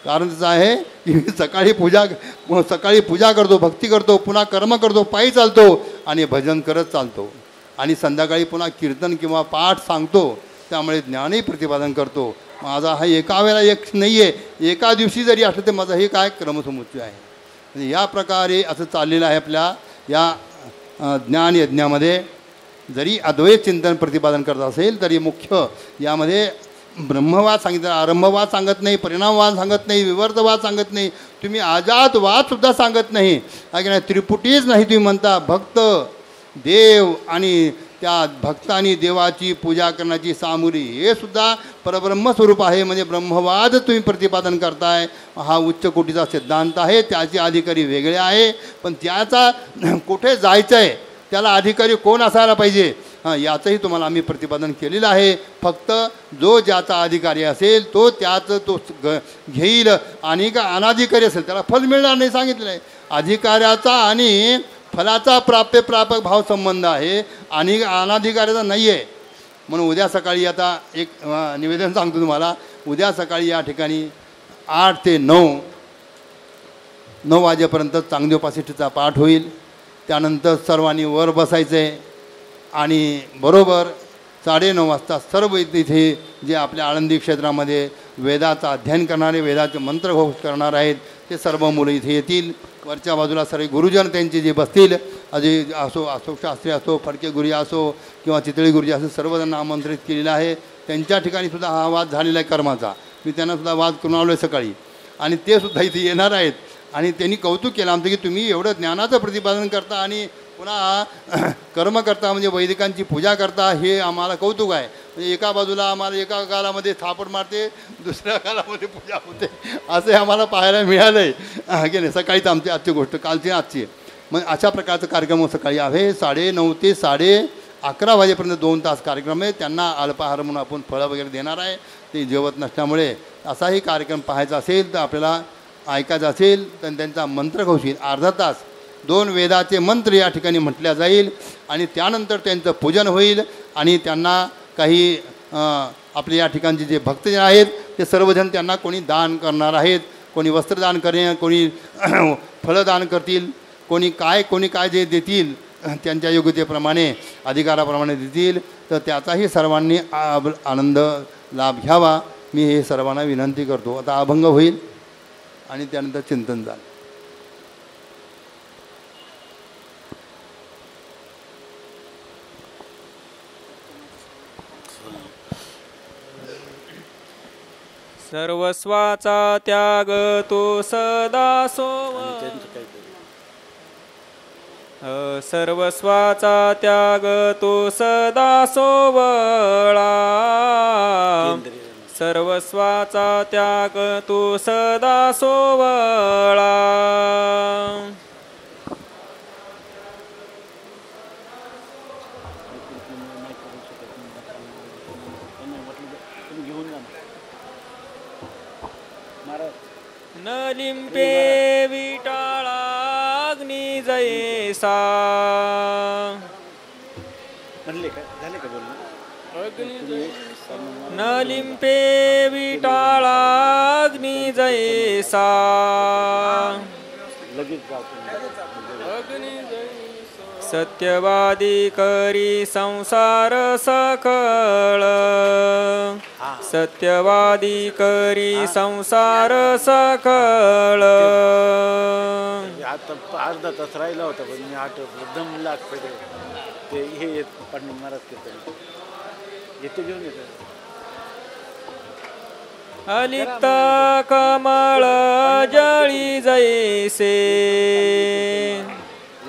कारण त्याचं आहे की मी सकाळी पूजा करतो, भक्ती करतो, पुन्हा कर्म करतो, पायी चालतो आणि भजन करत चालतो, आणि संध्याकाळी पुन्हा कीर्तन किंवा पाठ सांगतो. त्यामुळे ज्ञानही प्रतिपादन करतो. माझा हा एका वेळेला एक नाही आहे, एका दिवशी जरी असलं तर माझं हे काय क्रमसमुच्चय आहे. म्हणजे या प्रकारे असं चाललेलं आहे आपल्या या ज्ञान यज्ञामध्ये. जरी अद्वैत चिंतन प्रतिपादन करत असेल तरी मुख्य यामध्ये ब्रह्मवाद सांगितलं, आरंभवाद सांगत नाही, परिणामवाद सांगत नाही, विवर्तवाद सांगत नाही, तुम्ही आजातवादसुद्धा सांगत नाही. आहे की नाही? त्रिपुटीच नाही तुम्ही म्हणता. भक्त देव आणि त्या भक्तांनी देवाची पूजा करण्याची सामुग्री हे सुद्धा परब्रह्मस्वरूप आहे. म्हणजे ब्रह्मवाद तुम्ही प्रतिपादन करताय, हा उच्च कोटीचा सिद्धांत आहे. त्याचे अधिकारी वेगळे आहे, पण त्याचा कुठे जायचं आहे, त्याला अधिकारी कोण असायला पाहिजे, याचंही तुम्हाला आम्ही प्रतिपादन केलेलं आहे. फक्त जो ज्याचा अधिकारी असेल तो त्याचं घेईल, आणि का अनाधिकारी असेल त्याला फल मिळणार नाही सांगितलं आहे. अधिकाऱ्याचा आणि फलाचा प्रापक भाव संबंध आहे, आणि अनाधिकाऱ्याचा नाही आहे. म्हणून उद्या सकाळी आता एक निवेदन सांगतो तुम्हाला. उद्या सकाळी या ठिकाणी 8 ते 9 वाजेपर्यंत चांगदेवपाशीचा पाठ होईल. त्यानंतर सर्वांनी वर बसायचं आहे, आणि बरोबर 9:30 वाजता सर्व इथे जे आपल्या आळंदी क्षेत्रामध्ये वेदाचं अध्ययन करणारे, वेदाचे मंत्रघोष करणार आहेत ते सर्व मुलं इथे येतील. वरच्या बाजूला सर्व गुरुजन त्यांचे जे बसतील, अजय असो, अशोक शास्त्री असो, फडके गुरुजी असो किंवा चितळी गुरुजी असो, सर्वजण आमंत्रित केलेलं आहे. त्यांच्या ठिकाणीसुद्धा हा वाद झालेला आहे कर्माचा. मी त्यांनासुद्धा वाद करून आलो आहे सकाळी, आणि ते सुद्धा इथे येणार आहेत. आणि त्यांनी कौतुक केलं आमचं की तुम्ही एवढं ज्ञानाचं प्रतिपादन करता आणि पुन्हा कर्म करता, म्हणजे वैदिकांची पूजा करता, हे आम्हाला कौतुक आहे. म्हणजे एका बाजूला आम्हाला एका कालामध्ये थापड मारते, दुसऱ्या कालामध्ये पूजा होते, असं आम्हाला पाहायला मिळालं आहे की नाही. सकाळीच आमची आजची गोष्ट, कालची आजची. मग अशा प्रकारचा कार्यक्रम सकाळी आहे. 9:30 ते 11:30 वाजेपर्यंत 2 तास कार्यक्रम आहे. त्यांना अल्पाहार म्हणून आपण फळं वगैरे देणार आहे. ते जेवत नसल्यामुळे असाही कार्यक्रम पाहायचा असेल तर आपल्याला ऐकायचं असेल तर त्यांचा मंत्रघोष होईल. अर्धा तास 2 वेदाचे मंत्र या ठिकाणी म्हटल्या जाईल, आणि त्यानंतर त्यांचं पूजन होईल. आणि त्यांना काही आपले या ठिकाणचे जे भक्तजन आहेत ते सर्वजण त्यांना कोणी दान करणार आहेत, कोणी वस्त्रदान करेन, कोणी फळदान करतील, कोणी काय जे देतील त्यांच्या योग्यतेप्रमाणे, अधिकाराप्रमाणे देतील. तर त्याचाही सर्वांनी आनंद लाभ घ्यावा, मी हे सर्वांना विनंती करतो. आता अभंग होईल आणि त्यानंतर चिंतन झालं. सर्वस्वाचा त्याग तो सदा सोव त्यांचं काहीतरी सर्वस्वाचा त्याग तो सदा सोवळा केंद्रीय सर्वस्वाचा त्याग तो सदा सोवळा घेऊन जा महाराज न लिंपे विटाळा अग्नी जैसा म्हणले का झाले का बोलणं न लिंपे विटाळा अग्नी जैसा लगेच जातो सत्यवादी करी संसार सकळ सत्यवादी करी संसार सकळ आता अर्धा तास राहिला होता पण मी आठवलं दम लागते ते हे येत पांडुरंग महाराज कीर्तन येतो घेऊन येतो अलिप्त कमळ जळी जैसे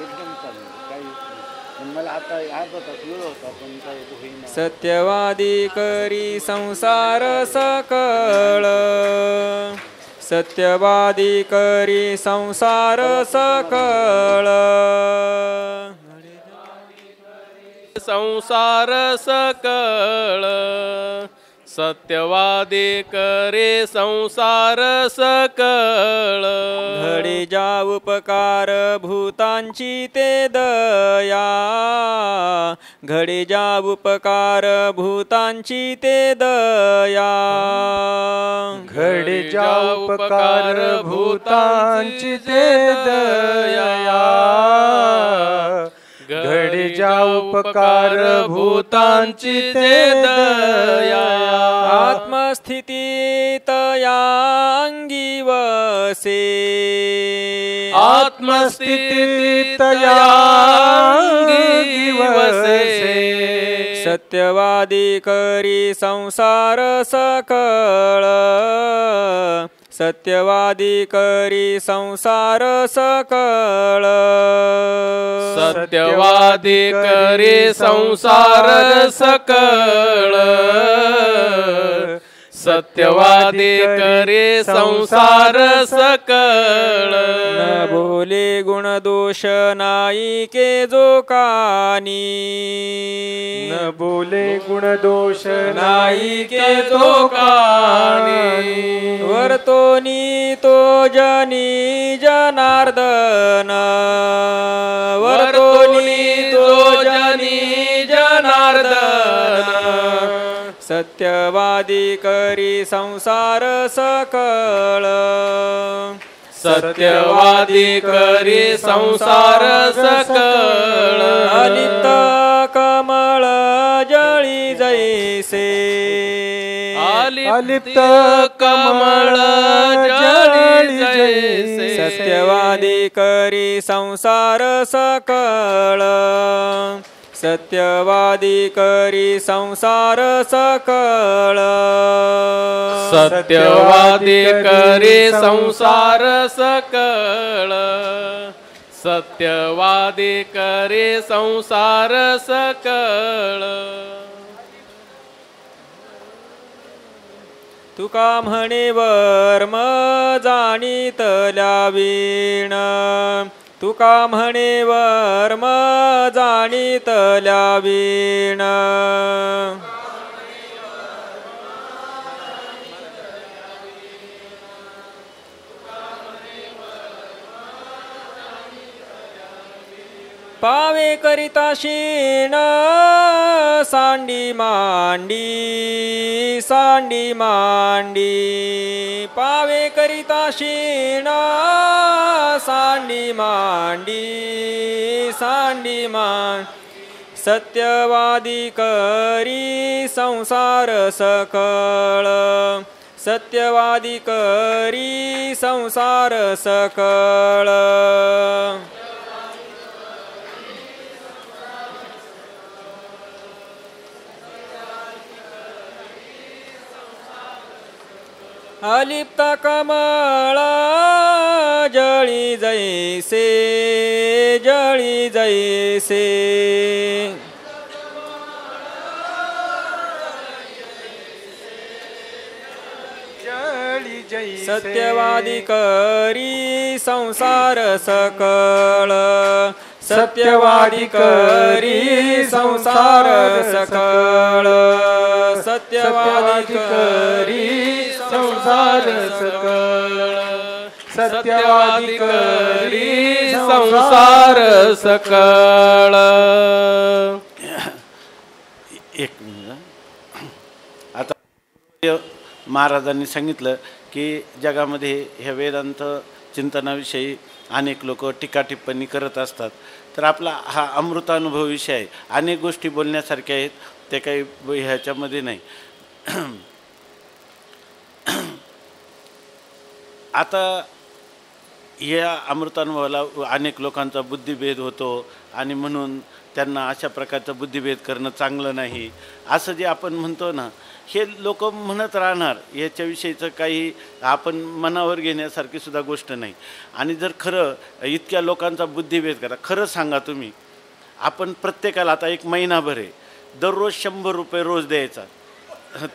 एकदम चालू काही पण मला आता अर्धा तास वेळ होता पण काही होईना सत्यवादी करी संसार सकळ सत्यवादी करी संसार सकळ संसार सकळ सत्यवादी करे संसार सकळ घडी जा उपकार भूतांची ते दया घडी जा उपकार भूतांची ते दया घडी जा उपकार भूतांची ते दया घडी जा उपकार भूतांची ते दया आत्मस्थितीत या अंगी वसे आत्मस्थितीत या अंगी वसे सत्यवादी करी संसार सकळ सत्यवादी करी संसार सकळ सत्यवादी करी संसार सकळ सत्यवादी करे संसार सकळ न बोले गुण दोष नाही के जो कानी न बोले गुण दोष नाही के जो कानी वर्तोनी तो जनी जनार्दन वर्तोनी तो जनी जनार्दन सत्यवादी करी संसार सकळ सत्यवादी करी संसार सकळ अलिप्त कमळ जळी जैसे अलिप्त कमळ जळी जैसे सत्यवादी करी संसार सकळ सत्यवादी करी संसार सकळ सत्यवादी करी संसार सकळ सत्यवादी करी संसार सकळ तुका म्हणे वर्म जाणीतल्या वीण तुका म्हणे वर्म जाणीतल्या वीण पावे करिता शीण सांडी मांडी सांडी मांडी पावे करिता शीण सांडी मांडी सांडी मांड सत्यवादी करी संसार सकळ सत्यवादी करी संसार सकळ अलिप्त कमळ जळी जैसे जळी जैसे सत्यवादी करी संसार सकळ सत्यवादी करी संसार सकळ सत्यवादी करी संसार सकळ सत्यवादी करी संसार सकळ. एक मिनिट. आता महाराजांनी सांगितलं की जगामध्ये ह्या वेदांत चिंतनाविषयी अनेक लोक टीका टिप्पणी करत असतात. तर आपला हा अमृतानुभव विषय आहे. अनेक गोष्टी बोलण्यासारख्या आहेत, ते काही ह्याच्यामध्ये नाही. आता या अमृतानुभवाला अनेक लोकांचा बुद्धिभेद होतो आणि म्हणून त्यांना अशा प्रकारचा बुद्धिभेद करणं चांगलं नाही असं जे आपण म्हणतो ना, हे लोक म्हणत राहणार. याच्याविषयीचं काही आपण मनावर घेण्यासारखी सुद्धा गोष्ट नाही. आणि जर खरं इतक्या लोकांचा बुद्धिभेद करा, खरं सांगा तुम्ही, आपण प्रत्येकाला आता एक महिनाभर आहे, दररोज 100 रुपये रोज द्यायचा,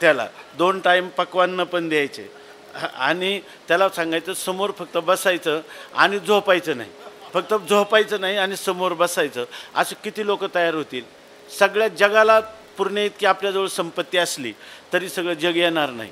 त्याला 2 टाईम पक्वान्न पण द्यायचे आणि त्याला सांगायचं समोर फक्त बसायचं आणि झोपायचं नाही, फक्त झोपायचं नाही आणि समोर बसायचं. असं किती लोक तयार होतील? सगळ्या जगाला पूर्ण इतकी आपल्याजवळ संपत्ती असली तरी सगळं जग येणार नाही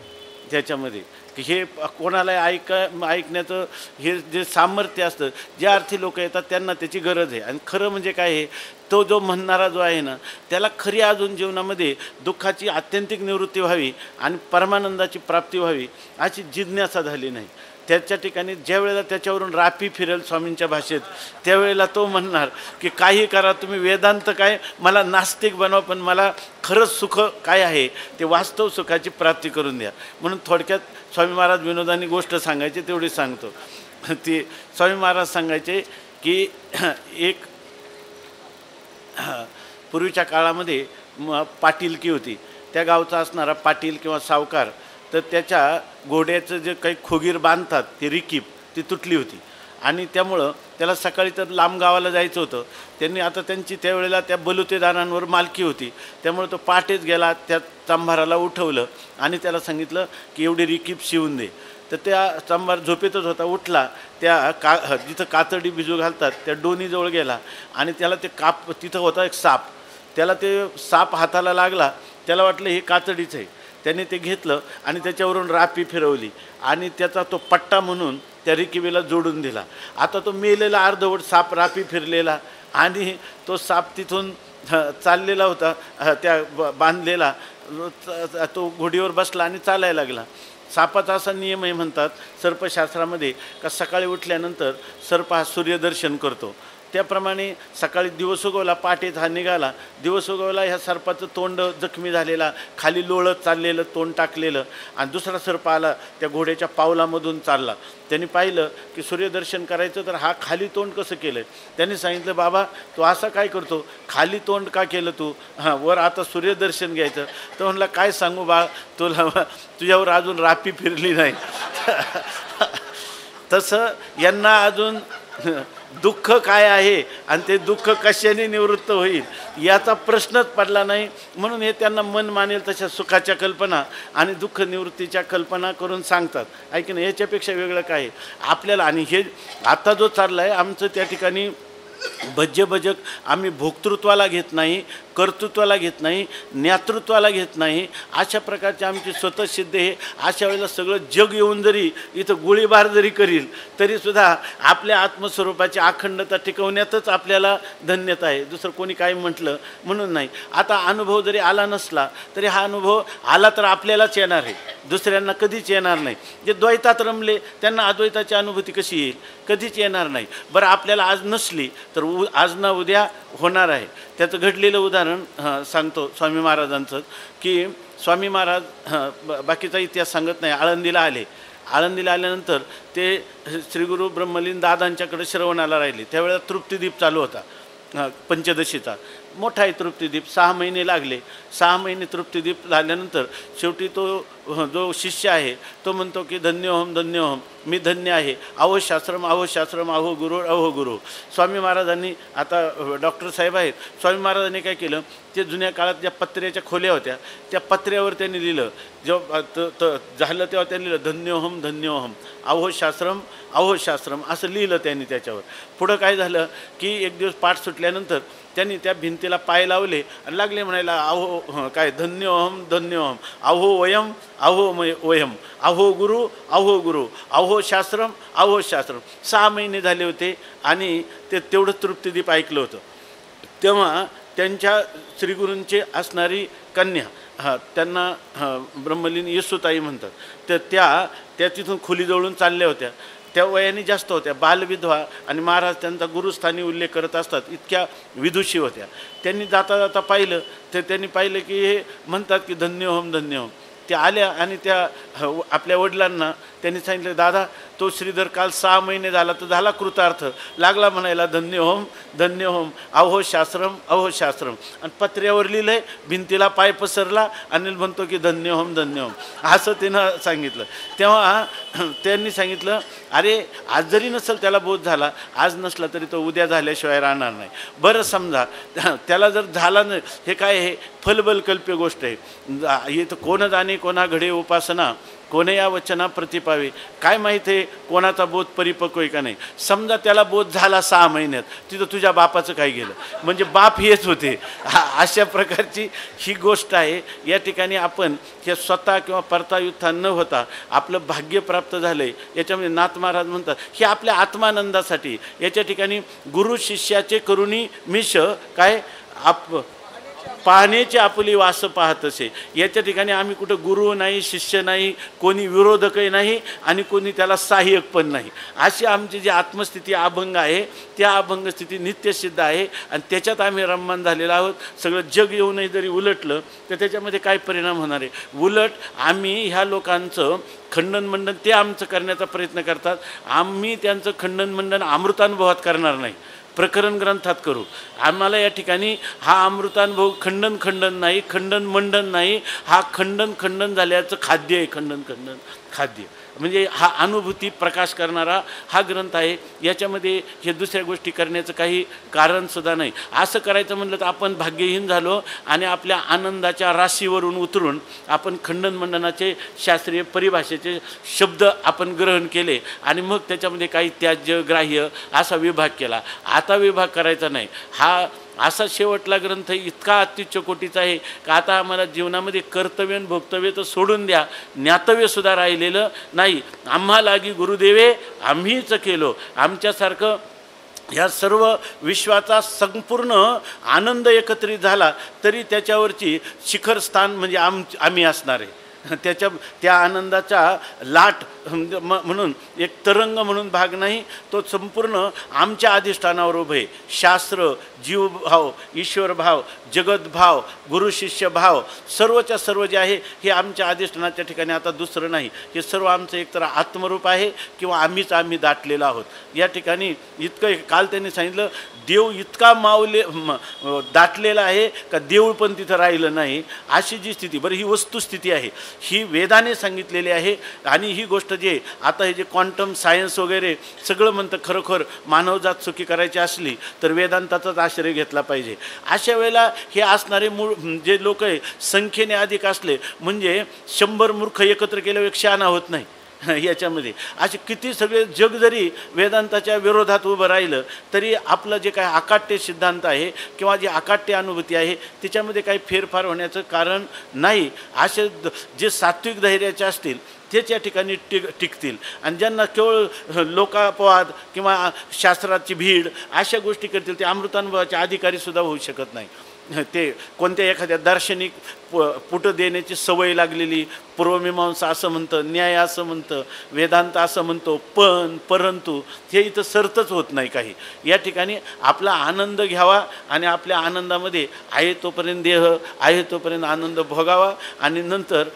त्याच्यामध्ये. हे कोणाला ऐकण्याचं हे जे सामर्थ्य असतं, जे अर्थी लोक येतात त्यांना त्याची गरज आहे. आणि खरं म्हणजे काय आहे, तो जो म्हणणारा जो आहे ना, त्याला खरी अजून जीवनामध्ये दुःखाची आत्यंतिक निवृत्ती व्हावी आणि परमानंदाची प्राप्ती व्हावी अशी जिज्ञासा झाली नाही. त्याच्या ठिकाणी ज्या वेळेला त्याच्यावरून रापी फिरेल स्वामींच्या भाषेत, त्यावेळेला तो म्हणणार की काही करा तुम्ही, वेदांत काय, मला नास्तिक बनवा, पण मला खरंच सुख काय आहे ते वास्तव सुखाची प्राप्ती करून द्या. म्हणून थोडक्यात स्वामी महाराज विनोदानी गोष्ट सांगायची तेवढी सांगतो. ती स्वामी महाराज सांगायचे की एक पूर्वीच्या काळामध्ये पाटीलकी होती. त्या गावचा असणारा पाटील किंवा सावकार, तर त्याच्या घोड्याचं जे काही खोगीर बांधतात ती रिकीप ती तुटली होती आणि त्यामुळं त्याला सकाळी तर लांब गावाला जायचं होतं. त्यांनी आता त्यांची त्यावेळेला त्या बलुतेदारांवर मालकी होती, त्यामुळे तो पहाटेच गेला, त्या चांभाराला उठवलं आणि त्याला सांगितलं की एवढी रिकीप शिवून दे. तर त्या चांभार झोपेतच होता, उठला, त्या जिथं कातडी भिजू घालतात त्या डोनीजवळ गेला आणि त्याला ते तिथं होता एक साप, त्याला ते साप हाताला लागला, त्याला वाटलं हे कातडीचं आहे. त्याने ते घेतलं आणि त्याच्यावरून रापी फिरवली आणि त्याचा तो पट्टा म्हणून त्या रिकिबीला जोडून दिला. आता तो मेलेला अर्धवट साप रापी फिरलेला आणि तो साप तिथून चाललेला होता, त्या बांधलेला, तो घोडीवर बसला आणि चालायला लागला. सापाचा असा नियम आहे म्हणतात सर्पशास्त्रामध्ये का सकाळी उठल्यानंतर सर्प हा सूर्यदर्शन करतो. त्याप्रमाणे सकाळी दिवस उगवला, पहाटेच हा निघाला, दिवस उगवला, ह्या सर्पाचं तोंड जखमी झालेला, खाली लोळत चाललेलं, तोंड टाकलेलं, आणि दुसरा सर्प आला त्या घोड्याच्या पावलामधून चालला. त्यांनी पाहिलं की सूर्यदर्शन करायचं तर हा खाली तोंड कसं केलं. त्यांनी सांगितलं, बाबा तू असं काय करतो, खाली तोंड का केलं तू, हां वर आता सूर्यदर्शन घ्यायचं. तर म्हणला काय सांगू बा तुला, तुझ्यावर अजून रापी फिरली नाही. तसं यांना अजून दुःख काय आहे आणि ते दुःख कशाने निवृत्त होईल याचा प्रश्नच पडला नाही. म्हणून हे त्यांना मन मानेल तशा सुखाच्या कल्पना आणि दुःख निवृत्तीच्या कल्पना करून सांगतात. ऐक ना, याच्यापेक्षा वेगळं काय आहे आपल्याला. आणि हे आता जो चालला आहे आमचं त्या ठिकाणी भज्यभजक, आम्ही भोक्तृत्वाला घेत नाही, कर्तृत्वाला घेत नाही, ज्ञातृत्वाला घेत नाही, अशा प्रकारची आमची स्वतःसिद्ध आहे. अशा वेळेला सगळं जग येऊन जरी इथं गोळीबार जरी करील तरीसुद्धा आपल्या आत्मस्वरूपाची अखंडता टिकवण्यातच आपल्याला धन्यता आहे. दुसरं कोणी काही म्हटलं म्हणून नाही. आता अनुभव जरी आला नसला तरी हा अनुभव आला तर आपल्यालाच येणार आहे, दुसऱ्यांना कधीच येणार नाही. जे द्वैतात रमले त्यांना अद्वैताची अनुभूती कशी येईल, कधीच येणार नाही. बरं आपल्याला आज नसली तर आज ना उद्या होणार आहे. त्याचं घडलेलं उदाहरण सांगतो स्वामी महाराजांचं, की स्वामी महाराज बाकीचा इतिहास सांगत नाही, आळंदीला आले. आळंदीला आल्यानंतर ते श्रीगुरु ब्रह्मलीन दादांच्याकडे श्रवणाला राहिले. त्यावेळेला तृप्तिदीप चालू होता, पंचदशीचा मोठा आहे तृप्तिदीप. 6 महिने लागले. 6 महिने तृप्तिदीप झाल्यानंतर शेवटी तो जो शिष्य आहे तो म्हणतो की धन्योहम धन्योहम, मी धन्य आहे, अहो शास्त्रम अहो गुरु अहो गुरु. स्वामी महाराजांनी, आता डॉक्टर साहेब आहेत, स्वामी महाराजांनी काय केलं, ते जुन्या काळात ज्या पत्र्याच्या खोल्या होत्या त्या पत्र्यावर त्यांनी लिहिलं, जेव्हा झालं तेव्हा त्यांनी लिहिलं धन्योहम धन्योहम, अहो शास्त्रम असं लिहिलं त्यांनी त्याच्यावर. पुढं काय झालं की एक दिवस पाठ सुटल्यानंतर त्यांनी त्या भिंतीला पाय लावले आणि लागले म्हणायला अहो काय धन्योहम धन्योहम, अहो वयम वयम, अहो गुरु अहो शास्त्रम 6 महिने झाले होते आणि ते तेवढं तृप्तिदीप ऐकलं होतं. तेव्हा त्यांच्या श्रीगुरूंचे असणारी कन्या, त्यांना ब्रह्मलीन येसूताई म्हणतात, तर त्या तिथून खोलीजवळून चालल्या होत्या. त्या वयाने जास्त होत्या, बालविधवा, आणि महाराज त्यांचा गुरुस्थानी उल्लेख करत असतात, इतक्या विदुषी होत्या. त्यांनी जाता जाता पाहिलं तर त्यांनी पाहिलं की हे म्हणतात की धन्योहम धन्योहम. त्या आल्या आणि त्या आपल्या वडिलांना त्यांनी सांगितलं, दादा तो श्रीधर काल 6 महिने झाला तर झाला कृतार्थ. लागला म्हणायला धन्योहम धन्योहम, अहो शास्त्रम. आणि पत्र्यावर लिहिलंय, भिंतीला पाय पसरला आणि म्हणतो की धन्योहम धन्योहम, असं तिनं सांगितलं. तेव्हा त्यांनी सांगितलं, अरे आज जरी नसेल त्याला बोध झाला, आज नसला तरी तो उद्या झाल्याशिवाय राहणार नाही. बरं समजा त्याला जर झाला नाही, हे काय आहे, फलबलकल्प्य गोष्ट आहे. इथं कोण जाणे कोणा घडे उपासना, कोणे या वचना प्रतिपावे. काय माहीत आहे कोणाचा बोध परिपक्व आहे का नाही. समजा त्याला बोध झाला 6 महिन्यात, तिथं तुझ्या बापाचं काय गेलं, म्हणजे बाप हेच होते. अशा प्रकारची ही गोष्ट आहे. या ठिकाणी आपण हे स्वतः किंवा परतायुत्था न होता आपलं भाग्य प्राप्त झालं आहे, याच्यामध्ये नाथ महाराज म्हणतात हे आपल्या आत्मानंदासाठी. याच्या ठिकाणी गुरु शिष्याचे करुणी मिश काय पाहण्याची आपली वास पाहत असे. याच्या ठिकाणी आम्ही कुठं गुरु नाही, शिष्य नाही, कोणी विरोधकही नाही आणि कोणी त्याला सहाय्यक पण नाही. अशी आमची जी आत्मस्थिती अभंग आहे, त्या अभंग स्थिती नित्यसिद्ध आहे आणि त्याच्यात आम्ही रममान झालेलो आहोत. सगळं जग येऊनही जरी उलटलं तर त्याच्यामध्ये काय परिणाम होणार आहे. उलट आम्ही ह्या लोकांचं खंडन मंडन ते आमचं करण्याचा प्रयत्न करतात, आम्ही त्यांचं खंडन मंडन अमृतानुभवात करणार नाही, प्रकरण ग्रंथात करू. आम्हाला या ठिकाणी हा अमृतानुभव खंडन नाही, खंडन मंडन नाही, हा खंडन झाल्याचं खाद्य आहे. खंडन खाद्य म्हणजे हा अनुभूती प्रकाश करणारा हा ग्रंथ आहे. याच्यामध्ये हे दुसऱ्या गोष्टी करण्याचं काही कारणसुद्धा नाही. असं करायचं म्हटलं तर आपण भाग्यहीन झालो आणि आपल्या आनंदाच्या राशीवरून उतरून आपण खंडन मंडनाचे शास्त्रीय परिभाषेचे शब्द आपण ग्रहण केले आणि मग त्याच्यामध्ये काही त्याज्य ग्राह्य असा विभाग केला. आता विभाग करायचा नाही. हा असा शेवटला ग्रंथ इतका अत्युच्च कोटीचा आहे का आता आम्हाला जीवनामध्ये कर्तव्य आणि भोक्तव्य तर सोडून द्या, ज्ञातव्यसुद्धा राहिलेलं नाही. आम्हा लागी गुरुदेवे आम्हीच केलो. आमच्यासारखं ह्या सर्व विश्वाचा संपूर्ण आनंद एकत्रित झाला तरी त्याच्यावरची शिखरस्थान म्हणजे आम्ही असणार आहे. त्या आनंदाचा लाट म्हणून एक तरंग म्हणून भाग नाही, तो संपूर्ण आमच्या अधिष्ठानावर उभे आहे. शास्त्र, जीवभाव, ईश्वरभाव, जगतभाव, गुरु शिष्य भाव, सर्वच्या सर्व जे आहे हे आमच्या अधिष्ठानाच्या ठिकाणी आता दुसरं नाही. हे सर्व आमचं एकतर आत्मरूप आहे किंवा आम्ही दाटलेलो आहोत. या ठिकाणी इतकं काल त्यांनी सांगितलं, देव इतका दाटलेला आहे का देऊळ पण तिथं राहिलं नाही, अशी जी स्थिती. बरं, ही वस्तुस्थिती आहे, ही वेदाने सांगितलेली आहे. आणि ही गोष्ट जे आता हे जे क्वांटम सायन्स वगैरे सगळं म्हणतं, खरोखर मानवजात सुखी करायची असली तर वेदांताचाच आश्रय घेतला पाहिजे. अशा वेळेला हे असणारे मूळ जे लोक आहे संख्येने अधिक असले म्हणजे 100 मूर्ख एकत्र केल्यावर 100 होत नाही. याच्यामध्ये असे किती सगळे जग जरी वेदांताच्या विरोधात उभं राहिलं तरी आपलं जे काय अकाट्य सिद्धांत आहे किंवा जी अकाट्य अनुभूती आहे त्याच्यामध्ये काही फेरफार होण्याचं कारण नाही. असे जे सात्विक धैर्याचे असतील तेच या ठिकाणी टिकतील आणि ज्यांना केवळ लोकापवाद किंवा शास्त्राची भीड अशा गोष्टी करतील ते अमृतानुभवाचे अधिकारीसुद्धा होऊ शकत नाही. ते कोणत्या एखाद्या दार्शनिक पुट देण्याची सवय लागलेली, पूर्वमीमांसा असं म्हणतं, न्याय असं म्हणतं, वेदांत असं म्हणतो, परंतु हे इथं सरतच होत नाही काही. या ठिकाणी आपला आनंद घ्यावा आणि आपल्या आनंदामध्ये आहे तोपर्यंत देह आहे तोपर्यंत आनंद भोगावा आणि नंतर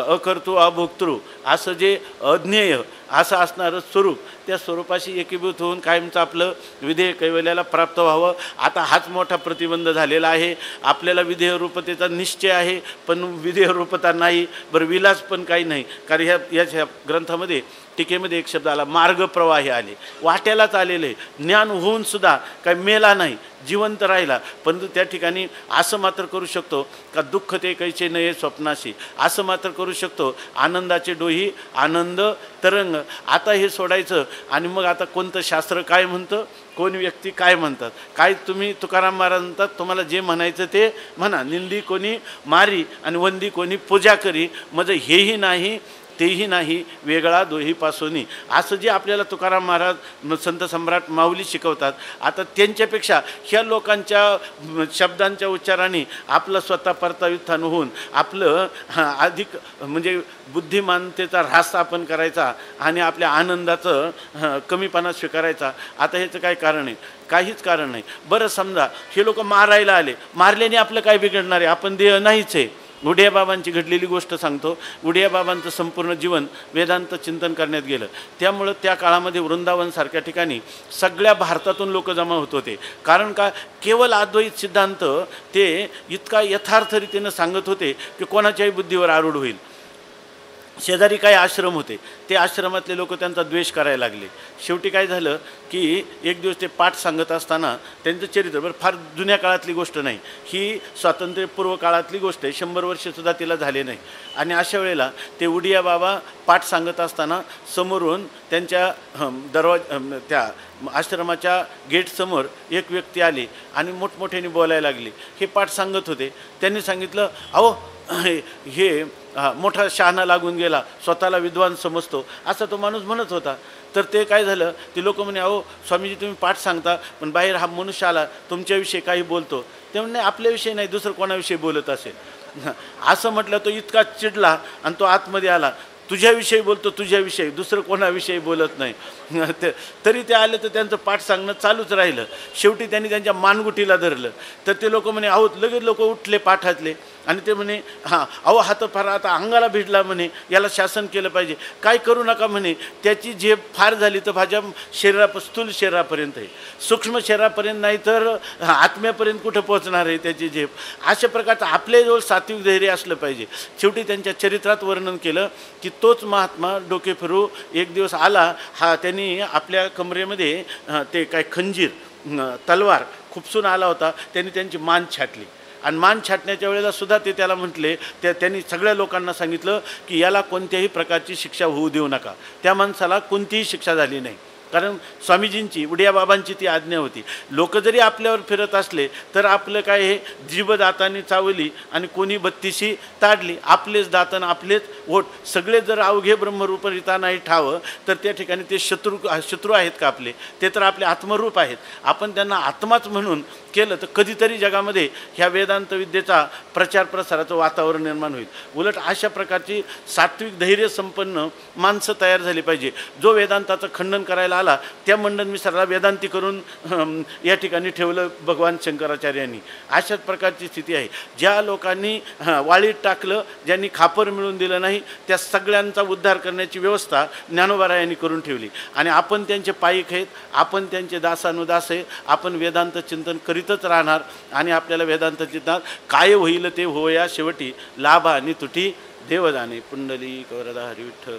अकर्तृ अभोक्तृ असं जे अज्ञेय असं असणारं स्वरूप, त्या स्वरूपाशी एकीभूत होऊन कायमचं आपलं विधेय कैवल्याला प्राप्त व्हावं. आता हाच मोठा प्रतिबंध झालेला आहे. आपल्याला विधेय रूपतेचा निश्चय आहे पण विधेय रूपता नाही. नाही, बरं विलास पण काही नाही. कारण ह्या ग्रंथामध्ये टीकेमध्ये एक शब्द आला, मार्गप्रवाही आले, वाट्यालाच आलेले. ज्ञान होऊन सुद्धा काही मेला नाही, जिवंत राहिला. परंतु त्या ठिकाणी असं मात्र करू शकतो का दुःख ते कैचे नये स्वप्नाशी, असं मात्र करू शकतो आनंदाचे डोही आनंद तरंग. आता हे सोडायचं आणि मग आता कोणतं शास्त्र काय म्हणतं, कोण व्यक्ती काय म्हणतात, काय तुम्ही तुकाराम महाराज म्हणतात तुम्हाला जे म्हणायचं ते म्हणा. निंदी कोणी मारी आणि वंदी कोणी पूजा करी, म्हणजे हेही नाही तेही नाही वेगळा दोहीपासून, असं जे आपल्याला तुकाराम महाराज संत सम्राट माऊली शिकवतात. आता त्यांच्यापेक्षा ह्या लोकांच्या शब्दांच्या उच्चाराने आपलं स्वतः परताव्युत्थान होऊन आपलं अधिक म्हणजे बुद्धिमानतेचा ऱ्हास आपण करायचा आणि आपल्या आनंदाचं कमीपणा स्वीकारायचा. आता ह्याचं काय कारण आहे? काहीच कारण नाही. बरं समजा हे लोक मारायला आले, मारल्याने आपलं काय बिघडणार आहे? आपण देह नाहीच आहे. उडियाबाबांची घडलेली गोष्ट सांगतो. उडियाबाबांचं संपूर्ण जीवन वेदांत चिंतन करण्यात गेलं. त्यामुळं त्या काळामध्ये वृंदावनसारख्या ठिकाणी सगळ्या भारतातून लोक जमा होत होते. कारण का? केवळ अद्वैत सिद्धांत ते इतका यथार्थरीतीनं सांगत होते की कोणाच्याही बुद्धीवर आरूढ होईल. शेजारी काही आश्रम होते, ते आश्रमातले लोक त्यांचा द्वेष करायला लागले. शेवटी काय झालं की एक दिवस ते पाठ सांगत असताना त्यांचं चरित्र, बरं फार जुन्या काळातली गोष्ट नाही, ही स्वातंत्र्यपूर्व काळातली गोष्ट आहे, 100 वर्षसुद्धा तिला झाले नाही. आणि अशा वेळेला ते उडिया बाबा पाठ सांगत असताना समोरून त्यांच्या त्या आश्रमाच्या गेटसमोर एक व्यक्ती आली आणि मोठमोठ्याने बोलायला लागली. हे पाठ सांगत होते. त्यांनी सांगितलं, अहो हे मोठा शहाणा लागून गेला, स्वतःला विद्वान समजतो, असा तो माणूस म्हणत होता. तर ते काय झालं, ते लोक म्हणे, अहो स्वामीजी तुम्ही पाठ सांगता पण बाहेर हा मनुष्य आला तुमच्याविषयी काही बोलतो. ते म्हणे आपल्याविषयी नाही, दुसरं कोणाविषयी बोलत असेल. असं म्हटलं तो इतका चिडला आणि तो आतमध्ये आला. तुझ्याविषयी बोलतो, तुझ्याविषयी, दुसरं कोणाविषयी बोलत नाही. तरी ते आले तर त्यांचं पाठ सांगणं चालूच राहिलं. शेवटी त्यांनी त्यांच्या मानगुटीला धरलं. तर ते लोक म्हणे, अहो लगेच लोक उठले पाठातले आणि ते म्हणे, हां अहो हा तर फार आता अंगाला भिडला म्हणे, याला शासन केलं पाहिजे. काय करू नका म्हणे, त्याची झेप फार झाली तर माझ्या स्थूल शरीरापर्यंत आहे, सूक्ष्म शरीरापर्यंत नाही तर आत्म्यापर्यंत कुठं पोहोचणार आहे त्याची झेप. अशा प्रकारचं आपल्याजवळ सात्विक धैर्य असलं पाहिजे. शेवटी त्यांच्या चरित्रात वर्णन केलं की तोच महात्मा डोके फिरू एक दिवस आला. हा त्यांनी आपल्या कमरेमध्ये ते काय खंजीर तलवार खुपसून आला होता. त्यांनी त्यांची मान छाटली आणि मान छाटण्याच्या वेळेला सुद्धा ते त्याला म्हटले, त्यांनी सगळ्या लोकांना सांगितलं की याला कोणत्याही प्रकारची शिक्षा होऊ देऊ नका. त्या माणसाला कोणतीही शिक्षा झाली नाही, कारण स्वामीजींची उडियाबाबांची ती आज्ञा होती. लोक जरी आपल्यावर फिरत असले तर आपलं काय हे जीभ दातांनी चावली आणि कोणी बत्तीशी ताडली, आपलेच दातन आपलेच ओठ, सगळे जर अवघे ब्रह्मरूपरिता नाही ठावं तर त्या ठिकाणी ते शत्रू आहेत का आपले? ते तर आपले आत्मरूप आहेत. आपण त्यांना आत्माच म्हणून केलं तर कधीतरी जगामध्ये ह्या वेदांत विद्येचा प्रचार प्रसाराचं वातावरण निर्माण होईल. उलट अशा प्रकारची सात्विक धैर्य संपन्न माणसं तयार झाली पाहिजे. जो वेदांताचं खंडन करायला आला त्या मंडन मिश्राला वेदांती करून या ठिकाणी ठेवलं भगवान शंकराचार्यांनी. अशाच प्रकारची स्थिती आहे. ज्या लोकांनी वाळीत टाकलं, ज्यांनी खापर मिळून दिलं नाही, त्या सगळ्यांचा उद्धार करण्याची व्यवस्था ज्ञानोबारायांनी करून ठेवली. आणि आपण त्यांचे पायिक आहेत, आपण त्यांचे दासानुदास आहे. आपण वेदांत चिंतन करीतच राहणार आणि आपल्याला वेदांत चिंतनात काय होईल ते होया शेवटी, लाभ आणि तुटी देवदाने. पुंडलिक वरदा हरी विठ्ठल.